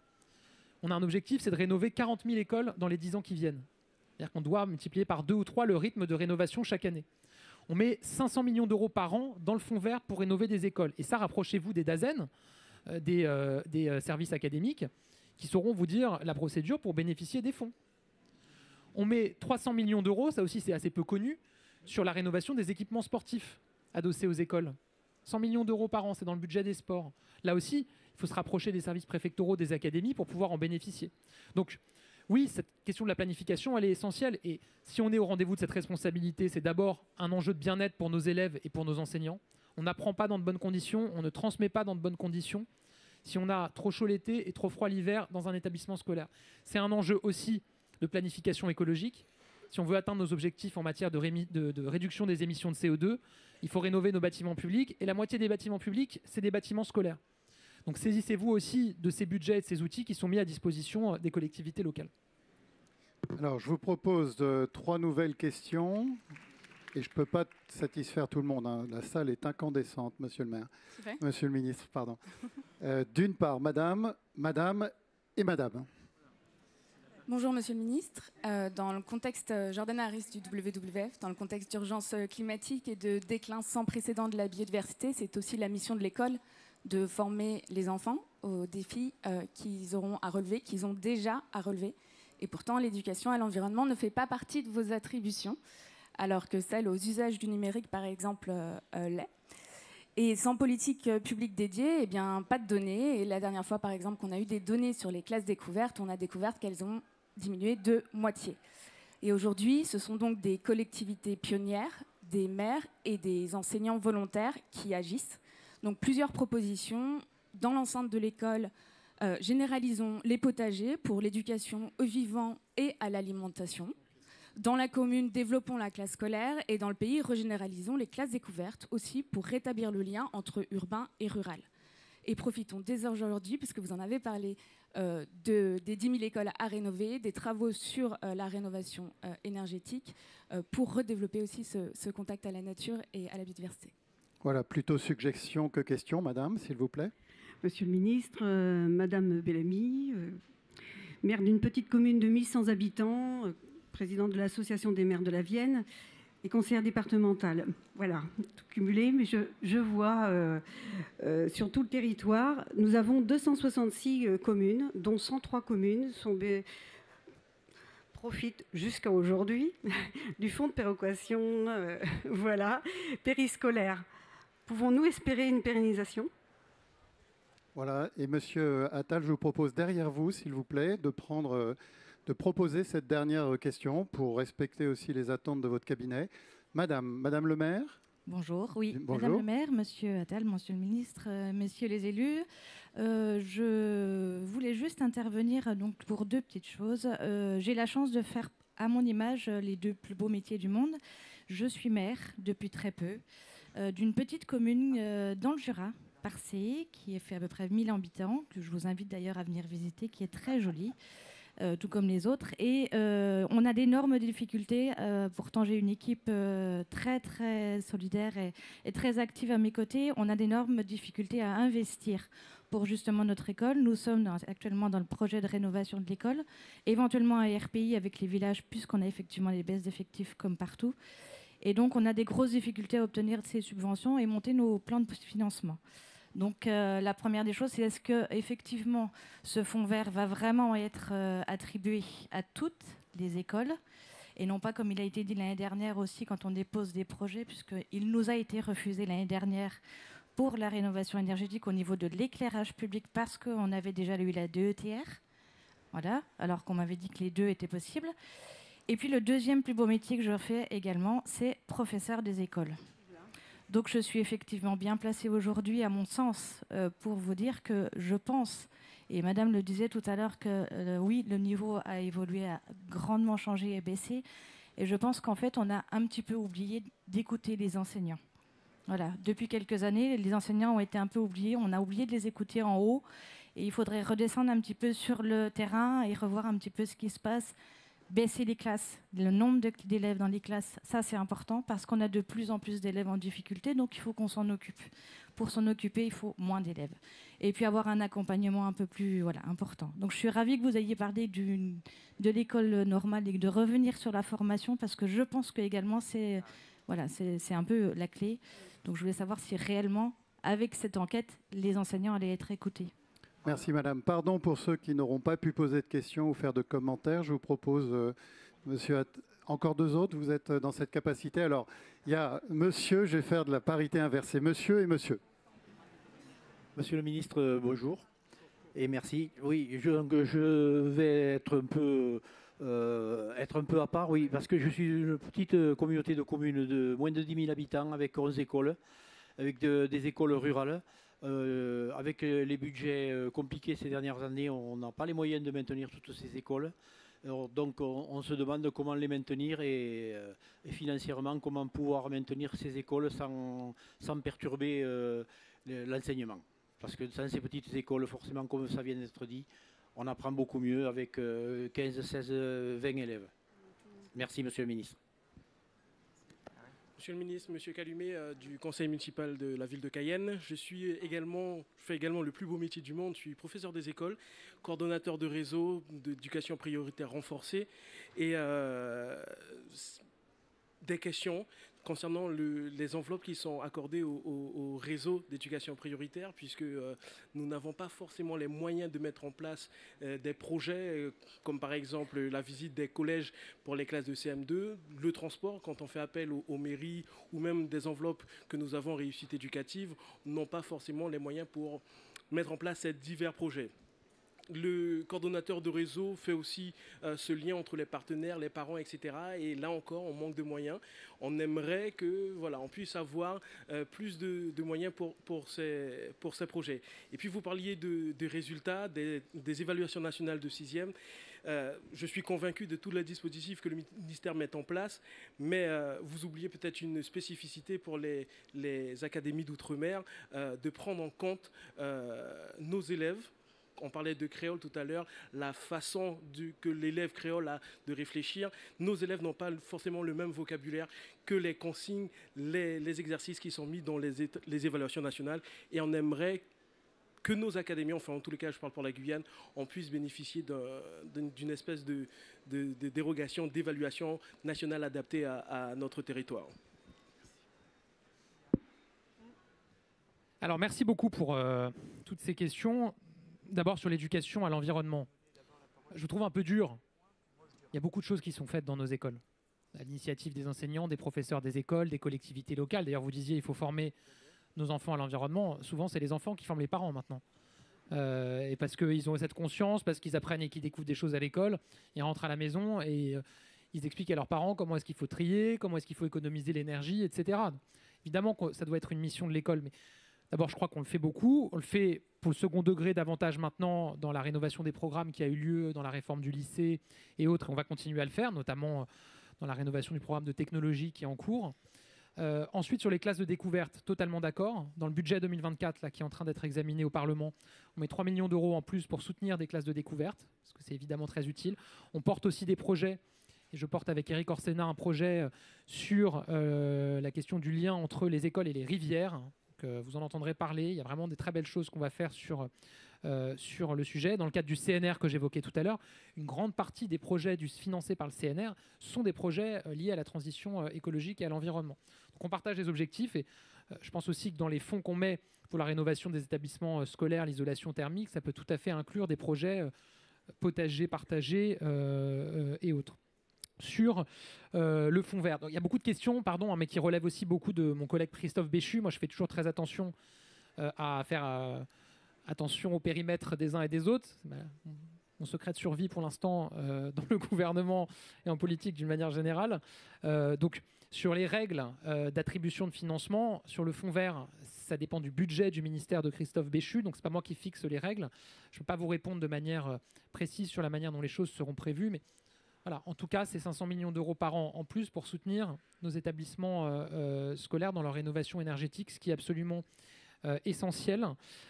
On a un objectif, c'est de rénover 40 000 écoles dans les 10 ans qui viennent. C'est-à-dire qu'on doit multiplier par 2 ou 3 le rythme de rénovation chaque année. On met 500 millions d'euros par an dans le Fonds vert pour rénover des écoles. Et ça, rapprochez-vous des DAZEN, des services académiques, qui sauront vous dire la procédure pour bénéficier des fonds. On met 300 millions d'euros, ça aussi c'est assez peu connu, sur la rénovation des équipements sportifs adossés aux écoles. 100 millions d'euros par an, c'est dans le budget des sports. Là aussi, il faut se rapprocher des services préfectoraux, des académies pour pouvoir en bénéficier. Donc oui, cette question de la planification, elle est essentielle. Et si on est au rendez-vous de cette responsabilité, c'est d'abord un enjeu de bien-être pour nos élèves et pour nos enseignants. On n'apprend pas dans de bonnes conditions, on ne transmet pas dans de bonnes conditions si on a trop chaud l'été et trop froid l'hiver dans un établissement scolaire. C'est un enjeu aussi de planification écologique. Si on veut atteindre nos objectifs en matière de réduction des émissions de CO2, il faut rénover nos bâtiments publics. Et la moitié des bâtiments publics, c'est des bâtiments scolaires. Donc saisissez-vous aussi de ces budgets et de ces outils qui sont mis à disposition des collectivités locales. Alors, je vous propose 3 nouvelles questions. Et je ne peux pas satisfaire tout le monde, hein. La salle est incandescente, monsieur le maire. Monsieur le ministre, pardon. D'une part, madame et madame. Bonjour, monsieur le ministre. Dans le contexte, Jordana Harris du WWF, dans le contexte d'urgence climatique et de déclin sans précédent de la biodiversité, c'est aussi la mission de l'école de former les enfants aux défis qu'ils auront à relever, qu'ils ont déjà à relever. Et pourtant, l'éducation à l'environnement ne fait pas partie de vos attributions, alors que celle aux usages du numérique, par exemple, l'est. Et sans politique publique dédiée, eh bien, pas de données. Et la dernière fois, par exemple, qu'on a eu des données sur les classes découvertes, on a découvert qu'elles ont diminué de moitié. Et aujourd'hui, ce sont donc des collectivités pionnières, des maires et des enseignants volontaires qui agissent. Donc plusieurs propositions dans l'enceinte de l'école. Généralisons les potagers pour l'éducation au vivant et à l'alimentation. Dans la commune, développons la classe scolaire et dans le pays, régénéralisons les classes découvertes aussi pour rétablir le lien entre urbain et rural. Et profitons dès aujourd'hui, puisque vous en avez parlé, des 10 000 écoles à rénover, des travaux sur la rénovation énergétique pour redévelopper aussi ce contact à la nature et à la biodiversité. Voilà, plutôt suggestion que question, madame, s'il vous plaît. Monsieur le ministre, madame Bellamy, maire d'une petite commune de 1100 habitants, présidente de l'association des maires de la Vienne et conseillère départementale. Voilà, tout cumulé, mais je vois sur tout le territoire, nous avons 266 communes, dont 103 communes profitent jusqu'à aujourd'hui du fonds de péréquation voilà, périscolaire. Pouvons-nous espérer une pérennisation ? Voilà, et Monsieur Attal, je vous propose derrière vous, s'il vous plaît, de proposer cette dernière question pour respecter aussi les attentes de votre cabinet. Madame le maire. Bonjour, oui. Bonjour. Madame le maire, Monsieur Attal, Monsieur le ministre, messieurs les élus, je voulais juste intervenir donc, pour deux petites choses. J'ai la chance de faire à mon image les deux plus beaux métiers du monde. Je suis maire depuis très peu d'une petite commune dans le Jura, Parcé, qui fait à peu près 1000 habitants, que je vous invite d'ailleurs à venir visiter, qui est très jolie. Tout comme les autres. Et on a d'énormes difficultés. Pourtant, j'ai une équipe très, très solidaire et très active à mes côtés. On a d'énormes difficultés à investir pour justement notre école. Nous sommes actuellement dans le projet de rénovation de l'école, éventuellement un RPI avec les villages, puisqu'on a effectivement des baisses d'effectifs comme partout. Et donc, on a des grosses difficultés à obtenir ces subventions et monter nos plans de financement. Donc la première des choses, c'est est-ce que effectivement ce fonds vert va vraiment être attribué à toutes les écoles et non pas comme il a été dit l'année dernière aussi quand on dépose des projets, puisqu'il nous a été refusé l'année dernière pour la rénovation énergétique au niveau de l'éclairage public parce qu'on avait déjà eu la DETR, voilà, alors qu'on m'avait dit que les deux étaient possibles. Et puis le deuxième plus beau métier que je fais également, c'est professeur des écoles. Donc je suis effectivement bien placée aujourd'hui, à mon sens, pour vous dire que je pense, et Madame le disait tout à l'heure, que oui, le niveau a évolué, a grandement changé et baissé. Et je pense qu'en fait, on a un petit peu oublié d'écouter les enseignants. Voilà. Depuis quelques années, les enseignants ont été un peu oubliés. On a oublié de les écouter en haut. Et il faudrait redescendre un petit peu sur le terrain et revoir un petit peu ce qui se passe. Baisser les classes, le nombre d'élèves dans les classes, ça c'est important parce qu'on a de plus en plus d'élèves en difficulté, donc il faut qu'on s'en occupe. Pour s'en occuper, il faut moins d'élèves. Et puis avoir un accompagnement un peu plus important. Donc je suis ravie que vous ayez parlé de l'école normale et de revenir sur la formation parce que je pense que également c'est un peu la clé. Donc je voulais savoir si réellement, avec cette enquête, les enseignants allaient être écoutés. Merci Madame. Pardon pour ceux qui n'auront pas pu poser de questions ou faire de commentaires. Je vous propose, Monsieur, encore deux autres, vous êtes dans cette capacité. Alors, il y a Monsieur, je vais faire de la parité inversée. Monsieur et Monsieur. Monsieur le ministre, bonjour et merci. Oui, je vais être un peu à part, oui, parce que je suis une petite communauté de communes de moins de 10 000 habitants avec 11 écoles, avec des écoles rurales. Avec les budgets compliqués ces dernières années, on n'a pas les moyens de maintenir toutes ces écoles. Alors, donc on se demande comment les maintenir et financièrement comment pouvoir maintenir ces écoles sans perturber l'enseignement. Parce que dans ces petites écoles, forcément, comme ça vient d'être dit, on apprend beaucoup mieux avec 15, 16, 20 élèves. Merci, Monsieur le ministre. Monsieur le ministre, Monsieur Calumet du conseil municipal de la ville de Cayenne. Je fais également le plus beau métier du monde. Je suis professeur des écoles, coordonnateur de réseau d'éducation prioritaire renforcée et des questions concernant les enveloppes qui sont accordées au réseau d'éducation prioritaire, puisque nous n'avons pas forcément les moyens de mettre en place des projets, comme par exemple la visite des collèges pour les classes de CM2, le transport, quand on fait appel aux mairies, ou même des enveloppes que nous avons en réussite éducative, n'ont pas forcément les moyens pour mettre en place ces divers projets. Le coordonnateur de réseau fait aussi ce lien entre les partenaires, les parents, etc. Et là encore, on manque de moyens. On aimerait que, voilà, on puisse avoir plus de moyens pour ces projets. Et puis vous parliez des résultats, des évaluations nationales de 6e. Je suis convaincu de tous les dispositifs que le ministère met en place, mais vous oubliez peut-être une spécificité pour les académies d'outre-mer, de prendre en compte nos élèves. On parlait de créole tout à l'heure, la façon que l'élève créole a de réfléchir. Nos élèves n'ont pas forcément le même vocabulaire que les consignes, les exercices qui sont mis dans les évaluations nationales. Et on aimerait que nos académies, enfin en tous les cas je parle pour la Guyane, on puisse bénéficier d'une espèce de dérogation, d'évaluation nationale adaptée à notre territoire. Alors merci beaucoup pour toutes ces questions. D'abord sur l'éducation à l'environnement. Je vous trouve un peu dur. Il y a beaucoup de choses qui sont faites dans nos écoles. À l'initiative des enseignants, des professeurs des écoles, des collectivités locales. D'ailleurs, vous disiez il faut former nos enfants à l'environnement. Souvent, c'est les enfants qui forment les parents maintenant. Et parce qu'ils ont cette conscience, parce qu'ils apprennent et qu'ils découvrent des choses à l'école, ils rentrent à la maison et ils expliquent à leurs parents comment est-ce qu'il faut trier, comment est-ce qu'il faut économiser l'énergie, etc. Évidemment que ça doit être une mission de l'école, mais d'abord, je crois qu'on le fait beaucoup. On le fait pour le second degré davantage maintenant dans la rénovation des programmes qui a eu lieu dans la réforme du lycée et autres. On va continuer à le faire, notamment dans la rénovation du programme de technologie qui est en cours. Ensuite, sur les classes de découverte, totalement d'accord. Dans le budget 2024, là, qui est en train d'être examiné au Parlement, on met 3 millions d'euros en plus pour soutenir des classes de découverte, parce que c'est évidemment très utile. On porte aussi des projets, et je porte avec Éric Orsena un projet sur la question du lien entre les écoles et les rivières. Vous en entendrez parler. Il y a vraiment des très belles choses qu'on va faire sur le sujet. Dans le cadre du CNR que j'évoquais tout à l'heure, une grande partie des projets financés par le CNR sont des projets liés à la transition écologique et à l'environnement. Donc on partage les objectifs et je pense aussi que dans les fonds qu'on met pour la rénovation des établissements scolaires, l'isolation thermique, ça peut tout à fait inclure des projets potagers partagés et autres. Sur le fonds vert. Donc, il y a beaucoup de questions, pardon, mais qui relèvent aussi beaucoup de mon collègue Christophe Béchu. Moi, je fais toujours très attention à faire attention au périmètre des uns et des autres. Mon secret de survie pour l'instant dans le gouvernement et en politique d'une manière générale. Donc, sur les règles d'attribution de financement, sur le fonds vert, ça dépend du budget du ministère de Christophe Béchu. Donc, ce n'est pas moi qui fixe les règles. Je ne peux pas vous répondre de manière précise sur la manière dont les choses seront prévues, mais voilà, en tout cas, c'est 500 millions d'euros par an en plus pour soutenir nos établissements scolaires dans leur rénovation énergétique, ce qui est absolument essentiel.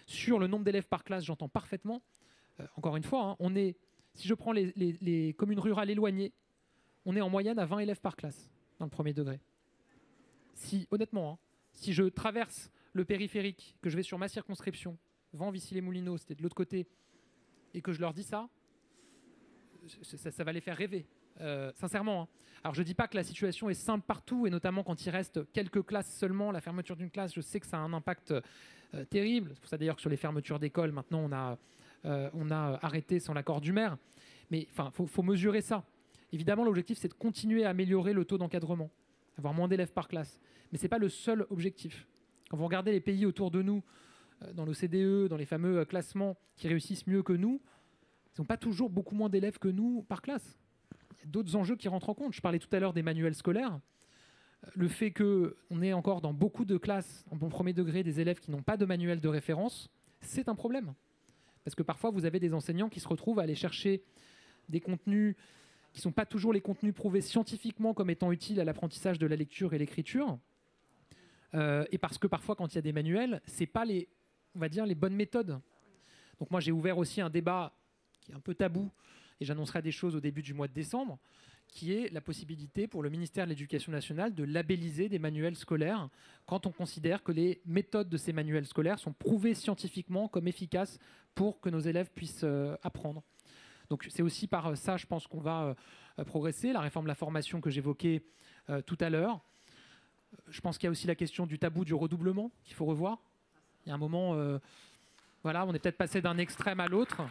Sur le nombre d'élèves par classe, j'entends parfaitement. Encore une fois, si je prends les communes rurales éloignées, on est en moyenne à 20 élèves par classe dans le premier degré. Honnêtement, si je traverse le périphérique, que je vais sur ma circonscription, Vans-Vissy-les-Moulineaux, c'était de l'autre côté, et que je leur dis ça va les faire rêver, sincèrement. Alors je ne dis pas que la situation est simple partout, et notamment quand il reste quelques classes seulement, la fermeture d'une classe, je sais que ça a un impact terrible. C'est pour ça d'ailleurs que sur les fermetures d'écoles, maintenant on a arrêté sans l'accord du maire. Mais faut mesurer ça. Évidemment, l'objectif, c'est de continuer à améliorer le taux d'encadrement, avoir moins d'élèves par classe. Mais ce n'est pas le seul objectif. Quand vous regardez les pays autour de nous, dans l'OCDE, dans les fameux classements qui réussissent mieux que nous, ils n'ont pas toujours beaucoup moins d'élèves que nous par classe. Il y a d'autres enjeux qui rentrent en compte. Je parlais tout à l'heure des manuels scolaires. Le fait qu'on ait encore dans beaucoup de classes, en bon premier degré, des élèves qui n'ont pas de manuel de référence, c'est un problème. Parce que parfois, vous avez des enseignants qui se retrouvent à aller chercher des contenus qui ne sont pas toujours les contenus prouvés scientifiquement comme étant utiles à l'apprentissage de la lecture et l'écriture. Et parce que parfois, quand il y a des manuels, ce n'est pas les bonnes méthodes. Donc moi, j'ai ouvert aussi un débat qui est un peu tabou, et j'annoncerai des choses au début du mois de décembre, qui est la possibilité pour le ministère de l'Éducation nationale de labelliser des manuels scolaires quand on considère que les méthodes de ces manuels scolaires sont prouvées scientifiquement comme efficaces pour que nos élèves puissent apprendre. Donc c'est aussi par ça, je pense, qu'on va progresser. La réforme de la formation que j'évoquais tout à l'heure. Je pense qu'il y a aussi la question du tabou du redoublement qu'il faut revoir. Il y a un moment, voilà, on est peut-être passé d'un extrême à l'autre.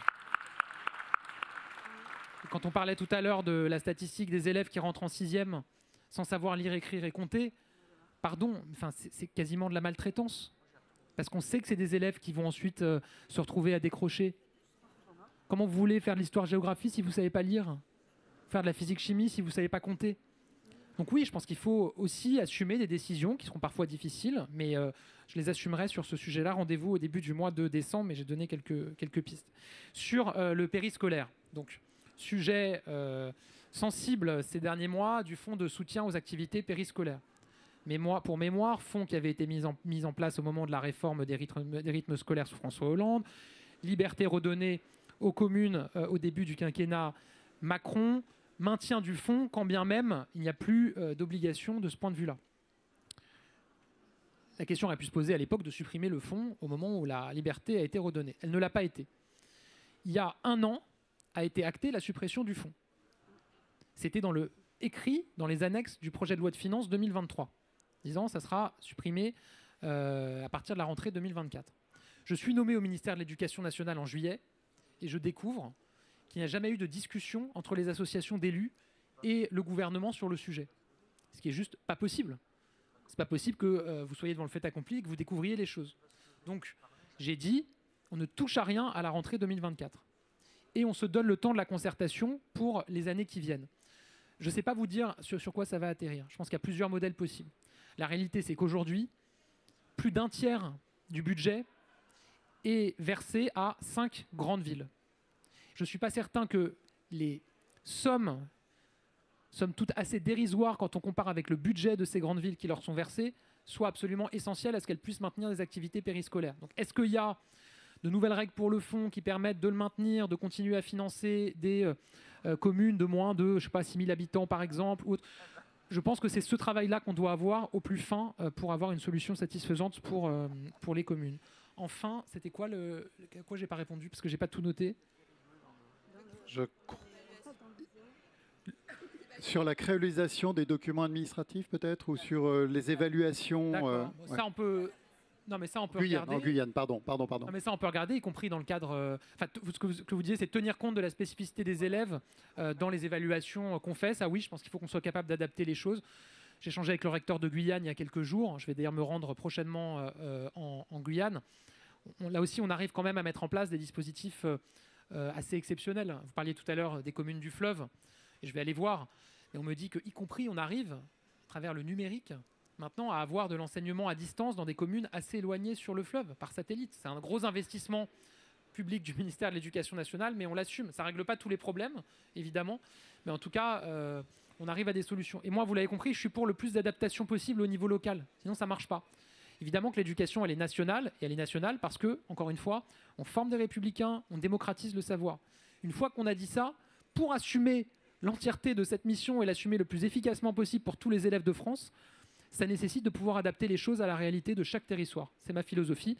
Quand on parlait tout à l'heure de la statistique des élèves qui rentrent en 6e sans savoir lire, écrire et compter, pardon, enfin, c'est quasiment de la maltraitance. Parce qu'on sait que c'est des élèves qui vont ensuite se retrouver à décrocher. Comment vous voulez faire de l'histoire-géographie si vous ne savez pas lire? Faire de la physique-chimie si vous ne savez pas compter? Donc oui, je pense qu'il faut aussi assumer des décisions qui seront parfois difficiles, mais je les assumerai sur ce sujet-là. Rendez-vous au début du mois de décembre, mais j'ai donné quelques pistes. Sur le périscolaire, donc sujet sensible ces derniers mois du fonds de soutien aux activités périscolaires. Pour mémoire, fonds qui avait été mis en place au moment de la réforme des rythmes scolaires sous François Hollande, liberté redonnée aux communes au début du quinquennat Macron, maintien du fonds, quand bien même il n'y a plus d'obligation de ce point de vue-là. La question aurait pu se poser à l'époque de supprimer le fonds au moment où la liberté a été redonnée. Elle ne l'a pas été. Il y a 1 an a été actée la suppression du fonds. C'était écrit dans les annexes du projet de loi de finances 2023, disant que ça sera supprimé à partir de la rentrée 2024. Je suis nommé au ministère de l'Éducation nationale en juillet et je découvre qu'il n'y a jamais eu de discussion entre les associations d'élus et le gouvernement sur le sujet. Ce qui est juste pas possible. C'est pas possible que vous soyez devant le fait accompli et que vous découvriez les choses. Donc, j'ai dit, on ne touche à rien à la rentrée 2024. Et on se donne le temps de la concertation pour les années qui viennent. Je ne sais pas vous dire sur quoi ça va atterrir. Je pense qu'il y a plusieurs modèles possibles. La réalité, c'est qu'aujourd'hui, plus d'1 tiers du budget est versé à 5 grandes villes. Je ne suis pas certain que les sommes toutes assez dérisoires quand on compare avec le budget de ces grandes villes qui leur sont versées, soient absolument essentielles à ce qu'elles puissent maintenir des activités périscolaires. Donc, est-ce qu'il y a de nouvelles règles pour le fonds qui permettent de le maintenir, de continuer à financer des communes de moins de, 6 000 habitants par exemple? Je pense que c'est ce travail-là qu'on doit avoir au plus fin pour avoir une solution satisfaisante pour les communes. Enfin, c'était quoi à quoi j'ai pas répondu parce que j'ai pas tout noté. Sur la créolisation des documents administratifs peut-être, ou sur les évaluations. Ça on peut. Non, mais ça on peut regarder. En Guyane, pardon. Non, mais ça on peut regarder, y compris dans le cadre. Ce que vous disiez, c'est tenir compte de la spécificité des élèves dans les évaluations qu'on fait. Ça, oui, je pense qu'il faut qu'on soit capable d'adapter les choses. J'ai échangé avec le recteur de Guyane il y a quelques jours. Je vais d'ailleurs me rendre prochainement en Guyane. Là aussi, on arrive quand même à mettre en place des dispositifs assez exceptionnels. Vous parliez tout à l'heure des communes du fleuve, et je vais aller voir. Et on me dit qu'y compris, on arrive, à travers le numérique, maintenant à avoir de l'enseignement à distance dans des communes assez éloignées sur le fleuve, par satellite. C'est un gros investissement public du ministère de l'Éducation nationale, mais on l'assume. Ça ne règle pas tous les problèmes, évidemment, mais en tout cas, on arrive à des solutions. Et moi, vous l'avez compris, je suis pour le plus d'adaptation possible au niveau local, sinon ça ne marche pas. Évidemment que l'éducation, elle est nationale, et elle est nationale parce que, encore une fois, on forme des républicains, on démocratise le savoir. Une fois qu'on a dit ça, pour assumer l'entièreté de cette mission et l'assumer le plus efficacement possible pour tous les élèves de France, ça nécessite de pouvoir adapter les choses à la réalité de chaque territoire. C'est ma philosophie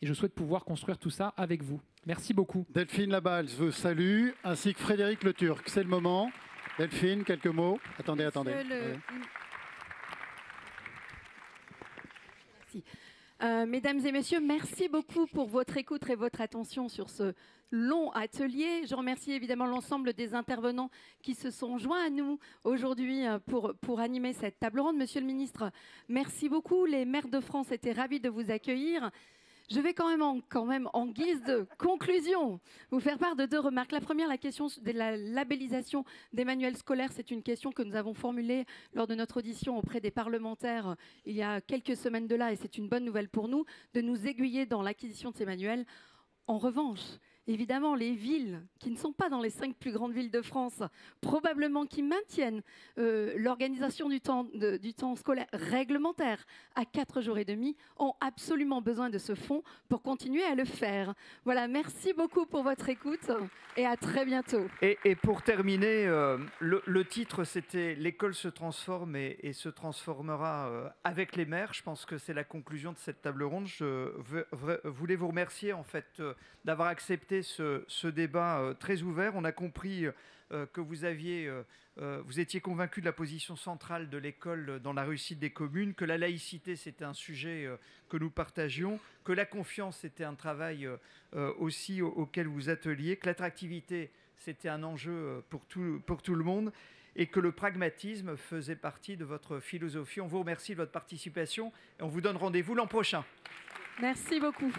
et je souhaite pouvoir construire tout ça avec vous. Merci beaucoup. Delphine Labalze vous salue, ainsi que Frédéric Le Turc. C'est le moment. Delphine, quelques mots. Attendez. Merci. Mesdames et messieurs, merci beaucoup pour votre écoute et votre attention sur ce long atelier. Je remercie évidemment l'ensemble des intervenants qui se sont joints à nous aujourd'hui pour animer cette table ronde. Monsieur le ministre, merci beaucoup. Les maires de France étaient ravis de vous accueillir. Je vais quand même en guise de conclusion vous faire part de 2 remarques. La première, la question de la labellisation des manuels scolaires, c'est une question que nous avons formulée lors de notre audition auprès des parlementaires il y a quelques semaines de là, et c'est une bonne nouvelle pour nous de nous aiguiller dans l'acquisition de ces manuels. En revanche, évidemment, les villes qui ne sont pas dans les 5 plus grandes villes de France, probablement qui maintiennent l'organisation du temps scolaire réglementaire à 4 jours et demi, ont absolument besoin de ce fonds pour continuer à le faire. Voilà, merci beaucoup pour votre écoute et à très bientôt. Et pour terminer, le titre, c'était « L'école se transforme et se transformera avec les maires ». Je pense que c'est la conclusion de cette table ronde. Je voulais vous remercier en fait d'avoir accepté été ce débat très ouvert. On a compris que vous étiez convaincu de la position centrale de l'école dans la réussite des communes, que la laïcité, c'était un sujet que nous partagions, que la confiance, c'était un travail aussi auquel vous atteliez, que l'attractivité, c'était un enjeu pour tout le monde, et que le pragmatisme faisait partie de votre philosophie. On vous remercie de votre participation et on vous donne rendez-vous l'an prochain. Merci beaucoup.